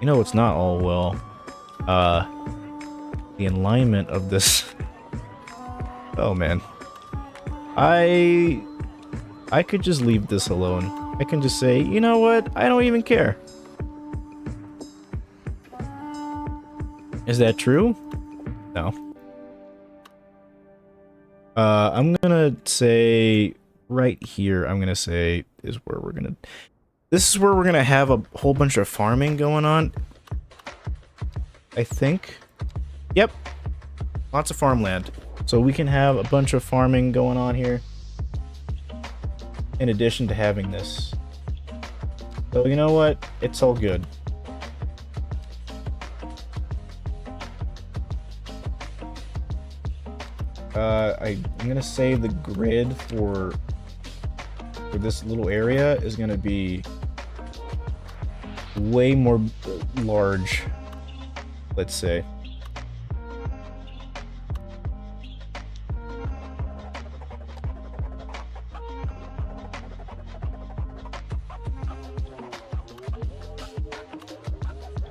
You know it's not all well. The alignment of this. Oh man. I could just leave this alone. I can just say, you know what? I don't even care. Is that true? No. I'm gonna say right here, I'm gonna say is where we're gonna... This is where we're gonna have a whole bunch of farming going on. I think. Yep. Lots of farmland. So we can have a bunch of farming going on here. In addition to having this. So you know what? It's all good. I'm gonna say the grid for this little area is gonna be way more large, let's say.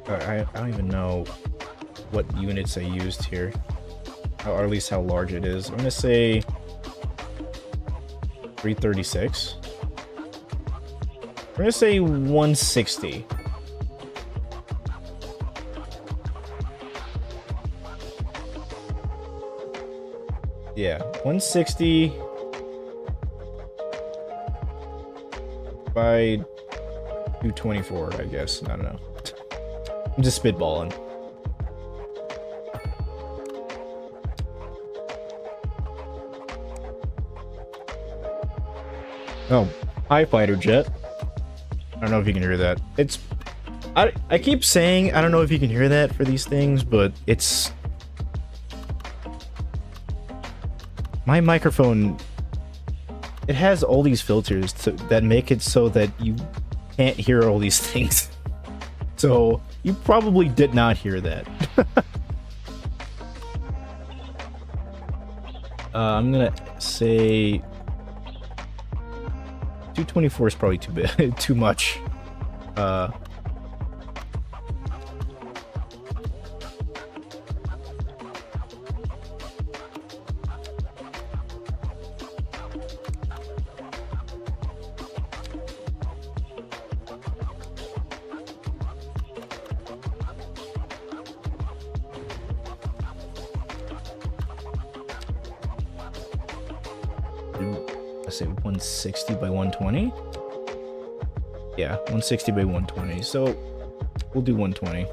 I don't even know what units I used here. Or at least how large it is. I'm gonna say 336. We're gonna say 160. Yeah, 160 by 224, I guess. I don't know. I'm just spitballing. Oh, hi fighter jet. I don't know if you can hear that. It's... I keep saying I don't know if you can hear that for these things, but it's... My microphone... It has all these filters that make it so that you can't hear all these things. So, you probably did not hear that. I'm gonna say... 224 is probably too big, too much. Let's say 160 by 120. Yeah, 160 by 120. So we'll do 120.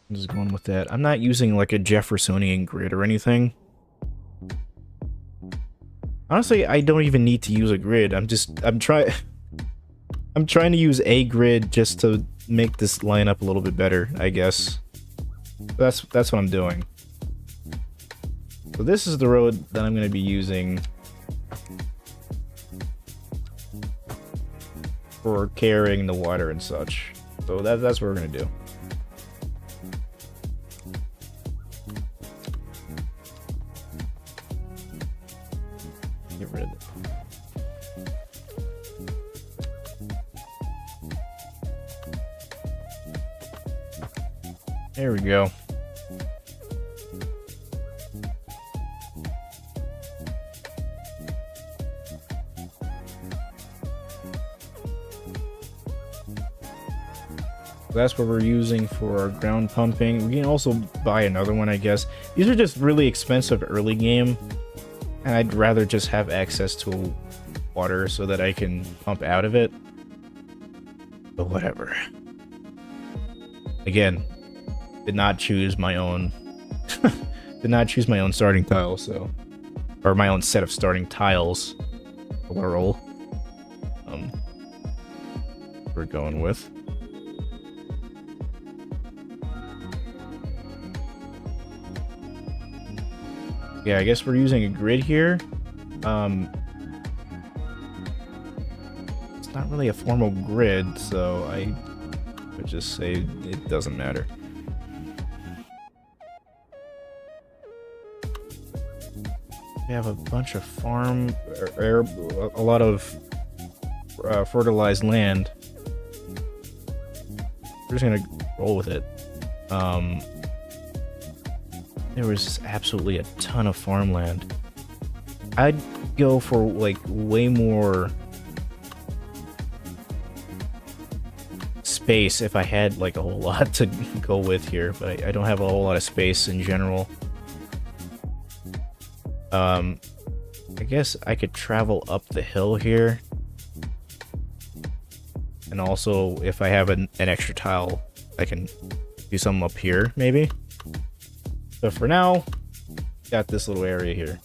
I'm just going with that. I'm not using like a Jeffersonian grid or anything. Honestly, I don't even need to use a grid. I'm trying to use a grid just to make this line up a little bit better, I guess. That's what I'm doing. So this is the road that I'm going to be using for carrying the water and such. So that's what we're going to do. Get rid of it. There we go. That's what we're using for our ground pumping. We can also buy another one, I guess. These are just really expensive early game, and I'd rather just have access to water so that I can pump out of it. But whatever. Again, did not choose my own starting tile, so, or my own set of starting tiles. Plural. We're going with. Yeah, I guess we're using a grid here. It's not really a formal grid, so I would just say it doesn't matter. We have a bunch of farm, a lot of fertilized land. We're just gonna roll with it. There was absolutely a ton of farmland. I'd go for like way more space if I had like a whole lot to go with here, but I don't have a whole lot of space in general. I guess I could travel up the hill here. And also, if I have an extra tile, I can do something up here, maybe. But for now, got this little area here.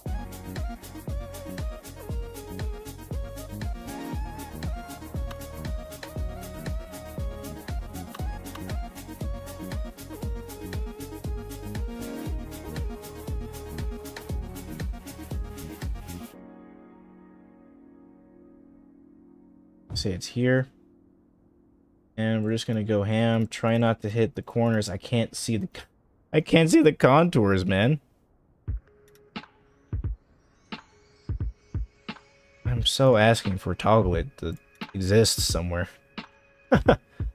Say it's here. And we're just gonna go ham. Try not to hit the corners. I can't see the contours, man. I'm so asking for Togglet to exist somewhere.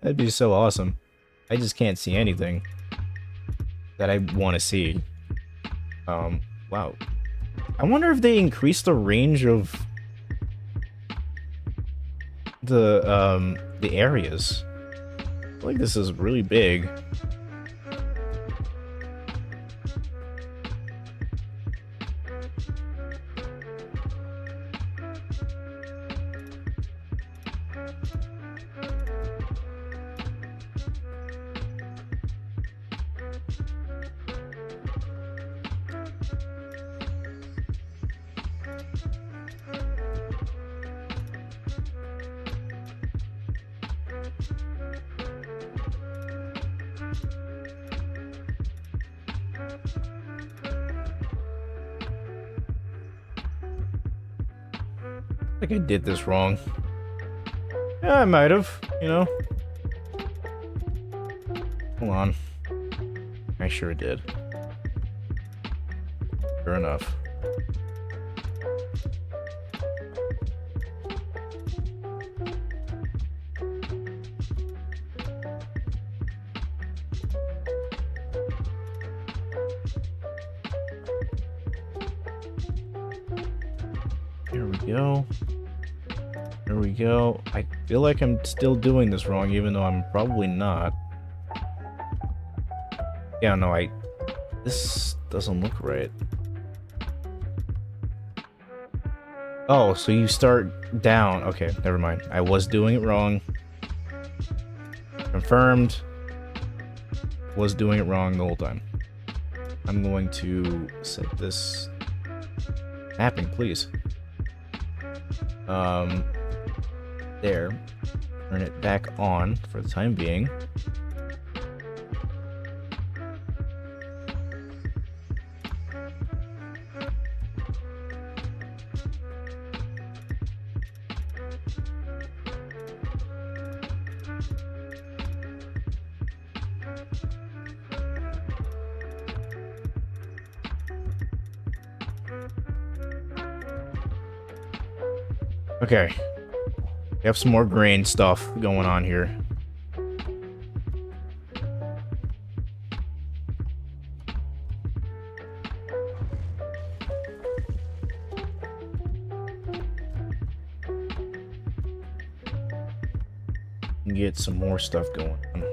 That'd be so awesome. I just can't see anything that I want to see. Wow. I wonder if they increased the range of the areas. I feel like this is really big. I think I did this wrong. Yeah, I might have, you know. Hold on. I sure did. Sure enough. There we go. There we go. I feel like I'm still doing this wrong, even though I'm probably not. Yeah, no, this doesn't look right. Oh, so you start down. Okay, never mind. I was doing it wrong. Confirmed. Was doing it wrong the whole time. I'm going to set this mapping, please. There. Turn it back on for the time being. Okay. We have some more grain stuff going on here. Get some more stuff going on.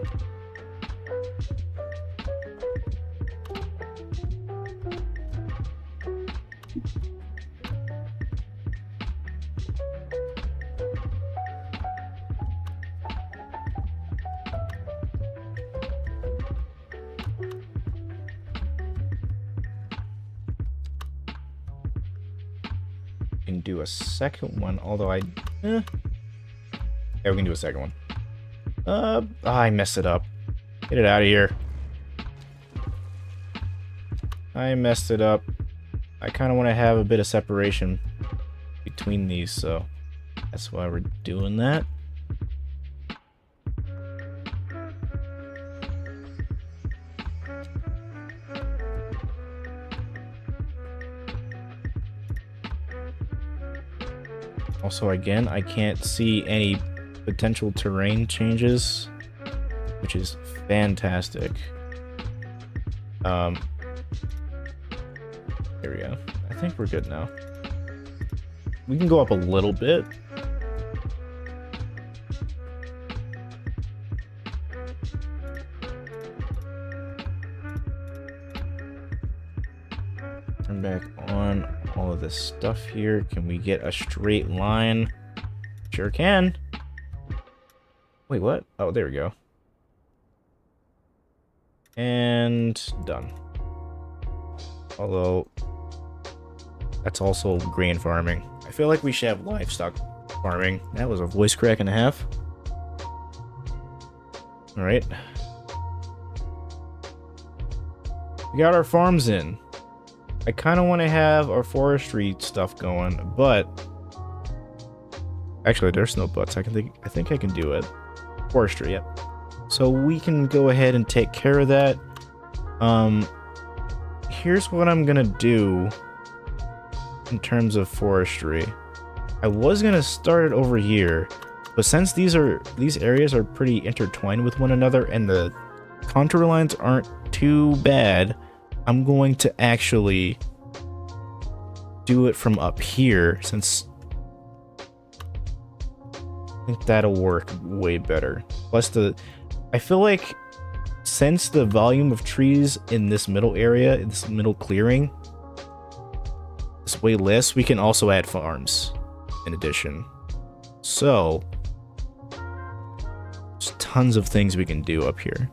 Can do a second one, although yeah, we can do a second one. I messed it up. Get it out of here. I messed it up. I kind of want to have a bit of separation between these, so that's why we're doing that. Also, again, I can't see any potential terrain changes, which is fantastic. There we go. I think we're good now. We can go up a little bit. Turn back on all of this stuff here. Can we get a straight line? Sure can. Wait, what? Oh, there we go. And done. Although, that's also grain farming. I feel like we should have livestock farming. That was a voice crack and a half. Alright. We got our farms in. I kind of want to have our forestry stuff going, but actually, there's no buts. I think I can do it. Forestry, yep. So we can go ahead and take care of that. Here's what I'm gonna do in terms of forestry. I was gonna start it over here, but since these areas are pretty intertwined with one another and the contour lines aren't too bad, I'm going to actually do it from up here, since I think that'll work way better. Plus I feel like since the volume of trees in this middle area, in this middle clearing, is way less, we can also add farms in addition. So there's tons of things we can do up here.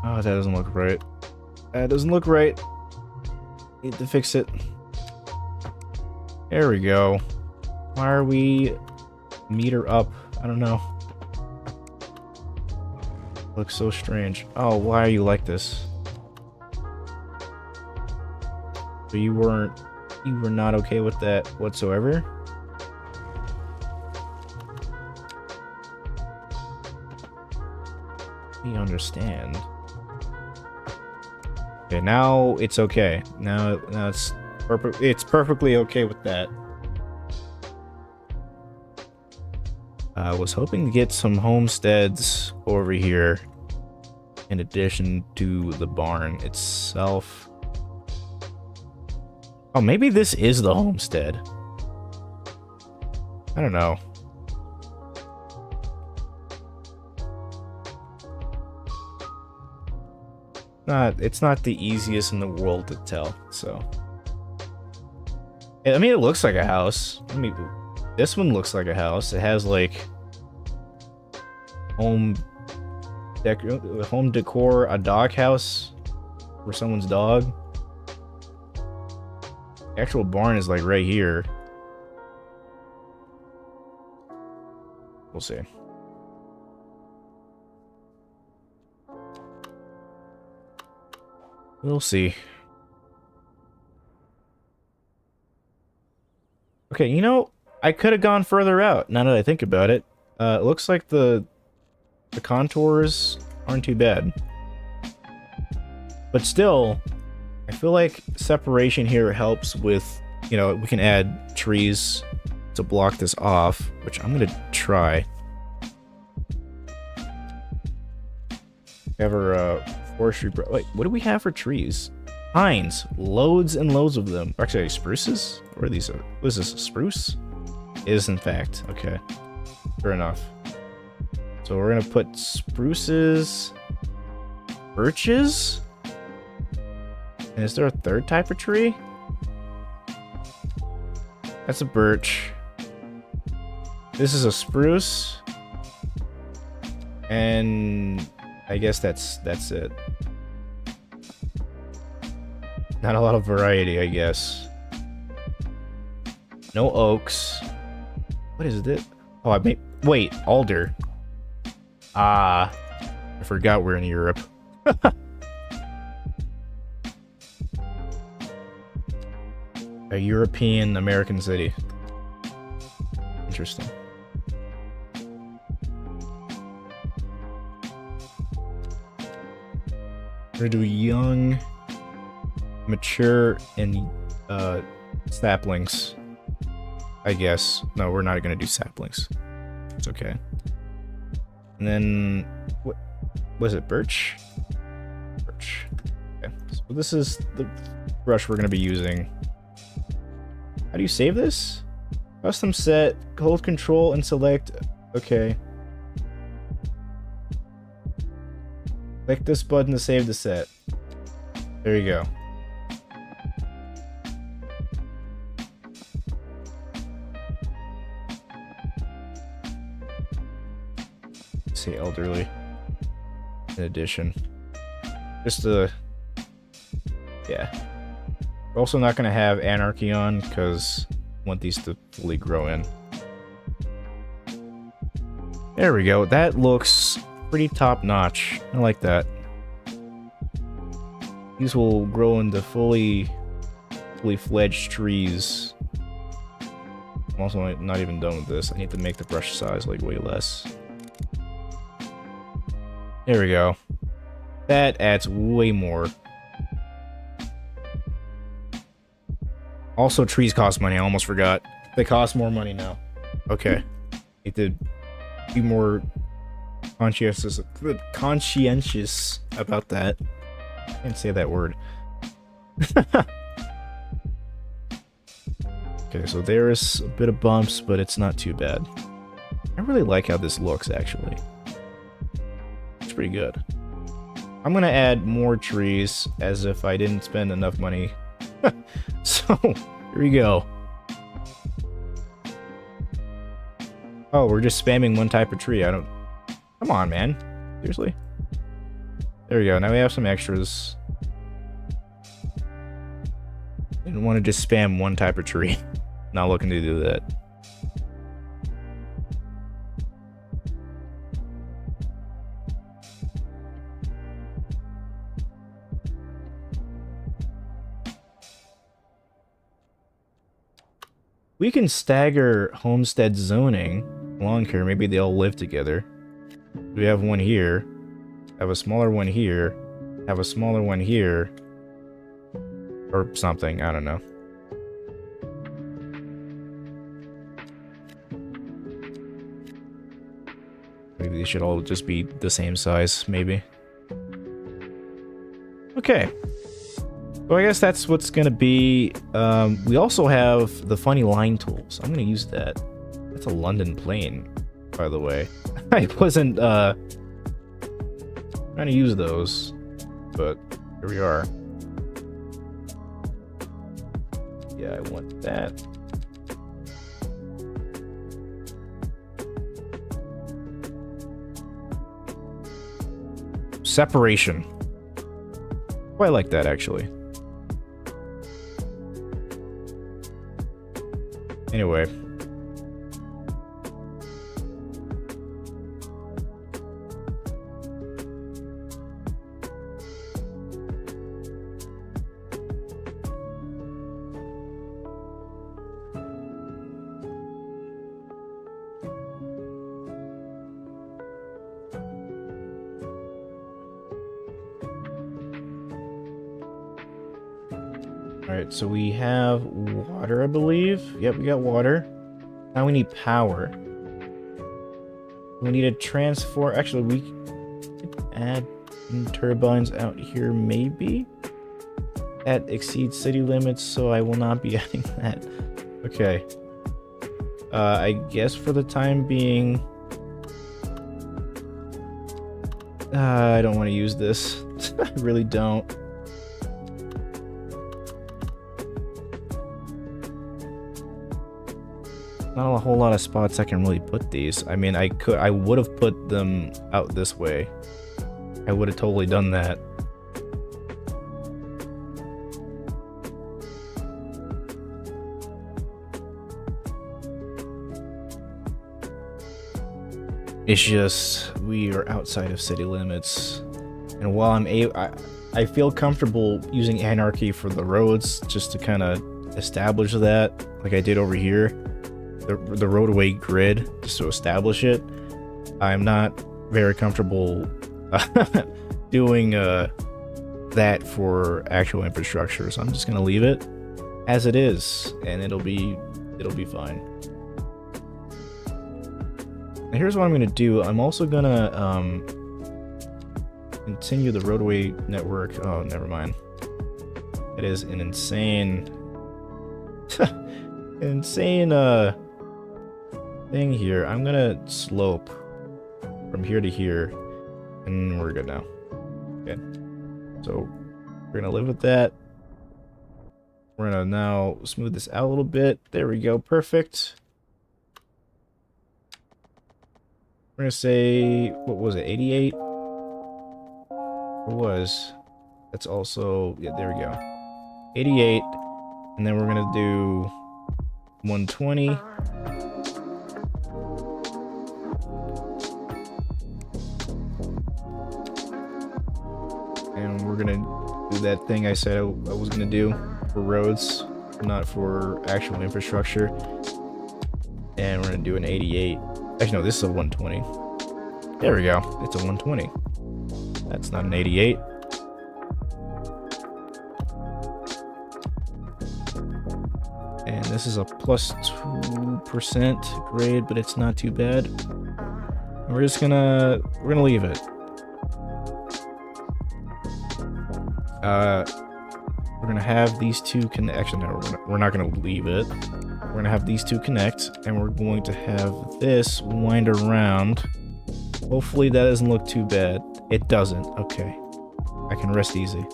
Oh, that doesn't look right. That doesn't look right. Need to fix it. There we go. Why are we meter up? I don't know. Looks so strange. Oh, why are you like this? So you were not okay with that whatsoever? We understand. Okay, now it's okay. Now it's perfectly okay with that. I was hoping to get some homesteads over here in addition to the barn itself. Oh, maybe this is the homestead. I don't know. It's not the easiest in the world to tell, so. I mean, it looks like a house. I mean, this one looks like a house. It has like home decor, a dog house for someone's dog. The actual barn is like right here. We'll see. We'll see. Okay, you know, I could have gone further out, now that I think about it. It looks like the contours aren't too bad. But still, I feel like separation here helps with, you know, we can add trees to block this off, which I'm gonna try. Have our forestry. Wait, what do we have for trees? Pines, loads and loads of them. Actually, spruces? What are these? What is this? A spruce? It is, in fact. Okay, fair enough. So we're gonna put spruces, birches. And is there a third type of tree? That's a birch. This is a spruce. And I guess that's it. Not a lot of variety, I guess. No oaks. What is it? Oh, I made... Wait, alder. Ah, I forgot we're in Europe. A European American city. Interesting. We're gonna do young, mature, and saplings. I guess. No, we're not gonna do saplings. It's okay. And then what was it? Birch? Birch. Okay. So this is the brush we're gonna be using. How do you save this? Custom set, hold control and select. Okay. Click this button to save the set. There you go. Say elderly. In addition. Just yeah. We're also not going to have anarchy on because I want these to fully grow in. There we go. That looks pretty top notch. I like that. These will grow into fully fledged trees. I'm also not even done with this. I need to make the brush size like way less. There we go. That adds way more. Also, trees cost money. I almost forgot. They cost more money now. Okay. Need to be more conscientious about that. I can't say that word. Okay, so there's a bit of bumps, but it's not too bad. I really like how this looks, actually. It's pretty good. I'm gonna add more trees, as if I didn't spend enough money. So, here we go. Oh, we're just spamming one type of tree. I don't... Come on, man. Seriously? There we go. Now we have some extras. Didn't want to just spam one type of tree. Not looking to do that. We can stagger homestead zoning along here. Maybe they all live together. We have one here. Have a smaller one here. Have a smaller one here. Or something. I don't know. Maybe they should all just be the same size, maybe. Okay. So I guess that's what's gonna be. We also have the funny line tools. I'm gonna use that. That's a London plane, by the way. I wasn't trying to use those. but here we are. Yeah, I want that. Separation. Quite like that, actually. Anyway. Alright, so we have water, I believe. Yep, we got water. Now we need power. We need a transform. Actually, we could add turbines out here, maybe? That exceeds city limits, so I will not be adding that. Okay. I guess for the time being... I don't want to use this. I really don't. Not a whole lot of spots I can really put these. I mean, I would have put them out this way. I would have totally done that. It's just we are outside of city limits, and while I feel comfortable using anarchy for the roads just to kind of establish that, like I did over here. The roadway grid, just to establish it. I'm not very comfortable doing that for actual infrastructure, so I'm just gonna leave it as it is, and it'll be fine. And here's what I'm gonna do. I'm also gonna continue the roadway network. Oh, never mind. It is an insane thing here. I'm gonna slope from here to here, and we're good now. Okay, so we're gonna live with that. We're gonna now smooth this out a little bit. There we go, perfect. We're gonna say, what was it, 88? It was. That's also, yeah, there we go. 88, and then we're gonna do 120. And we're gonna do that thing I said I was gonna do for roads, not for actual infrastructure. And we're gonna do an 88. Actually, no, this is a 120. There we go. It's a 120. That's not an 88. And this is a plus 2% grade, but it's not too bad. And we're gonna leave it. We're gonna have these two connect. Actually, no, we're not gonna leave it. We're gonna have these two connect, and we're going to have this wind around. Hopefully that doesn't look too bad. It doesn't. Okay. I can rest easy.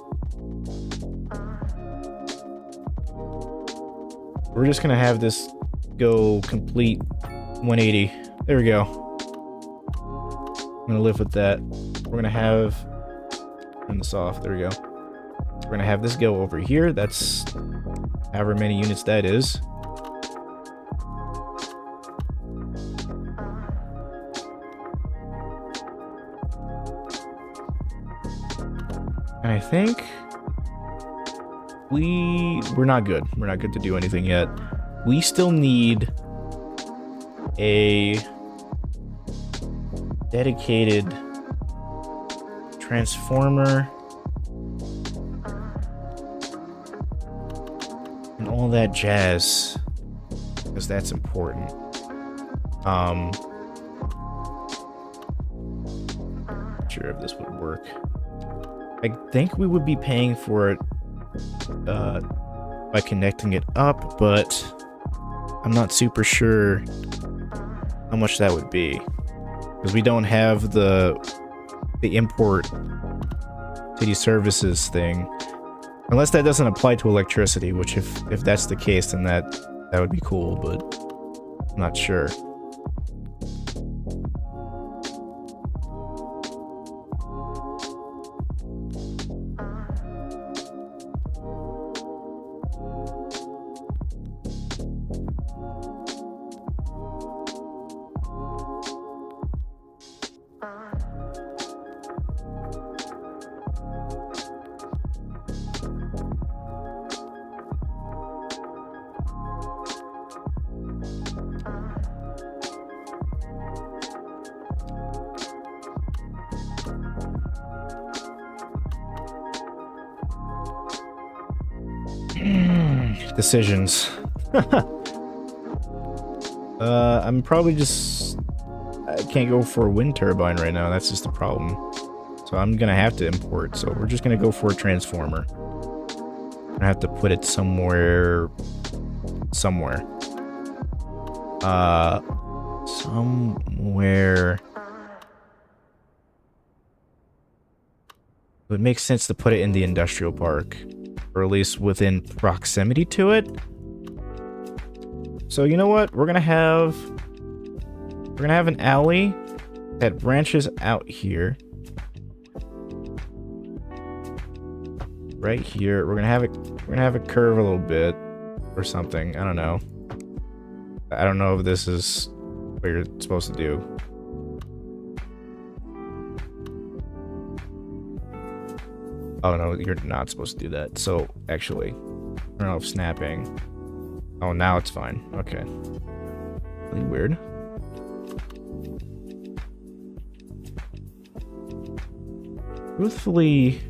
We're just gonna have this go complete 180. There we go. I'm gonna live with that. We're gonna have... Turn this off. There we go. We're gonna have this go over here. That's however many units that is. And I think we're not good. We're not good to do anything yet. We still need a dedicated transformer and all that jazz, because that's important. Not sure if this would work. I think we would be paying for it by connecting it up, but I'm not super sure how much that would be, because we don't have the import city services thing. Unless that doesn't apply to electricity, which if that's the case, then that would be cool, but I'm not sure. Decisions. I'm probably just... I can't go for a wind turbine right now, that's just the problem. So I'm gonna have to import, so we're just gonna go for a transformer. I have to put it somewhere... somewhere. It would make sense to put it in the industrial park. Or at least within proximity to it. So you know what? We're gonna have an alley that branches out here. Right here. We're gonna have it curve a little bit or something. I don't know. I don't know if this is what you're supposed to do. Oh no, you're not supposed to do that. So, actually, turn off snapping. Oh, now it's fine. Okay. Really weird. Truthfully,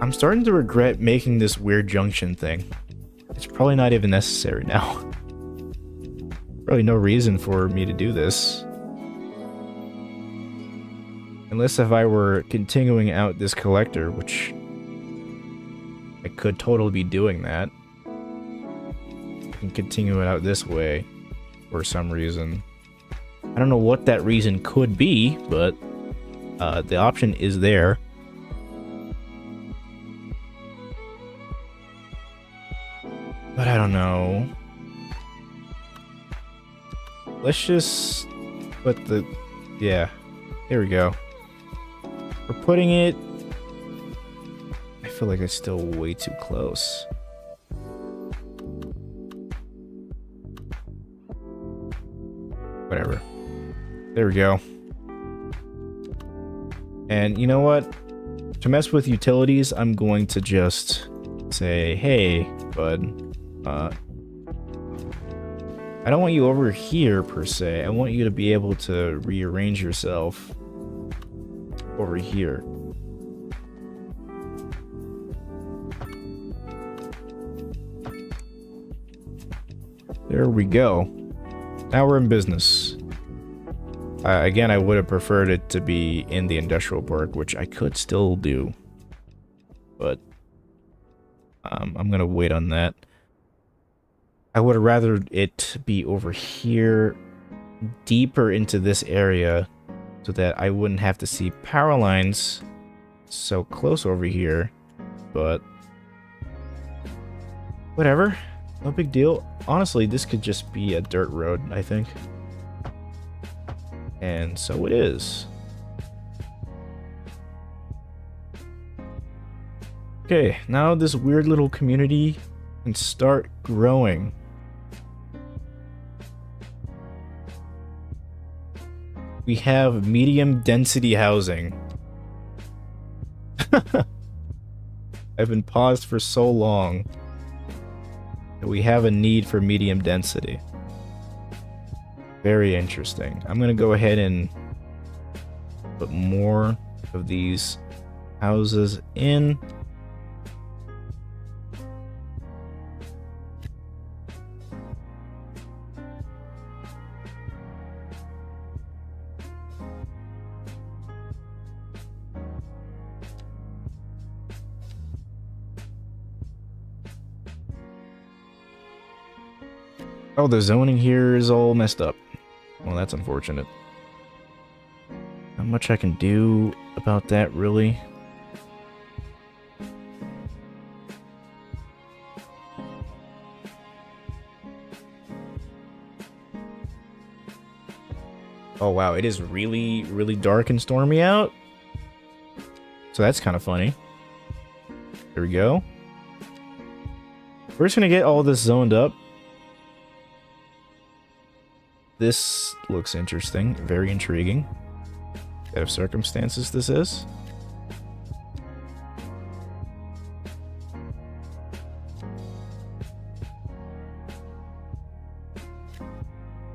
I'm starting to regret making this weird junction thing. It's probably not even necessary now. Probably no reason for me to do this. Unless if I were continuing out this collector, which I could totally be doing that. I can continue it out this way for some reason. I don't know what that reason could be, but the option is there. But I don't know. Let's just put the... yeah, here we go. We're putting it... I feel like it's still way too close. Whatever. There we go. And you know what? To mess with utilities, I'm going to just say, hey, bud, I don't want you over here, per se. I want you to be able to rearrange yourself over here. There we go. Now we're in business. Again, I would have preferred it to be in the industrial park, which I could still do. But I'm gonna wait on that. I would have rather it be over here, deeper into this area, so that I wouldn't have to see power lines so close over here, but whatever, no big deal. Honestly, this could just be a dirt road, I think. And so it is. Okay, now this weird little community can start growing. We have medium density housing. I've been paused for so long that we have a need for medium density. Very interesting. I'm gonna go ahead and put more of these houses in. Oh, the zoning here is all messed up. Well, that's unfortunate. How much I can do about that, really. Oh wow, it is really, really dark and stormy out. So that's kind of funny. There we go. We're just gonna get all this zoned up. This looks interesting, very intriguing. Set of circumstances this is.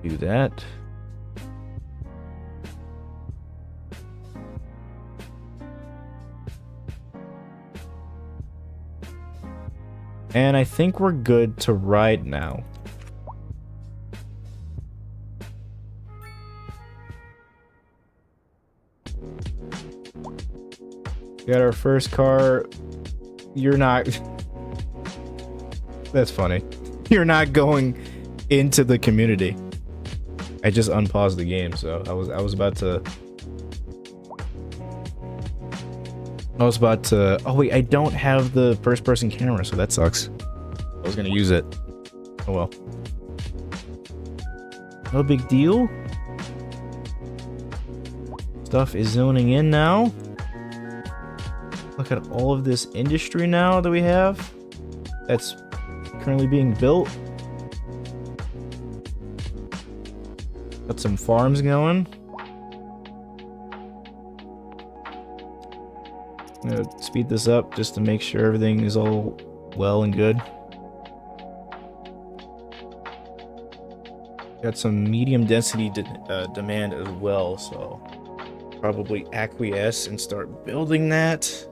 Do that. And I think we're good to ride now. Got our first car. You're not... That's funny. You're not going into the community. I just unpaused the game, so I was about to... Oh wait, I don't have the first-person camera, so that sucks. I was gonna use it. Oh well. No big deal. Stuff is zoning in now. Look at all of this industry now that we have. That's currently being built. Got some farms going. I'm gonna speed this up just to make sure everything is all well and good. Got some medium density demand as well, so probably acquiesce and start building that.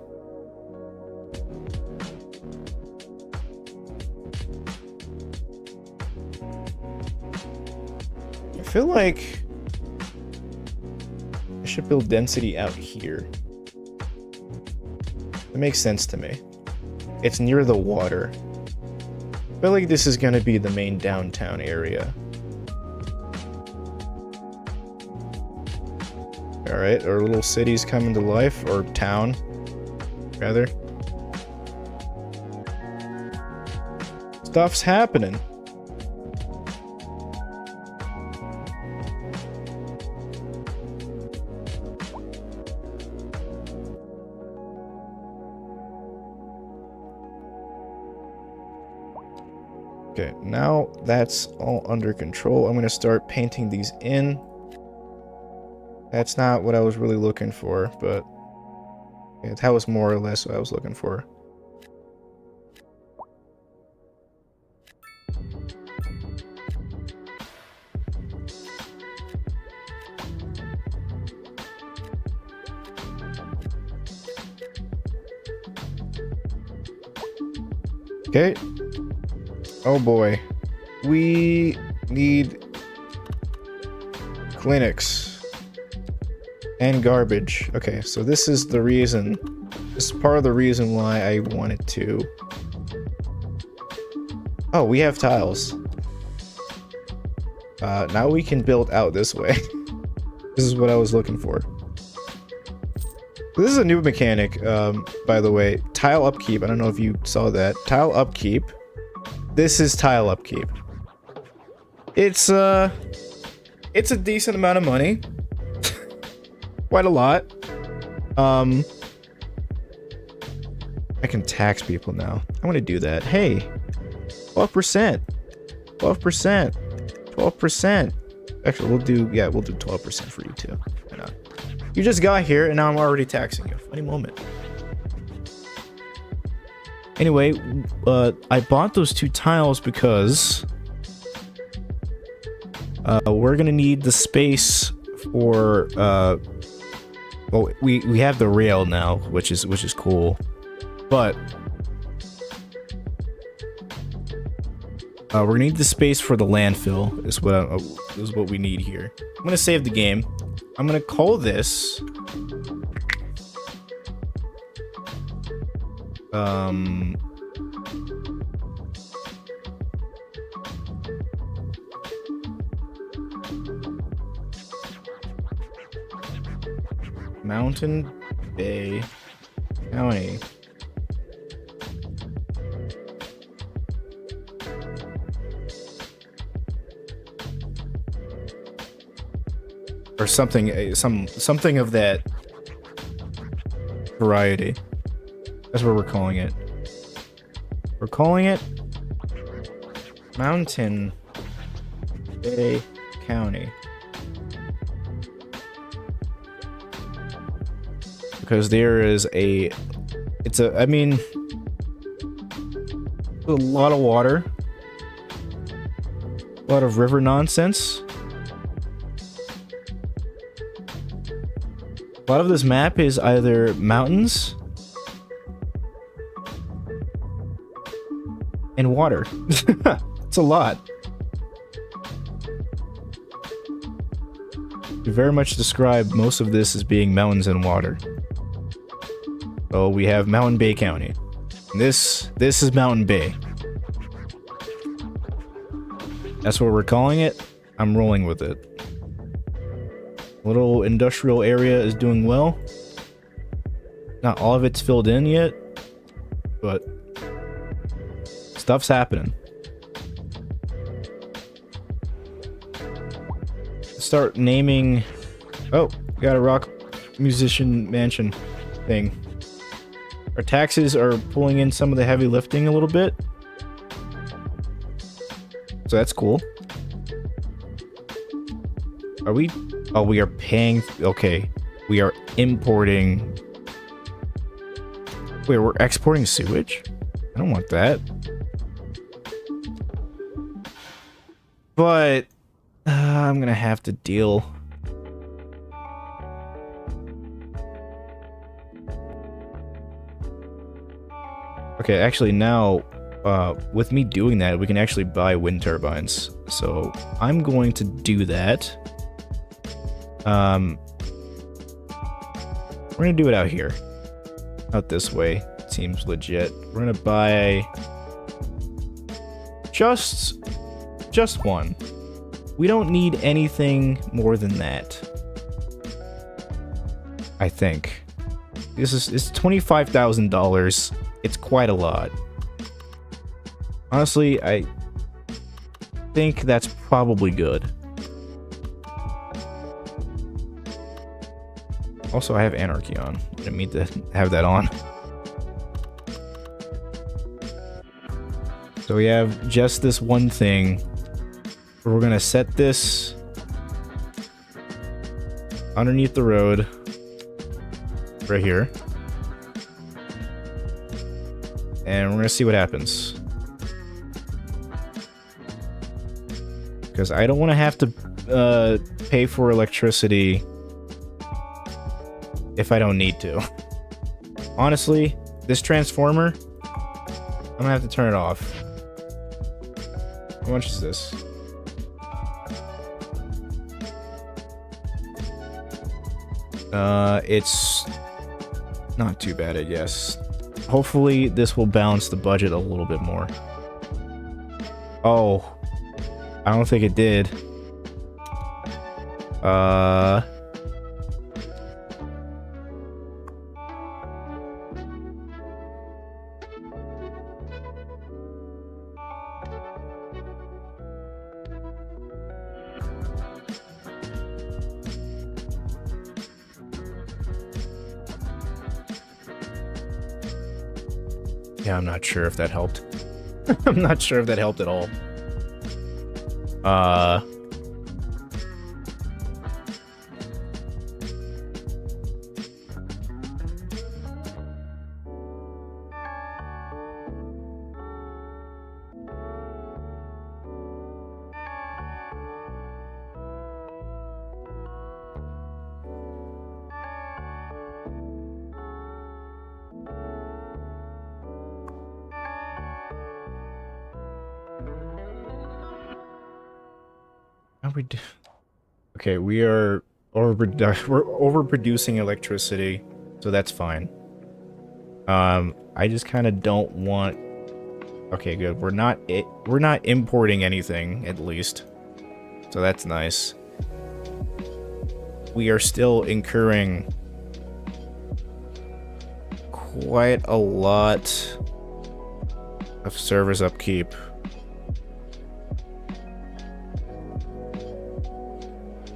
I feel like I should build density out here. It makes sense to me. It's near the water. I feel like this is gonna be the main downtown area. Alright, our little city's coming to life, or town, rather. Stuff's happening. Okay, now that's all under control. I'm gonna start painting these in. That's not what I was really looking for, but yeah, that was more or less what I was looking for. Okay. Oh boy. We need clinics and garbage. Okay, so this is the reason. This is part of the reason why I wanted to. Oh, we have tiles. Now we can build out this way. This is what I was looking for. This is a new mechanic, by the way. Tile upkeep. I don't know if you saw that. Tile upkeep. This is tile upkeep. It's a decent amount of money. Quite a lot. I can tax people now. I want to do that. Hey, 12%. 12%. 12%. Actually, we'll do 12% for you too. Why not? You just got here and now I'm already taxing you. Funny moment. Anyway, I bought those two tiles because we're gonna need the space for well, we have the rail now, which is cool, but we're gonna need the space for the landfill. Is what we need here. I'm gonna save the game. I'm gonna call this Mountain Bay County. Or something, something of that variety. That's what we're calling it. We're calling it Mountain Bay County. Because there is a, I mean, a lot of water. A lot of river nonsense. A lot of this map is either mountains and water. It's a lot. You very much describe most of this as being mountains and water. So we have Mountain Bay County. This is Mountain Bay. That's what we're calling it. I'm rolling with it. Little industrial area is doing well. Not all of it's filled in yet, but stuff's happening. Start naming. Oh, we got a rock musician mansion thing. Our taxes are pulling in some of the heavy lifting a little bit, so that's cool. Are we? Oh, we are paying. Okay, we are importing. Wait, we're exporting sewage? I don't want that. But I'm gonna have to deal. Okay, actually now, with me doing that, we can actually buy wind turbines. So I'm going to do that. We're gonna do it out here. Out this way. Seems legit. We're gonna buy just one. We don't need anything more than that. I think. It's $25,000. It's quite a lot. Honestly, I think that's probably good. Also, I have Anarchy on. I didn't mean to have that on. So we have just this one thing. We're gonna set this underneath the road. Right here. And we're gonna see what happens. Because I don't want to have to pay for electricity if I don't need to. Honestly, this transformer, I'm gonna have to turn it off. How much is this? It's not too bad, I guess. Hopefully this will balance the budget a little bit more. Oh, I don't think it did. Yeah, I'm not sure if that helped. I'm not sure if that helped at all. Okay, we're overproducing electricity, so that's fine. I just kind of don't want. Okay, good. We're not importing anything, at least, so that's nice. We are still incurring quite a lot of service upkeep.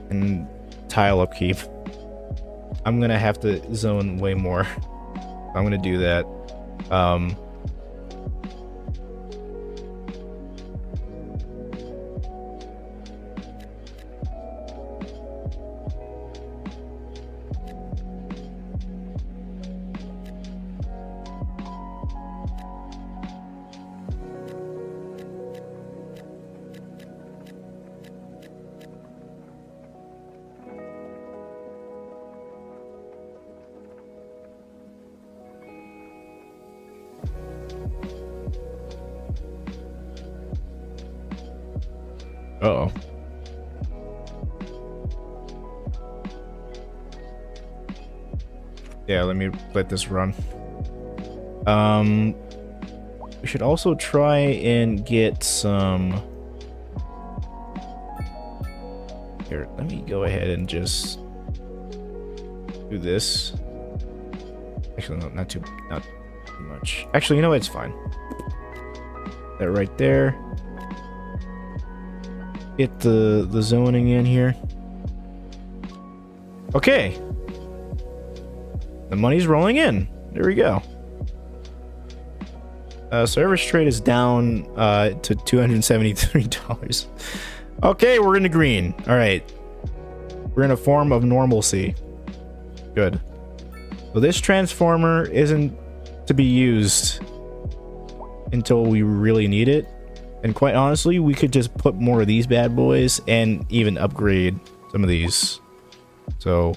And tile upkeep. I'm gonna have to zone way more. I'm gonna do that. Uh-oh. Yeah, let me let this run. We should also try and get some... Here, let me go ahead and just do this. Actually, no, not too much. Actually, you know what? It's fine. That right there. Get the zoning in here. Okay. The money's rolling in. There we go. Service trade is down to $273. Okay, we're in the green. All right. We're in a form of normalcy. Good. So this transformer isn't to be used until we really need it. And quite honestly, we could just put more of these bad boys and even upgrade some of these. So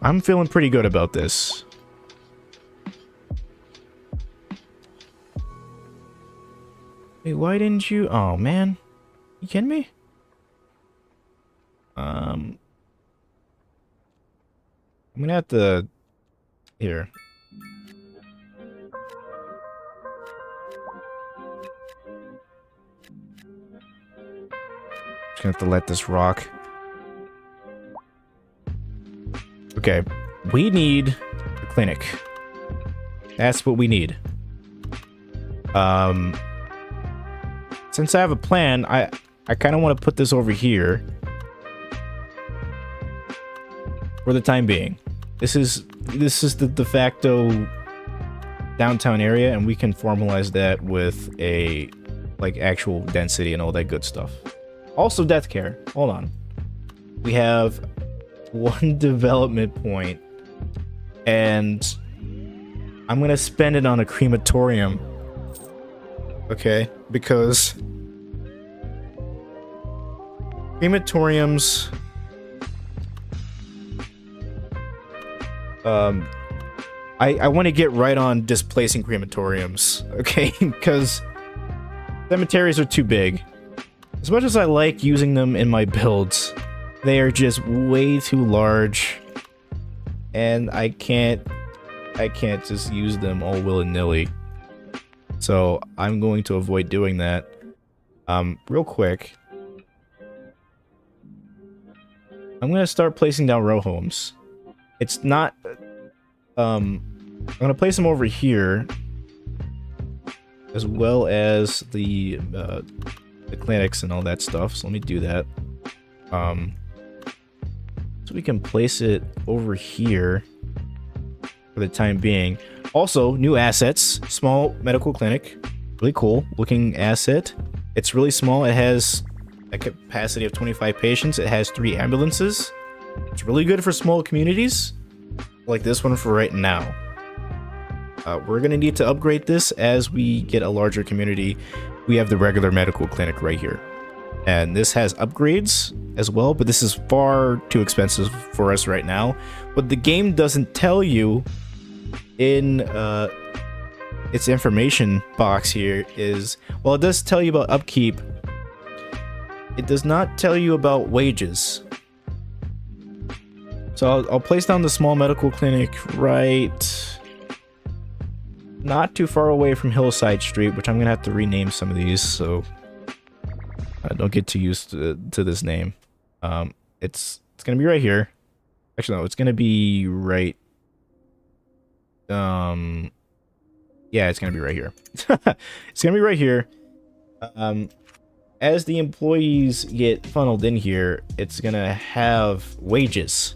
I'm feeling pretty good about this. Wait, why didn't you? Oh man, you kidding me? I'm gonna have to here. Just gonna have to let this rock. Okay, we need a clinic. That's what we need. Since I have a plan, I kind of want to put this over here for the time being. This is the de facto downtown area, and we can formalize that with a like actual density and all that good stuff. Also, death care. Hold on. We have one development point, and I'm gonna spend it on a crematorium. Okay, because crematoriums I want to get right on displacing crematoriums, okay? Because cemeteries are too big. As much as I like using them in my builds, they are just way too large, and I can't just use them all willy-nilly. So I'm going to avoid doing that. Real quick, I'm gonna start placing down row homes. It's not I'm gonna place them over here, as well as the clinics and all that stuff. So let me do that. So we can place it over here for the time being. Also, new assets. Small medical clinic. Really cool looking asset. It's really small. It has a capacity of 25 patients. It has 3 ambulances. It's really good for small communities, like this one for right now. We're going to need to upgrade this as we get a larger community. We have the regular medical clinic right here. And this has upgrades as well, but this is far too expensive for us right now. What the game doesn't tell you in its information box here is, well, it does tell you about upkeep. It does not tell you about wages. So I'll place down the small medical clinic right not too far away from Hillside Street, which I'm gonna have to rename some of these, so I don't get too used to this name. It's gonna be right here. Actually, no, it's gonna be right. Yeah, it's gonna be right here. It's gonna be right here. As the employees get funneled in here, it's gonna have wages.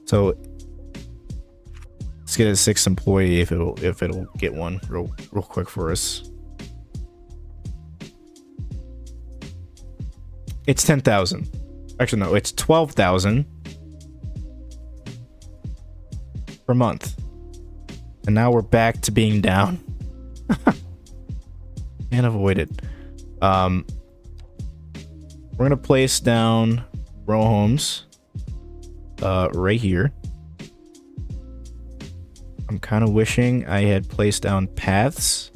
So let's get a 6th employee if it'll get one real quick for us. It's 10,000. Actually, no, it's 12,000 per month. And now we're back to being down. Can't avoid it. We're gonna place down row homes right here. I'm kind of wishing I had placed down paths,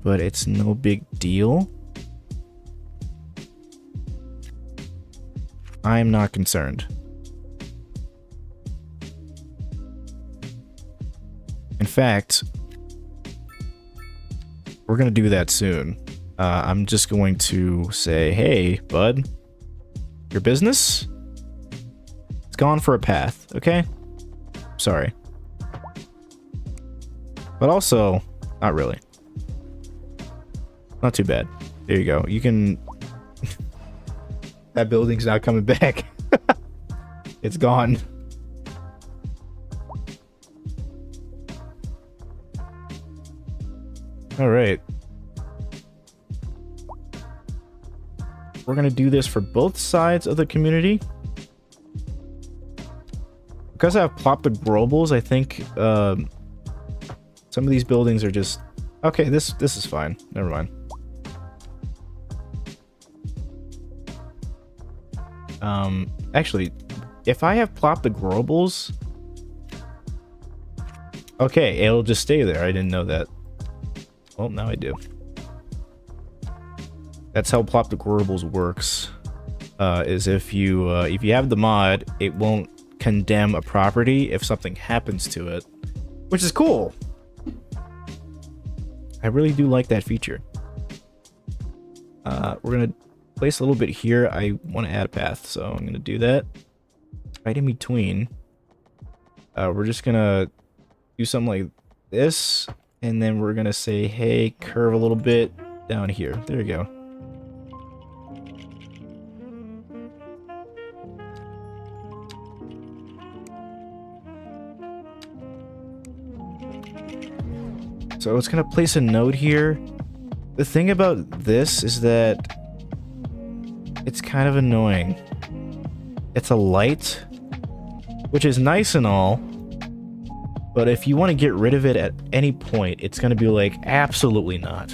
but it's no big deal. I'm not concerned. In fact, we're gonna do that soon. I'm just going to say, hey, bud, your business? It's gone for a path, okay? Sorry. But also, not really. Not too bad. There you go. You can... That building's not coming back. It's gone. Alright. We're gonna do this for both sides of the community. Because I've plopped the globals, I think some of these buildings are just... Okay, this is fine. Never mind. Actually, if I have plopped the globals... Okay, it'll just stay there. I didn't know that. Well, now I do. That's how plop the globals works. Is if you have the mod, it won't condemn a property if something happens to it, which is cool. I really do like that feature. We're gonna place a little bit here. I want to add a path, so I'm gonna do that right in between. We're just gonna do something like this, and then we're gonna say, hey, curve a little bit down here. There you go. So it's gonna place a node here. The thing about this is that it's kind of annoying. It's a light, which is nice and all, but if you want to get rid of it at any point, it's gonna be like, absolutely not.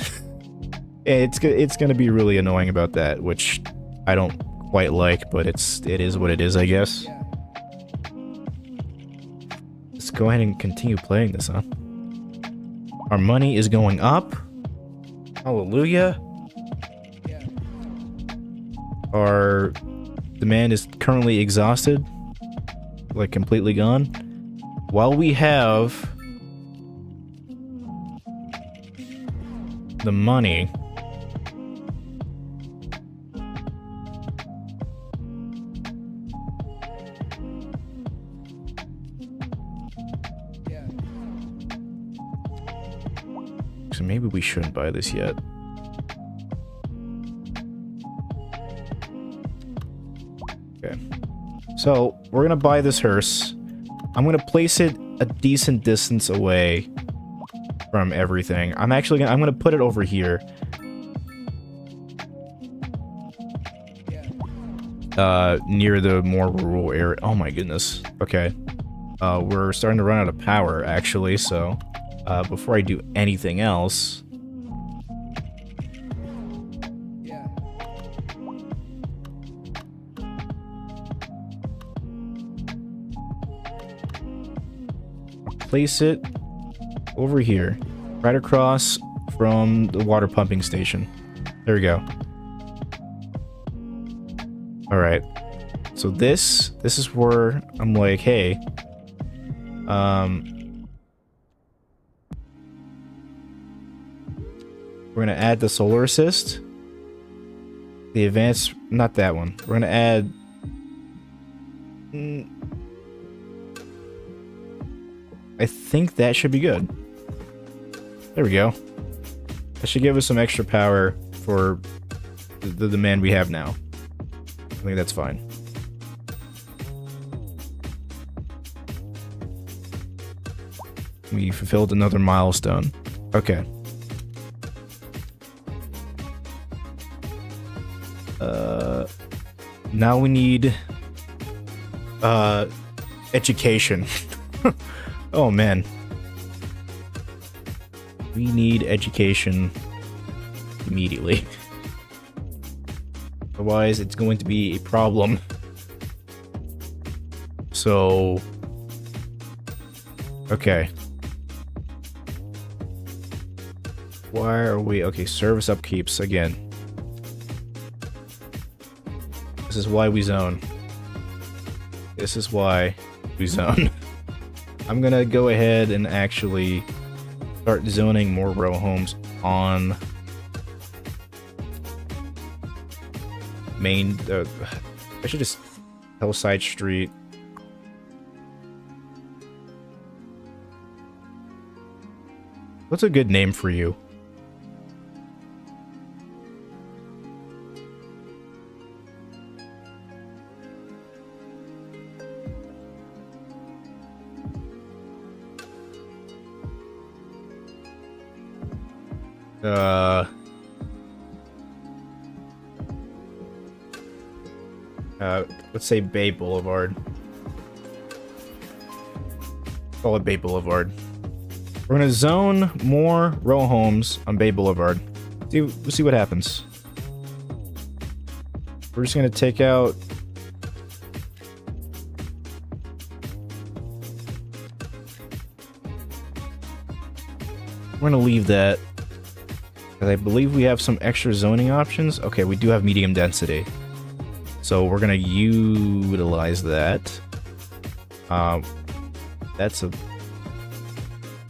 It's gonna be really annoying about that, which I don't quite like, but it is what it is, I guess. Let's go ahead and continue playing this, huh? Our money is going up. Hallelujah. Our demand is currently exhausted. Like, completely gone. While we have the money, so maybe we shouldn't buy this yet. Okay. So, we're gonna buy this hearse. I'm gonna place it a decent distance away from everything. I'm gonna put it over here. Near the more rural area. Oh my goodness. Okay. We're starting to run out of power, actually, so... before I do anything else... place it over here, right across from the water pumping station. There we go. Alright. So this is where I'm like, hey, we're gonna add the solar assist. The advanced, not that one. We're gonna add I think that should be good. There we go. That should give us some extra power for the demand we have now. I think that's fine. We fulfilled another milestone. Okay. Now we need education. Oh man. We need education immediately. Otherwise, it's going to be a problem. So... okay. Why are we... okay, service upkeeps again. This is why we zone. This is why we zone. I'm gonna go ahead and actually start zoning more row homes on main. I should just Hillside Street. What's a good name for you? Let's say Bay Boulevard. Call it Bay Boulevard. We're gonna zone more row homes on Bay Boulevard. We'll see what happens. We're just gonna take out... we're gonna leave that. Because I believe we have some extra zoning options. Okay, we do have medium density. So we're gonna utilize that. That's a...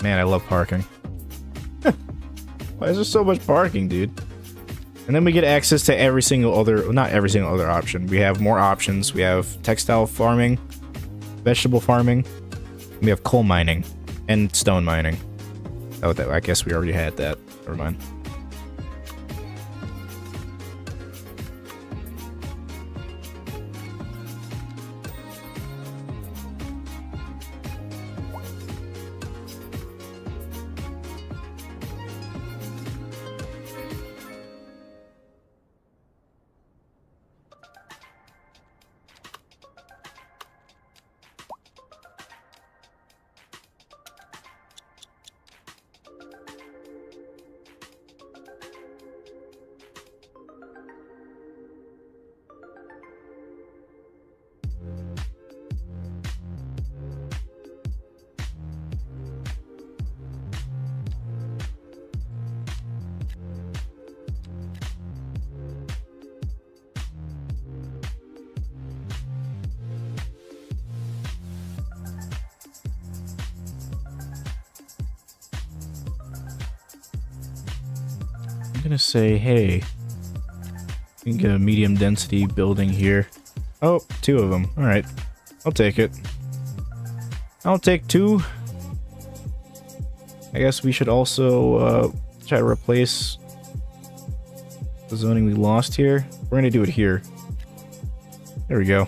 man, I love parking. Why is there so much parking, dude? And then we get access to every single other... not every single other option. We have more options. We have textile farming, vegetable farming, we have coal mining, and stone mining. Oh, I guess we already had that. Never mind. I'm gonna say, hey, we can get a medium density building here. Oh, 2 of them. Alright. I'll take it. I'll take 2. I guess we should also try to replace the zoning we lost here. We're gonna do it here. There we go.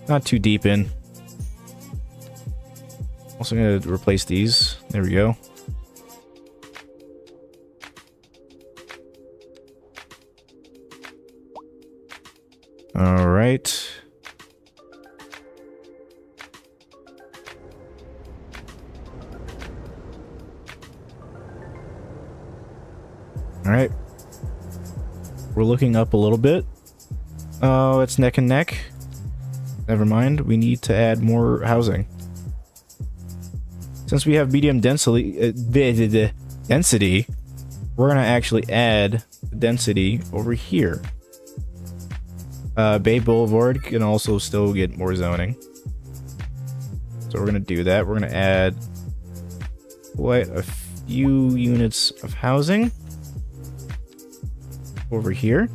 Not too deep in. Also gonna replace these. There we go. All right. All right. We're looking up a little bit. Oh, it's neck and neck. Never mind. We need to add more housing. Since we have medium density, we're gonna actually add density over here. Bay Boulevard can also still get more zoning. So we're gonna do that. We're gonna add quite a few units of housing over here.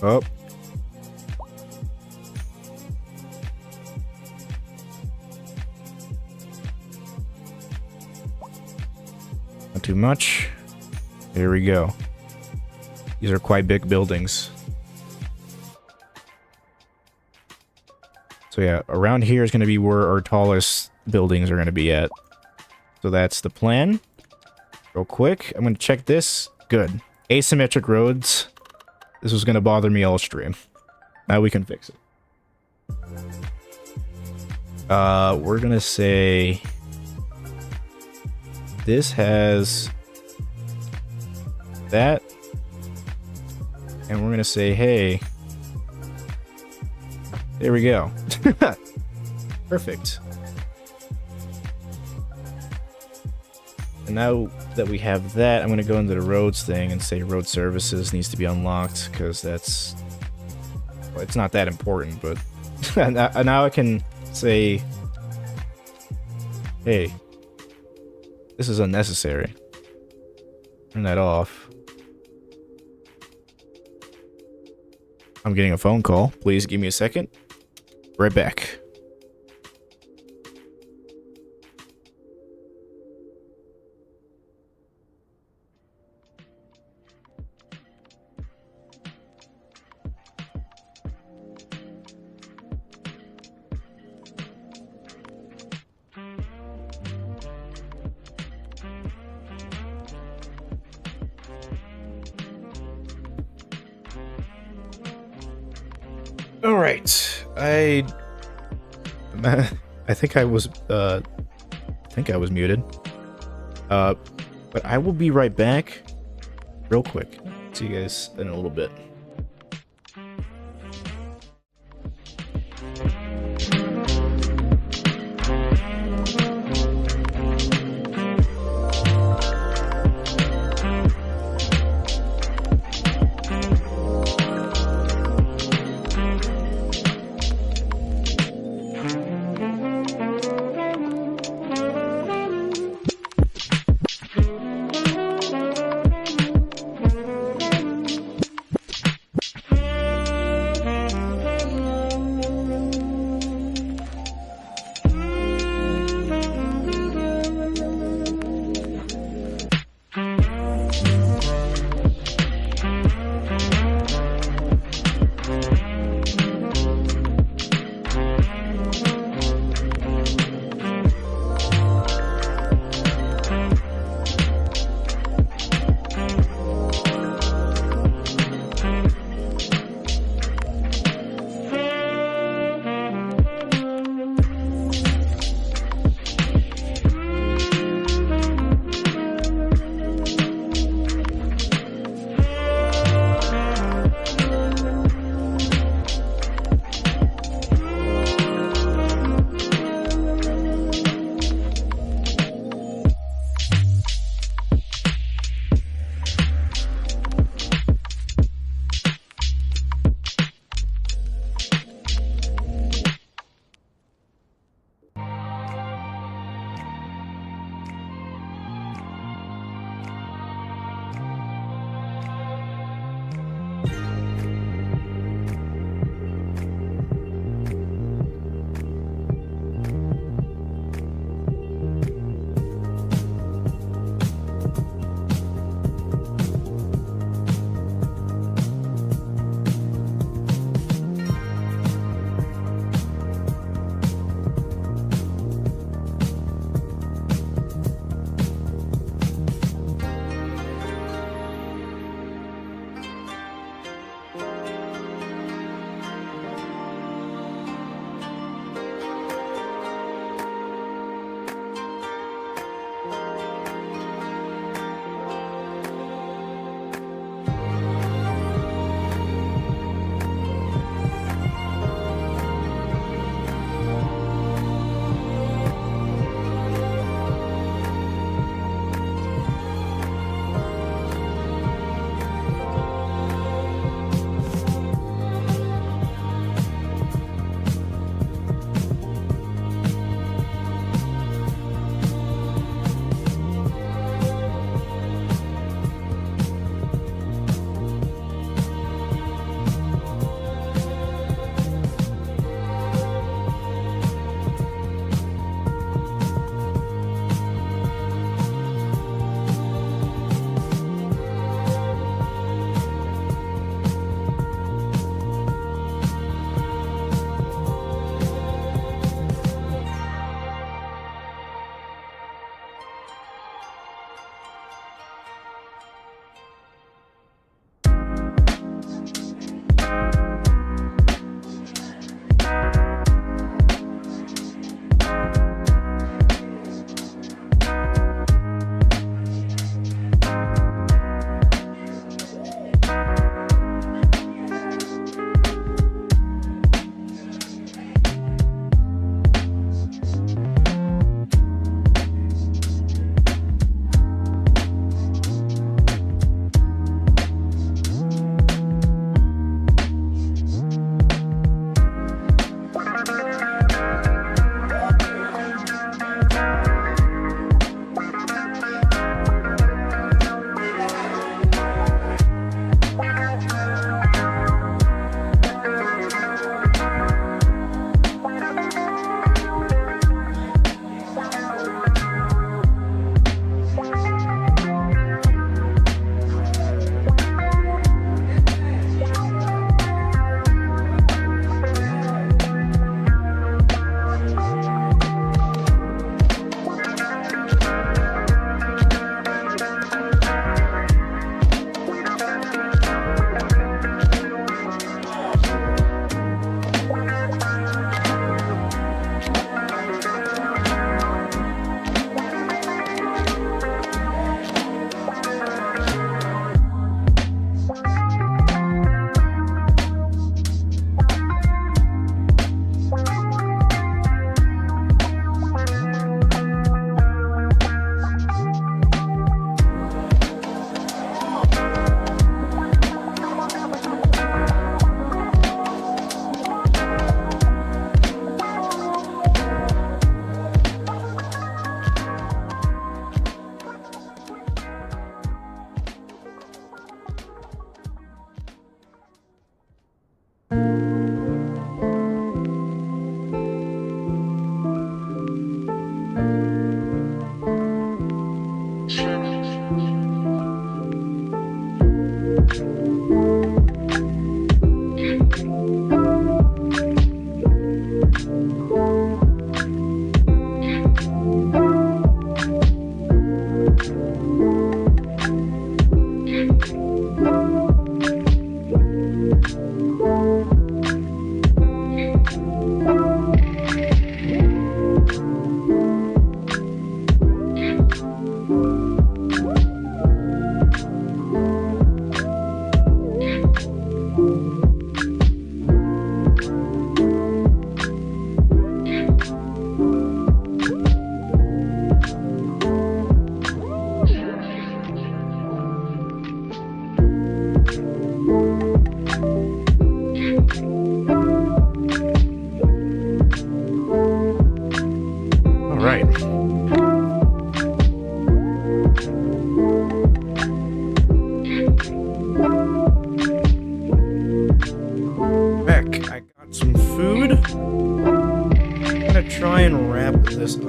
Oh. Not too much. There we go. These are quite big buildings. So yeah, around here is going to be where our tallest buildings are going to be at. So that's the plan. Real quick, I'm going to check this. Good. Asymmetric roads. This was going to bother me all stream. Now we can fix it. We're going to say... This has... that. And we're going to say, hey... There we go. Perfect. And now that we have that, I'm going to go into the roads thing and say road services needs to be unlocked, because that's... Well, it's not that important, but... now I can say... Hey, this is unnecessary. Turn that off. I'm getting a phone call. Please give me a second. Right back. All right, I think I was muted. But I will be right back, real quick. See you guys in a little bit.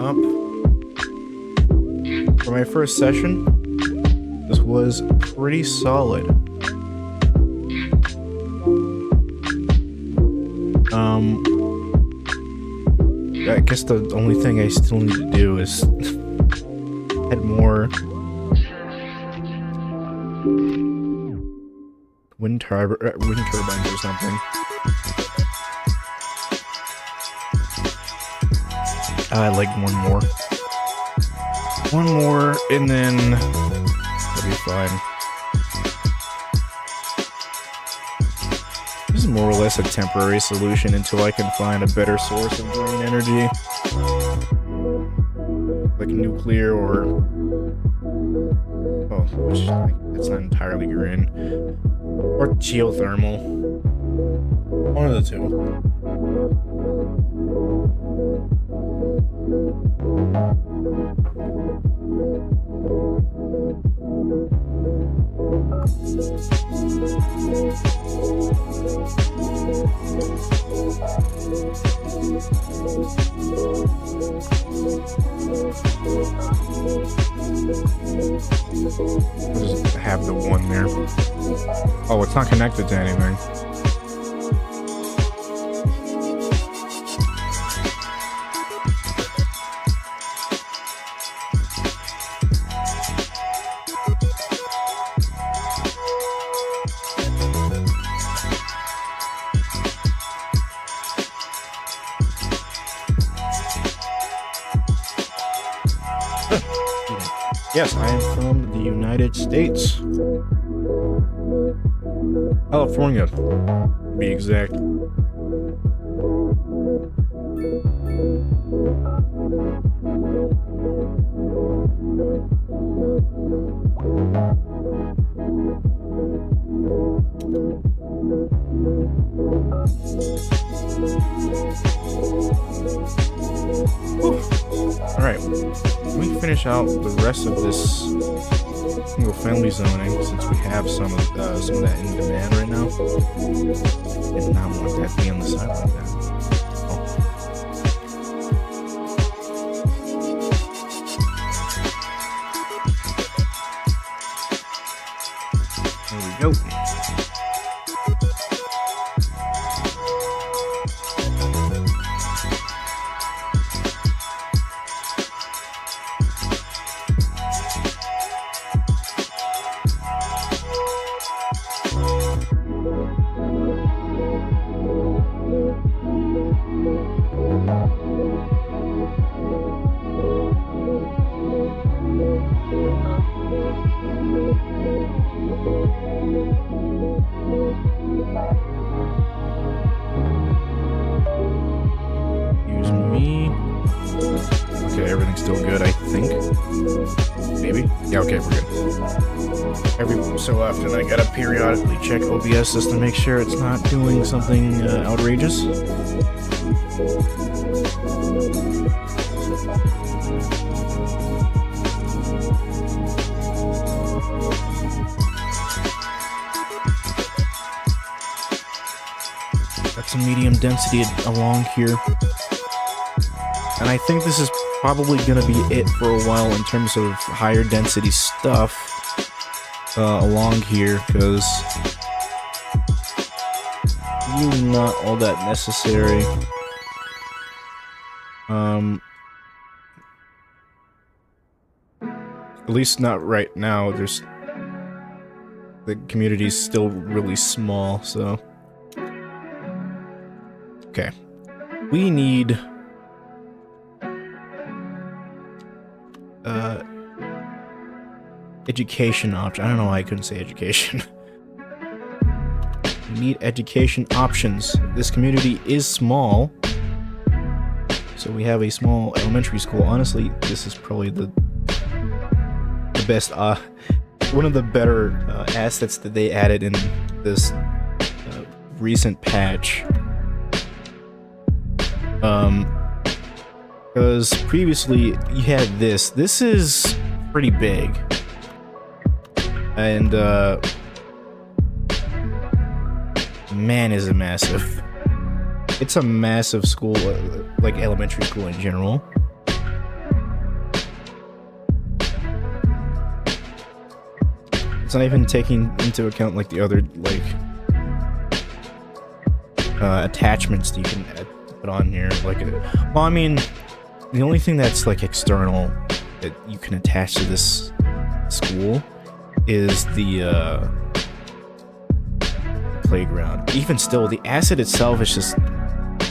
up. For my first session, this was pretty solid. I guess the only thing I still need to do is add more wind turbines or something. I'd like one more. One more, and then that'll be fine. This is more or less a temporary solution until I can find a better source of green energy. Like nuclear or... oh, which, that's not entirely green. Or geothermal. One of the two. Just have the one there. Oh, it's not connected to anything. Yes, I am from the United States. California, to be exact. Alright, let me finish out the rest of this single family zoning since we have some of that in demand right now. And not want that to be on the side like that. There we go. So often I gotta periodically check OBS just to make sure it's not doing something outrageous. Got some medium density along here. And I think this is probably gonna be it for a while in terms of higher density stuff. Along here, because really not all that necessary. At least not right now. The community's still really small, so okay. We need education option. I don't know why I couldn't say education. We need education options. This community is small, so we have a small elementary school. Honestly, this is probably the best, one of the better assets that they added in this recent patch. Because previously you had this. This is pretty big. And, man, is it massive. It's a massive school, like elementary school in general. It's not even taking into account like the other like attachments that you can put on here. Like, well, I mean, the only thing that's like external that you can attach to this school is the playground. Even still, the asset itself is just,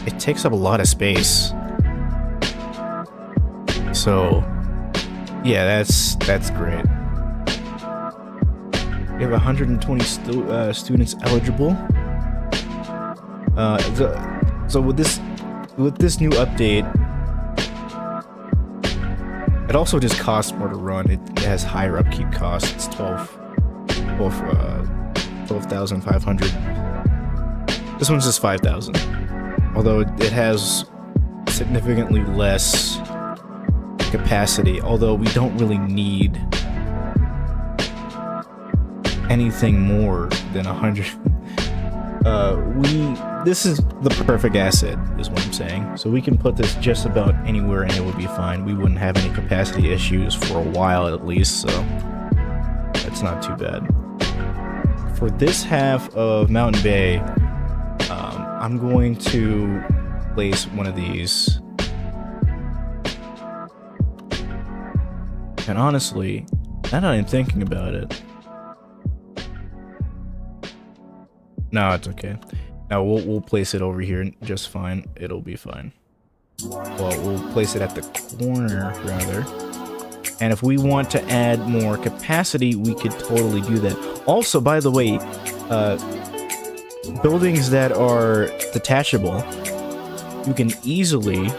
it takes up a lot of space. So yeah, that's great. We have 120 students eligible. So with this new update, it also just costs more to run. It has higher upkeep costs. It's 12,500. This one's just 5,000. Although it has significantly less capacity. Although we don't really need anything more than 100. This is the perfect asset, is what I'm saying. So we can put this just about anywhere and it would be fine. We wouldn't have any capacity issues for a while at least, so that's not too bad. For this half of Mountain Bay, I'm going to place one of these. And honestly, now that I'm thinking about it, no, it's okay. Now we'll place it over here just fine. It'll be fine. Well, we'll place it at the corner rather. And if we want to add more capacity, we could totally do that. Also, by the way, buildings that are detachable, you can easily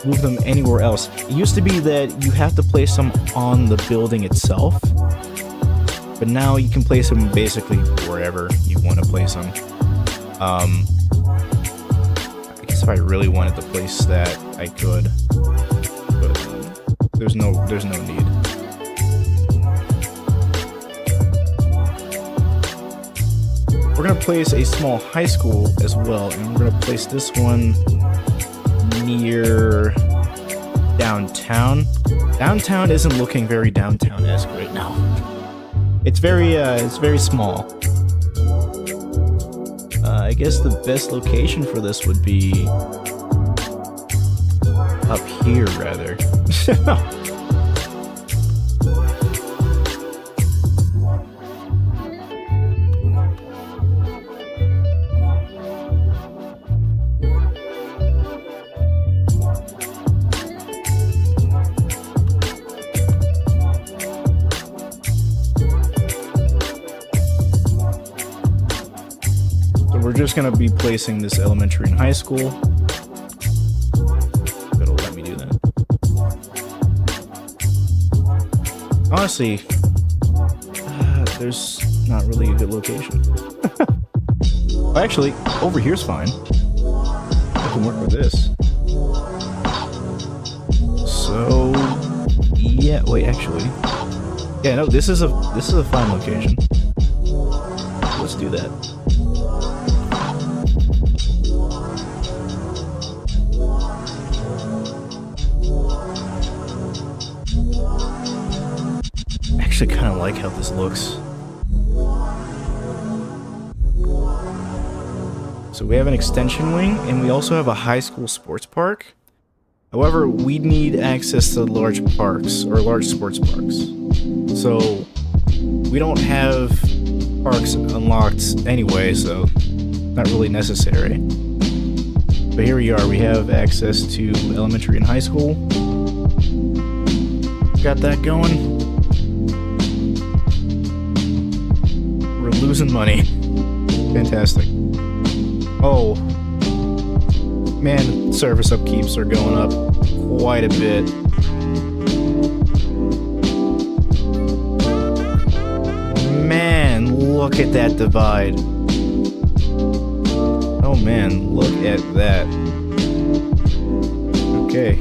move them anywhere else. It used to be that you have to place them on the building itself, but now you can place them basically wherever you want to place them. I guess if I really wanted to place that, I could, but there's no need. We're gonna place a small high school as well, and we're gonna place this one near downtown. Downtown isn't looking very downtown-esque right now. It's very small. I guess the best location for this would be up here, rather. We're just gonna be placing this elementary and high school. It'll let me do that. Honestly, there's not really a good location. Actually, over here's fine. I can work with this. So, yeah. Wait, actually, yeah. No, this is a fine location. Let's do that. Actually kind of like how this looks. So we have an extension wing, and we also have a high school sports park. However, we need access to large parks, or large sports parks. So we don't have parks unlocked anyway, so not really necessary. But here we are, we have access to elementary and high school. Got that going. We're losing money. Fantastic. Oh. Man, service upkeeps are going up quite a bit. Man, look at that divide. Oh man, look at that. Okay,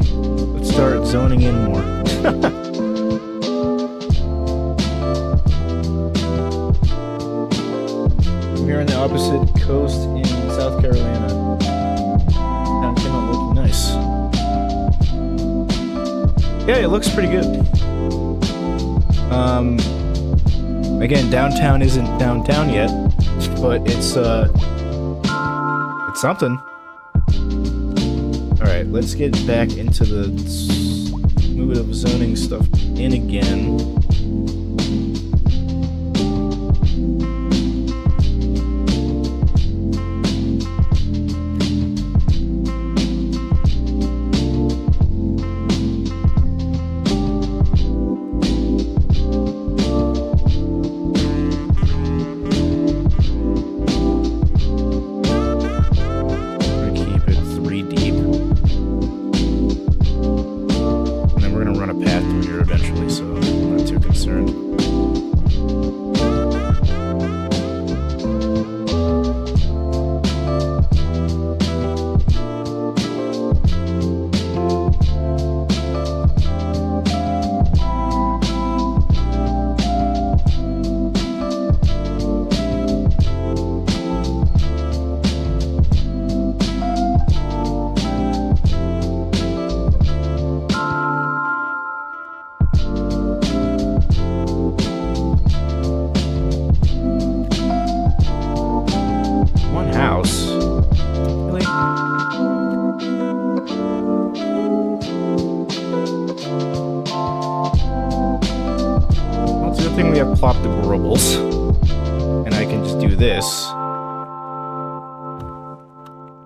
let's start zoning in more. We're on the opposite coast in South Carolina. That came out looking nice. Yeah, it looks pretty good. Again, downtown isn't downtown yet, but it's something. Alright, let's get back into the mood of zoning stuff in again.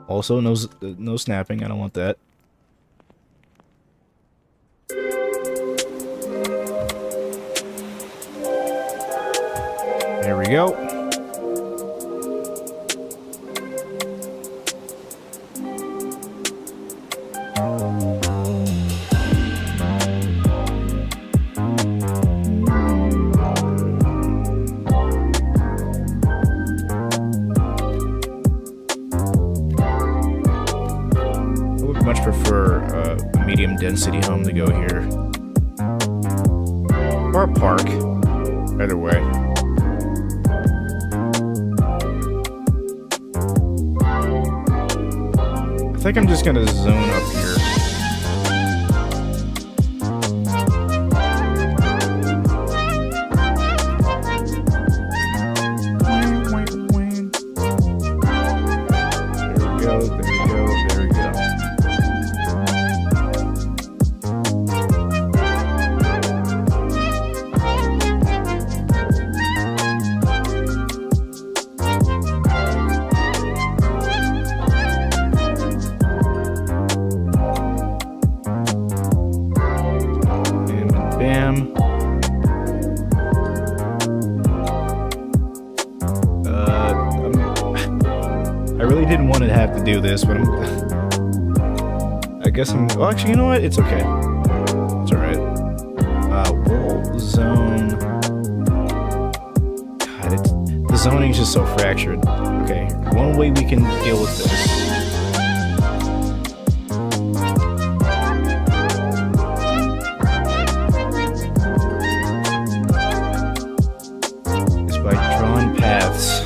Also, no snapping. I don't want that. There we go. Density home to go here, or a park. Either way. I think I'm just gonna zone up here. Do this, but I guess I'm. Well, actually, you know what? It's okay. It's all right. Wall zone. God, the zoning's just so fractured. Okay, one way we can deal with this is by drawing paths.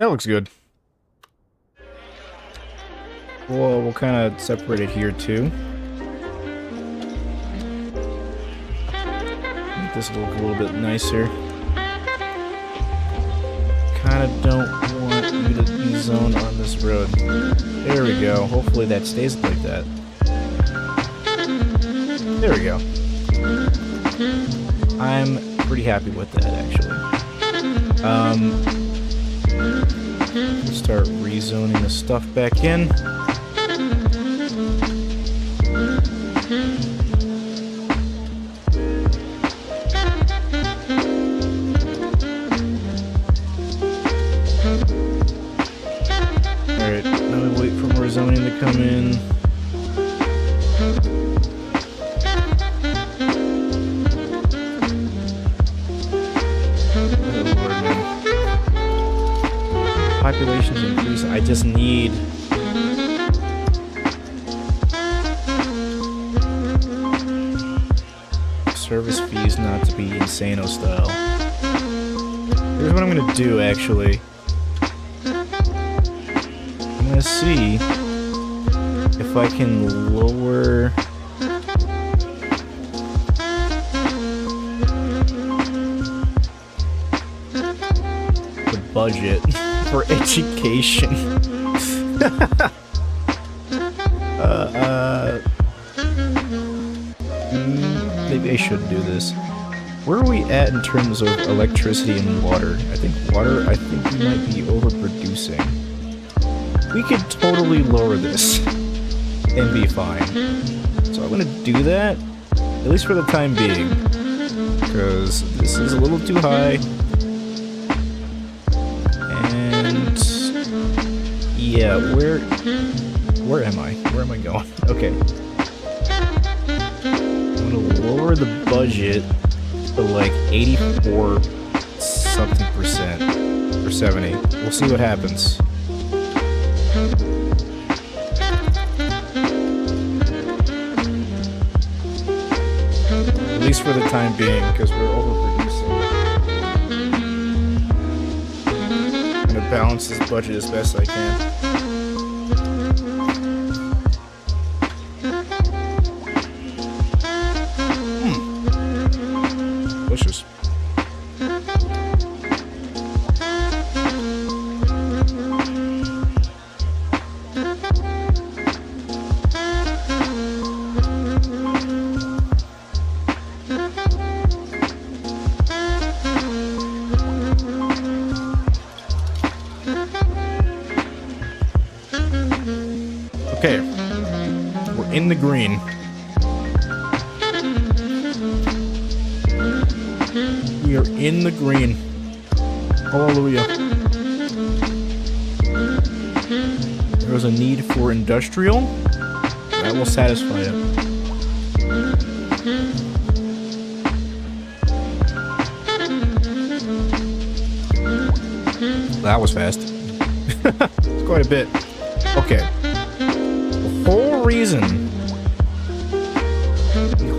That looks good. We'll kind of separate it here too. Make this look a little bit nicer. Kind of don't want you to be zoned on this road. There we go. Hopefully that stays like that. There we go. I'm pretty happy with that, actually. Start rezoning the stuff back in. Alright, now we wait for more zoning to come in. Population's increasing. I just need service fees not to be insano style. Here's what I'm gonna do, actually. I'm gonna see if I can lower the budget for education. Maybe I should do this. Where are we at in terms of electricity and water? I think we might be overproducing. We could totally lower this and be fine. So I'm gonna do that, at least for the time being, because this is a little too high. And yeah, where am I? Where am I going? Okay. I'm gonna lower the budget to like 84 something percent or 70. We'll see what happens. At least for the time being, because we're overproducing. I'm gonna balance this budget as best I can. Delicious. Okay, we're in the green. We are in the green. Hallelujah. There was a need for industrial. That will satisfy it. That was fast. It's quite a bit. Okay. The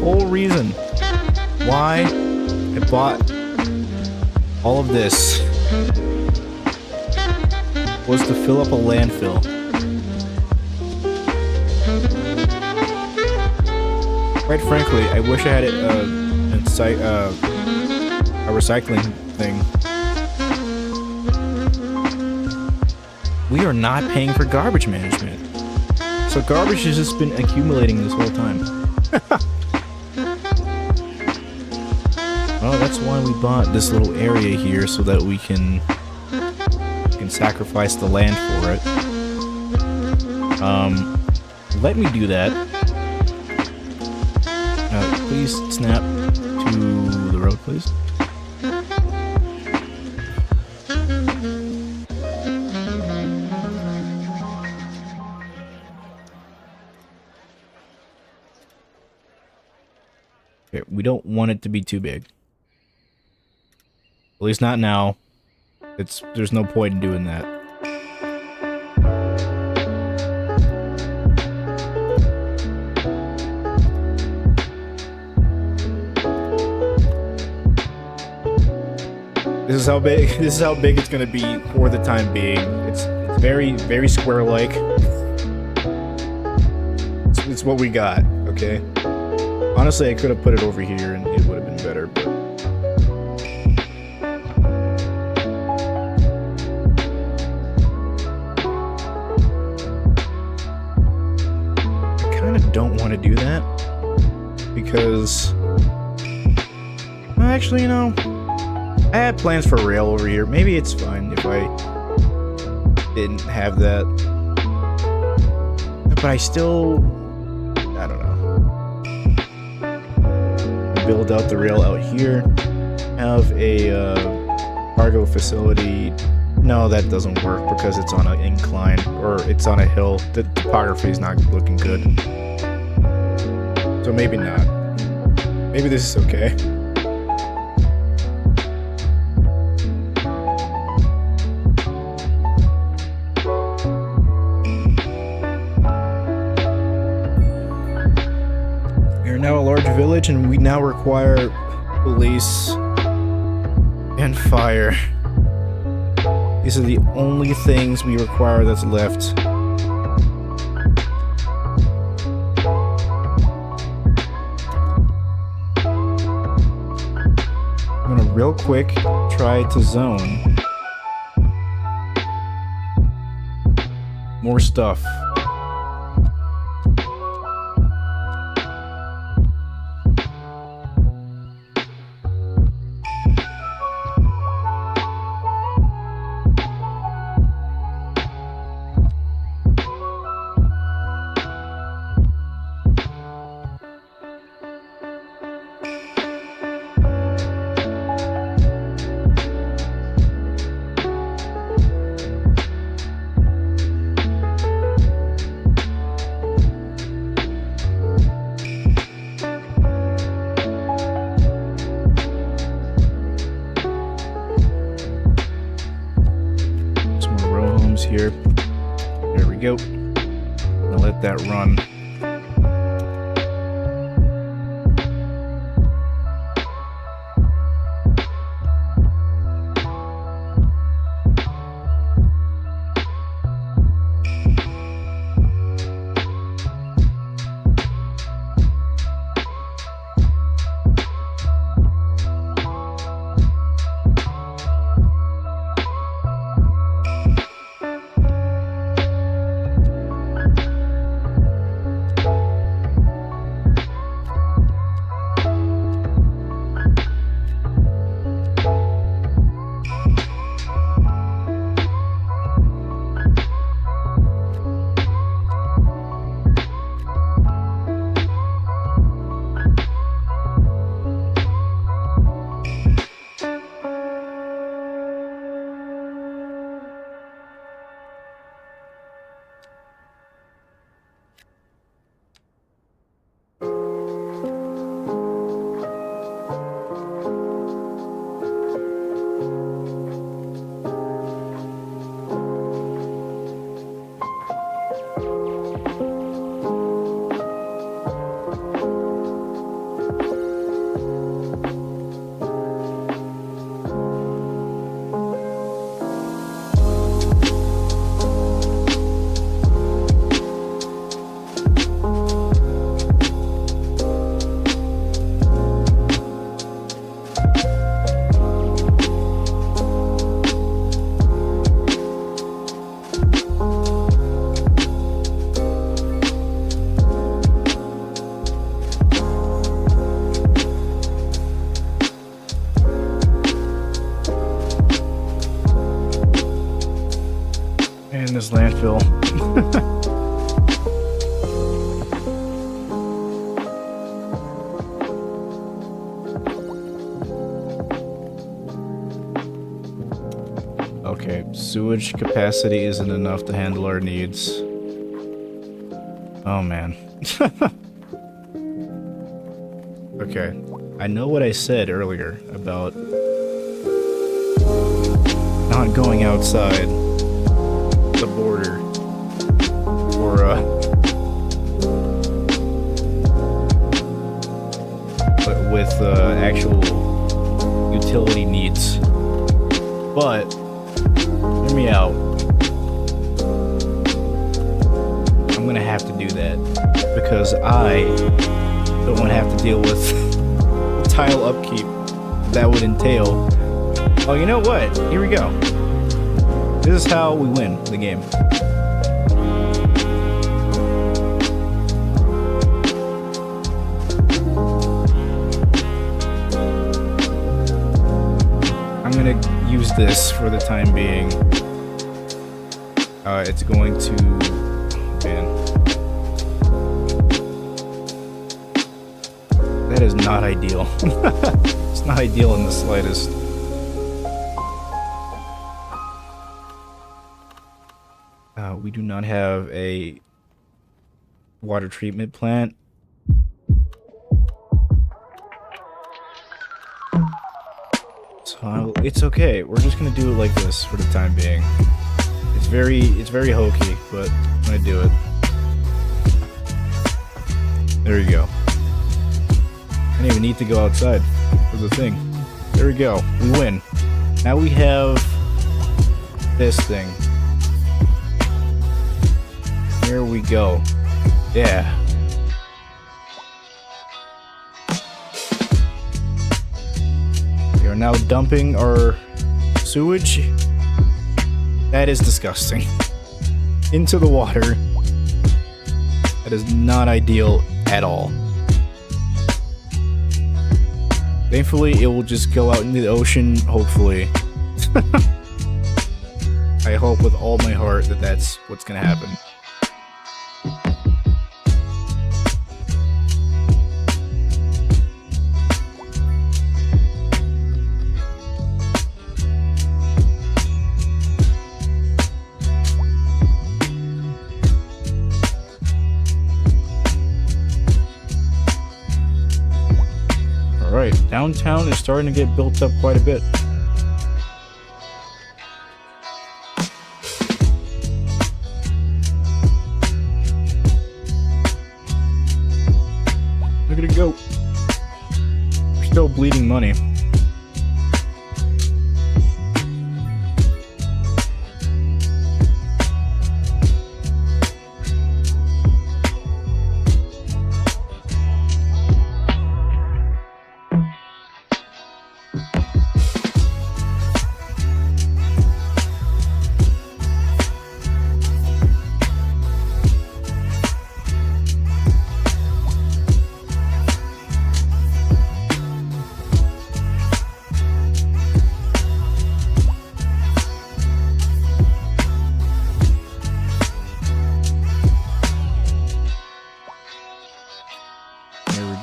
whole reason why I bought all of this was to fill up a landfill. Quite frankly, I wish I had a recycling thing. We are not paying for garbage management. So garbage has just been accumulating this whole time. Well, that's why we bought this little area here, so that we can sacrifice the land for it. Let me do that. Please snap to the road, please. Okay, we don't want it to be too big. At least not now. There's no point in doing that. This is how big it's gonna be for the time being. It's very, very square-like. It's what we got, okay? Honestly, I could have put it over here and it would have been better, but don't want to do that because actually, you know, I had plans for rail over here. Maybe it's fine if I didn't have that, but I still, I don't know, build out the rail out here, have a cargo facility. No, that doesn't work because it's on an incline or it's on a hill. The topography is not looking good. So maybe not. Maybe this is okay. We are now a large village. mention, we now require police and fire. These are the only things we require that's left. I'm gonna real quick try to zone more stuff. Here. There we go. I'll let that run. This landfill. Okay, sewage capacity isn't enough to handle our needs. Oh man. Okay, I know what I said earlier about not going outside the border for but with actual utility needs. But hear me out. I'm gonna have to do that because I don't want to have to deal with tile upkeep that would entail. Oh, you know what? Here we go. This is how we win the game. I'm gonna use this for the time being. It's going to... man. That is not ideal. It's not ideal in the slightest. We do not have a water treatment plant. So it's okay. We're just gonna do it like this for the time being. It's very hokey, but I'm gonna do it. There you go. I didn't even need to go outside for the thing. There we go. We win. Now we have this thing. Here we go. Yeah. We are now dumping our sewage. That is disgusting. Into the water. That is not ideal at all. Thankfully, it will just go out into the ocean, hopefully. I hope with all my heart that that's what's gonna happen. Alright, downtown is starting to get built up quite a bit. Look at it go. We're still bleeding money.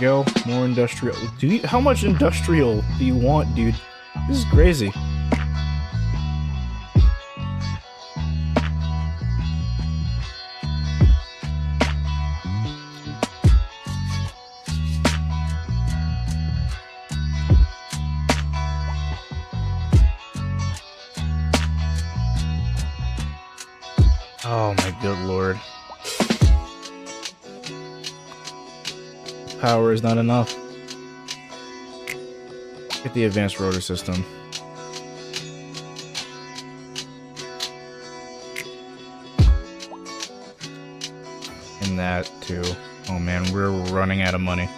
Go more industrial. How much industrial do you want, dude? This is crazy. Oh my good lord. Power is not enough. Get the advanced rotor system. And that too. Oh man, we're running out of money.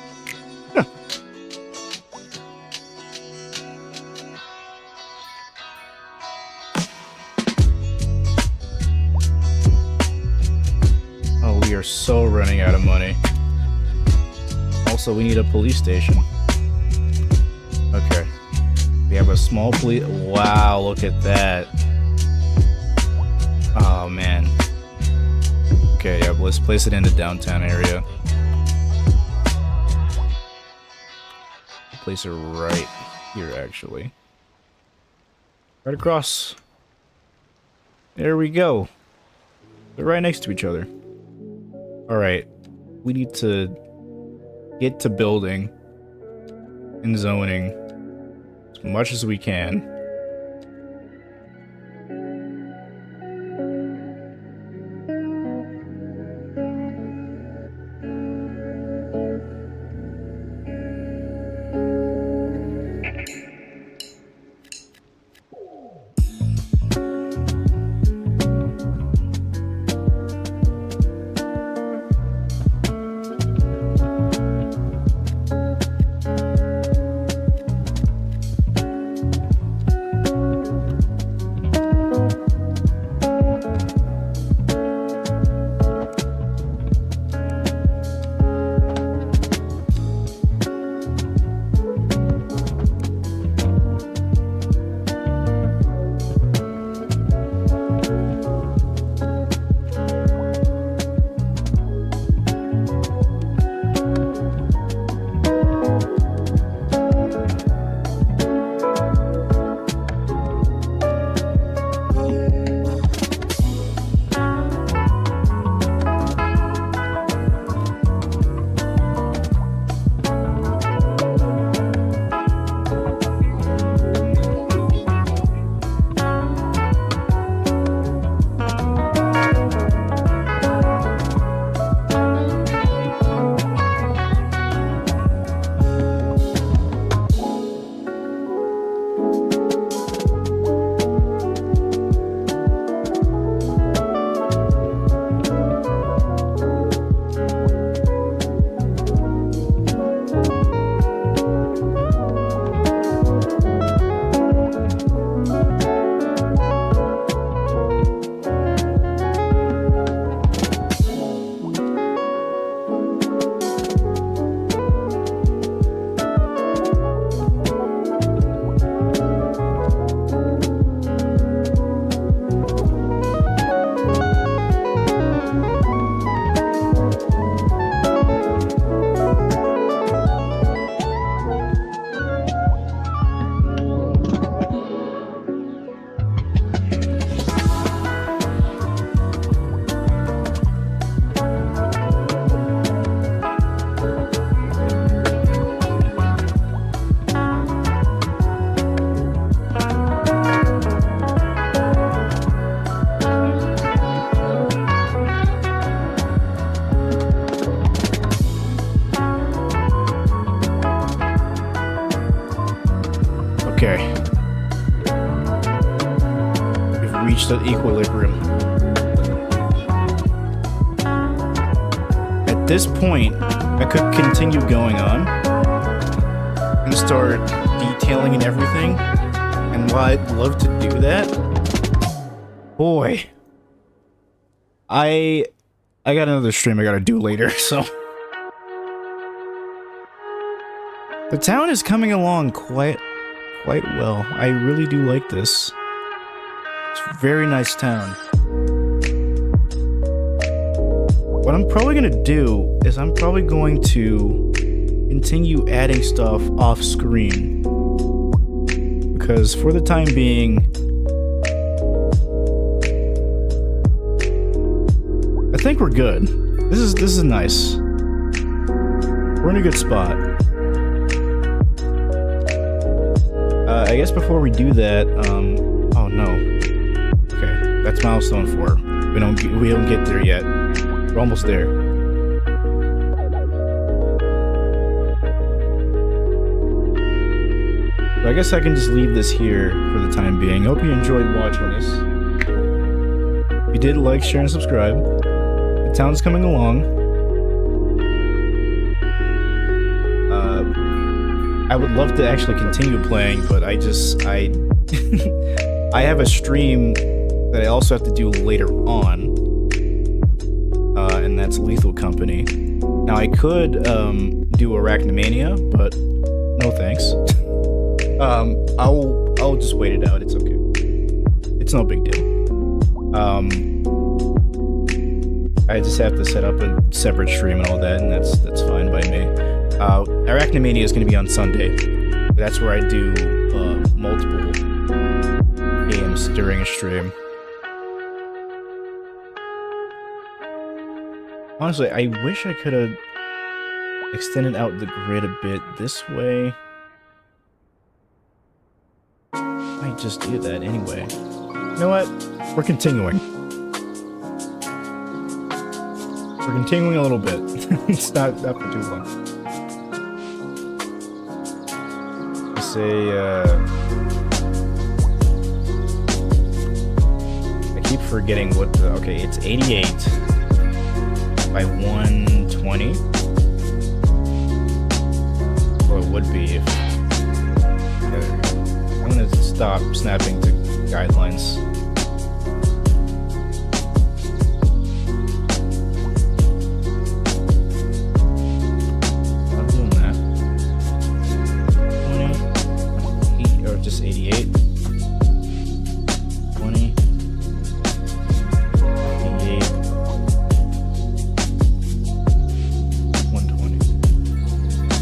Oh, we are so running out of money. Also, we need a police station. Okay. We have a small police... Wow, look at that. Oh, man. Okay, yeah, let's place it in the downtown area. Place it right here, actually. Right across. There we go. They're right next to each other. Alright. We need to get to building and zoning as much as we can. reached an equilibrium. At this point, I could continue going on and start detailing and everything. And while I'd love to do that, boy, I got another stream I gotta do later, so. The town is coming along quite well. I really do like this. It's a very nice town. What I'm probably gonna do is I'm probably going to continue adding stuff off screen. Because for the time being, I think we're good. This is nice. We're in a good spot. I guess before we do that, oh no. Okay, that's milestone 4. We don't get there yet. We're almost there. So I guess I can just leave this here for the time being. Hope you enjoyed watching this. If you did, like, share, and subscribe. The town's coming along. I would love to actually continue playing, but I I have a stream that I also have to do later on, and that's Lethal Company. Now I could do Arachnomania, but no thanks. I'll just wait it out. It's okay. It's no big deal. I just have to set up a separate stream and all that, and that's fine by me. Arachnomania is going to be on Sunday. That's where I do multiple games during a stream. Honestly, I wish I could have extended out the grid a bit this way. I might just do that anyway. You know what? We're continuing. We're continuing a little bit. It's not for too long. I keep forgetting what the, okay, it's 88 by 120. Well, it would be if, I'm gonna stop snapping to guidelines. Just 88, 20, 88, 120.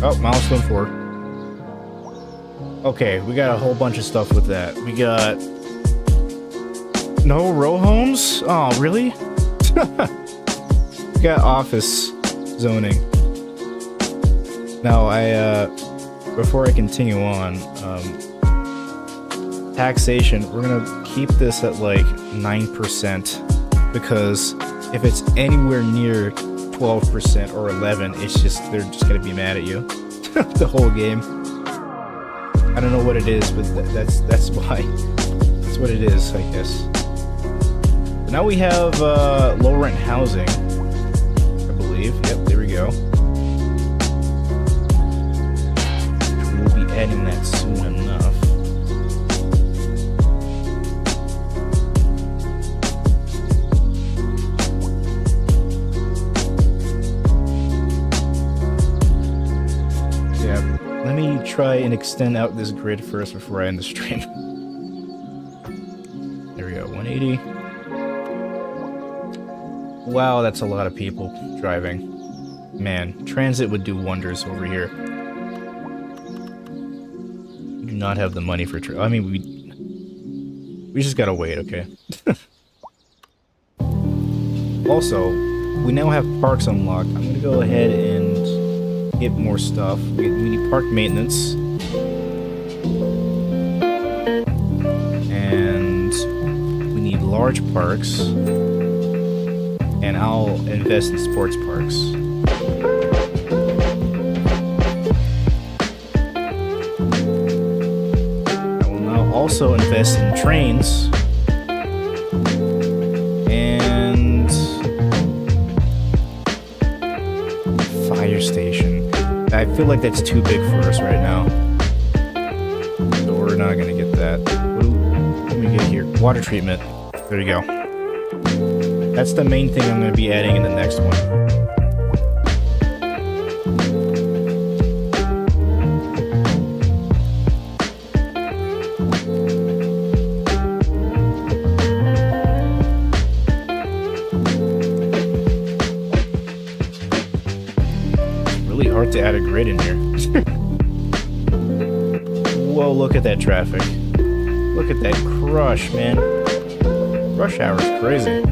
Oh, milestone 4. Okay, we got a whole bunch of stuff with that. We got no row homes? Oh, really? We got office zoning. Now, before I continue on, taxation, we're gonna keep this at like 9%, because if it's anywhere near 12% or 11, it's just, they're just gonna be mad at you the whole game. I don't know what it is, but that's why. That's what it is, I guess. But now we have low rent housing, I believe. Yep, there we go. We'll be adding that soon enough. Let me try and extend out this grid first before I end the stream. There we go, 180. Wow, that's a lot of people driving. Man, transit would do wonders over here. We do not have the money for I mean, we just gotta wait, okay? Also, we now have parks unlocked. I'm gonna go ahead and get more stuff. We need park maintenance. And we need large parks. And I'll invest in sports parks. I will now also invest in trains. I feel like that's too big for us right now. So we're not gonna get that. What do we get here? Water treatment. There you go. That's the main thing I'm gonna be adding in the next one. To add a grid in here. Whoa, look at that traffic. Look at that crush, man. Rush hour is crazy. I'm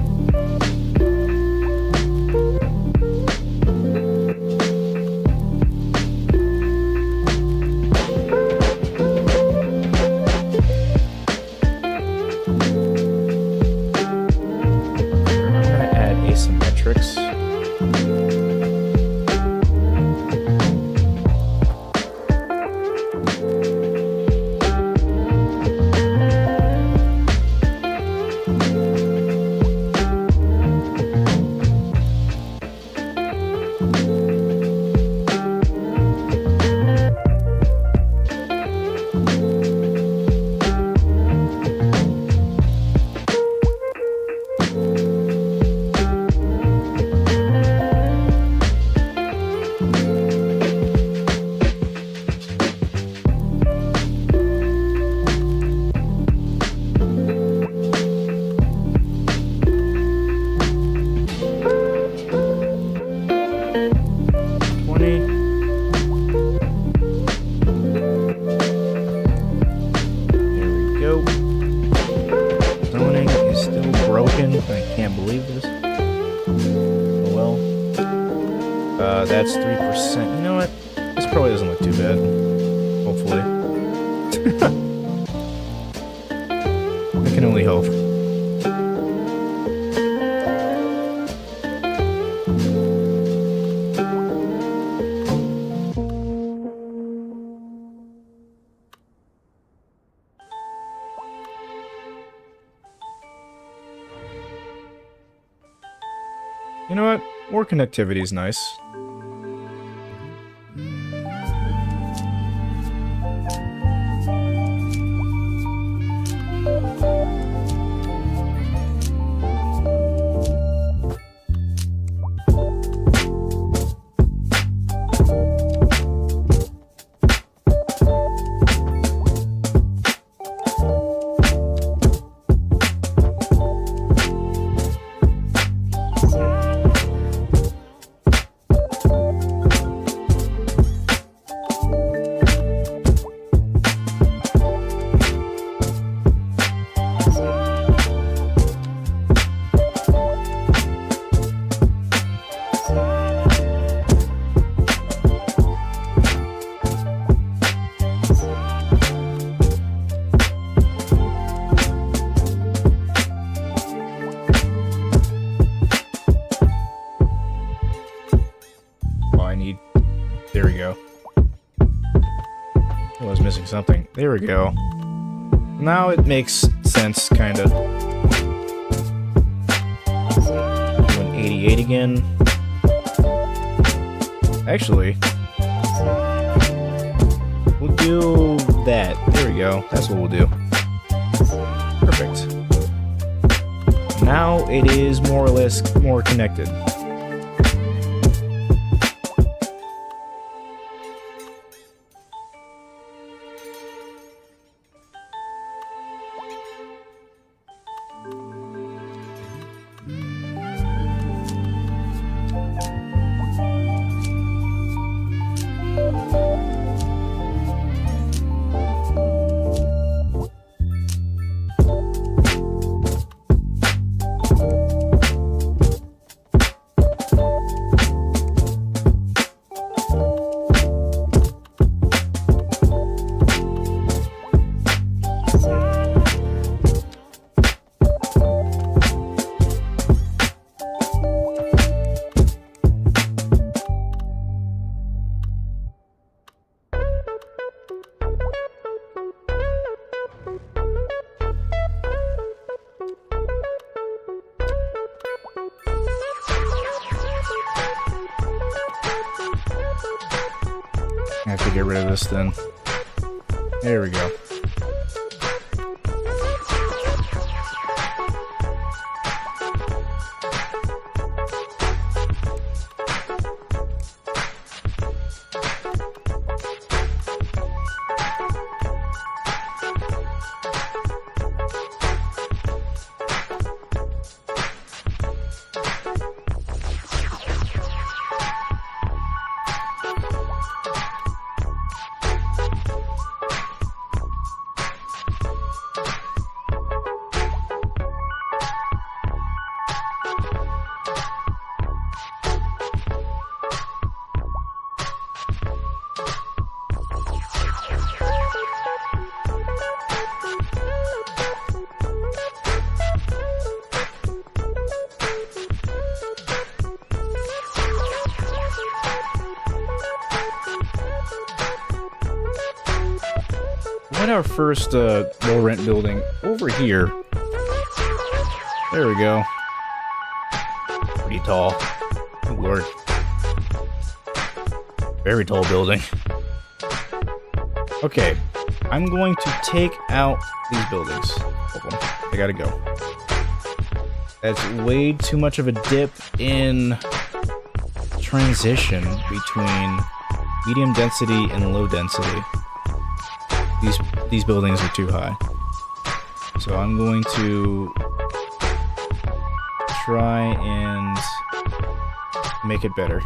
gonna add asymmetrics. That's 3%. You know what? This probably doesn't look too bad. Hopefully. I can only hope. You know what? More connectivity is nice. There we go. I was missing something. There we go. Now it makes sense, kind of. Doing 88 again. Actually, we'll do that. There we go. That's what we'll do. Perfect. Now it is more or less more connected. I have to get rid of this then. There we go. Our first low rent building over here. There we go. Pretty tall. Oh Lord. Very tall building. Okay, I'm going to take out these buildings. Hold on. I gotta go. That's way too much of a dip in transition between medium density and low density. These buildings are too high. So I'm going to try and make it better.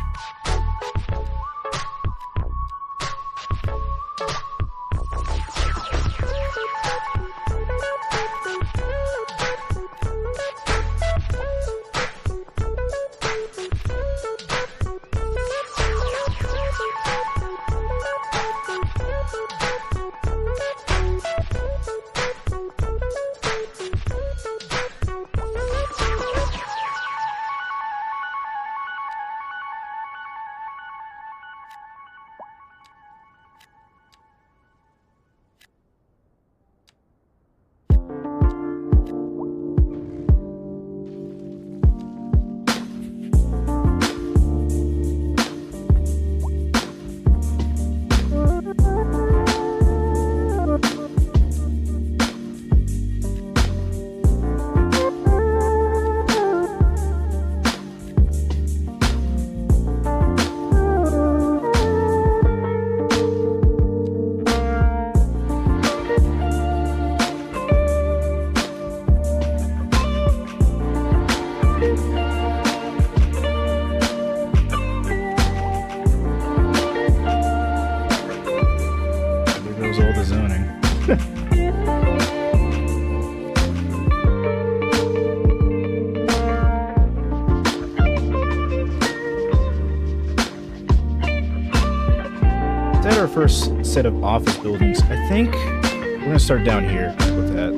First set of office buildings. I think we're gonna start down here with that.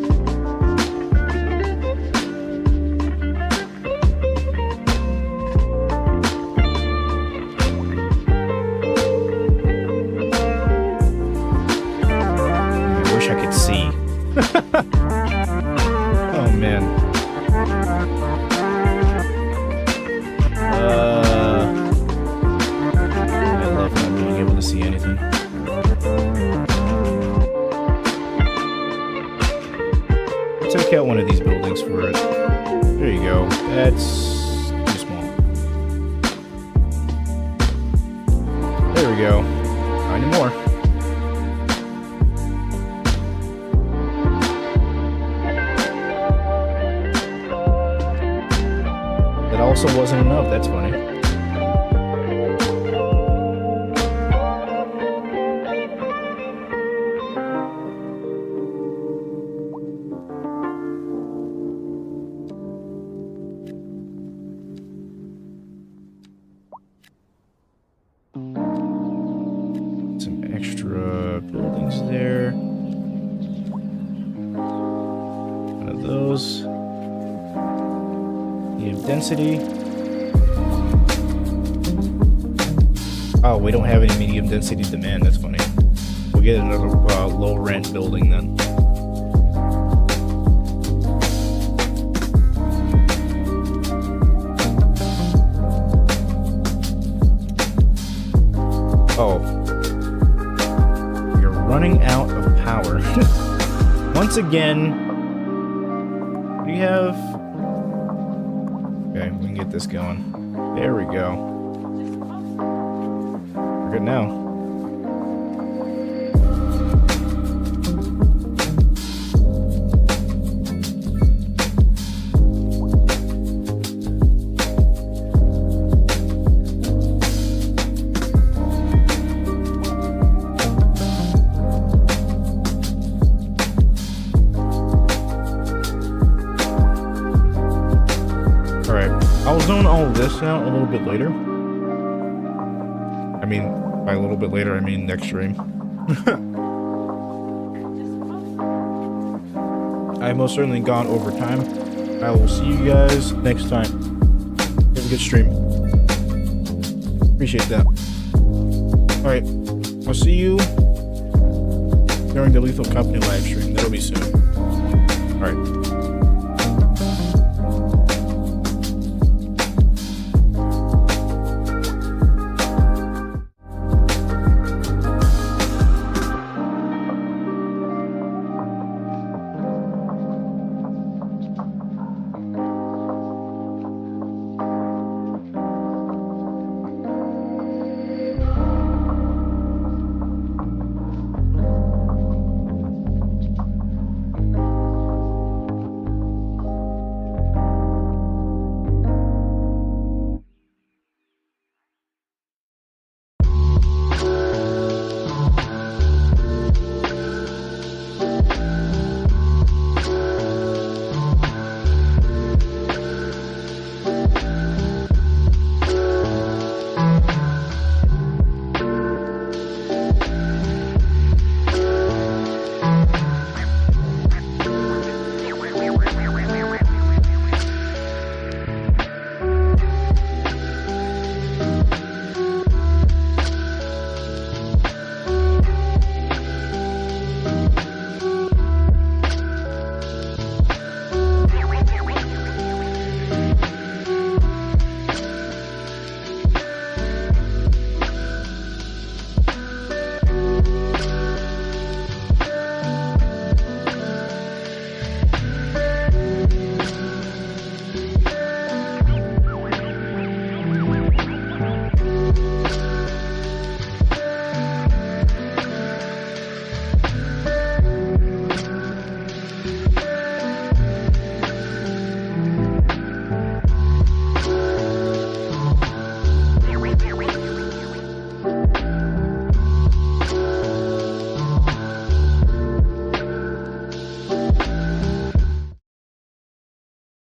I wish I could see. Oh man. I love not being able to see anything. Take out one of these buildings for it. There you go. That's too small. There we go. Not anymore. That also wasn't enough. That's funny. Extra buildings there. One of those. Medium density. Oh, we don't have any medium density demand. That's funny. We'll get another low rent building then. Oh. once again, we have... Okay, we can get this going. There we go. We're good now. I was doing all of this now a little bit later. I mean, by a little bit later, I mean next stream. I most certainly gone over time. I will see you guys next time. Have a good stream. Appreciate that. Alright, I'll see you during the Lethal Company live stream. That'll be soon. Alright.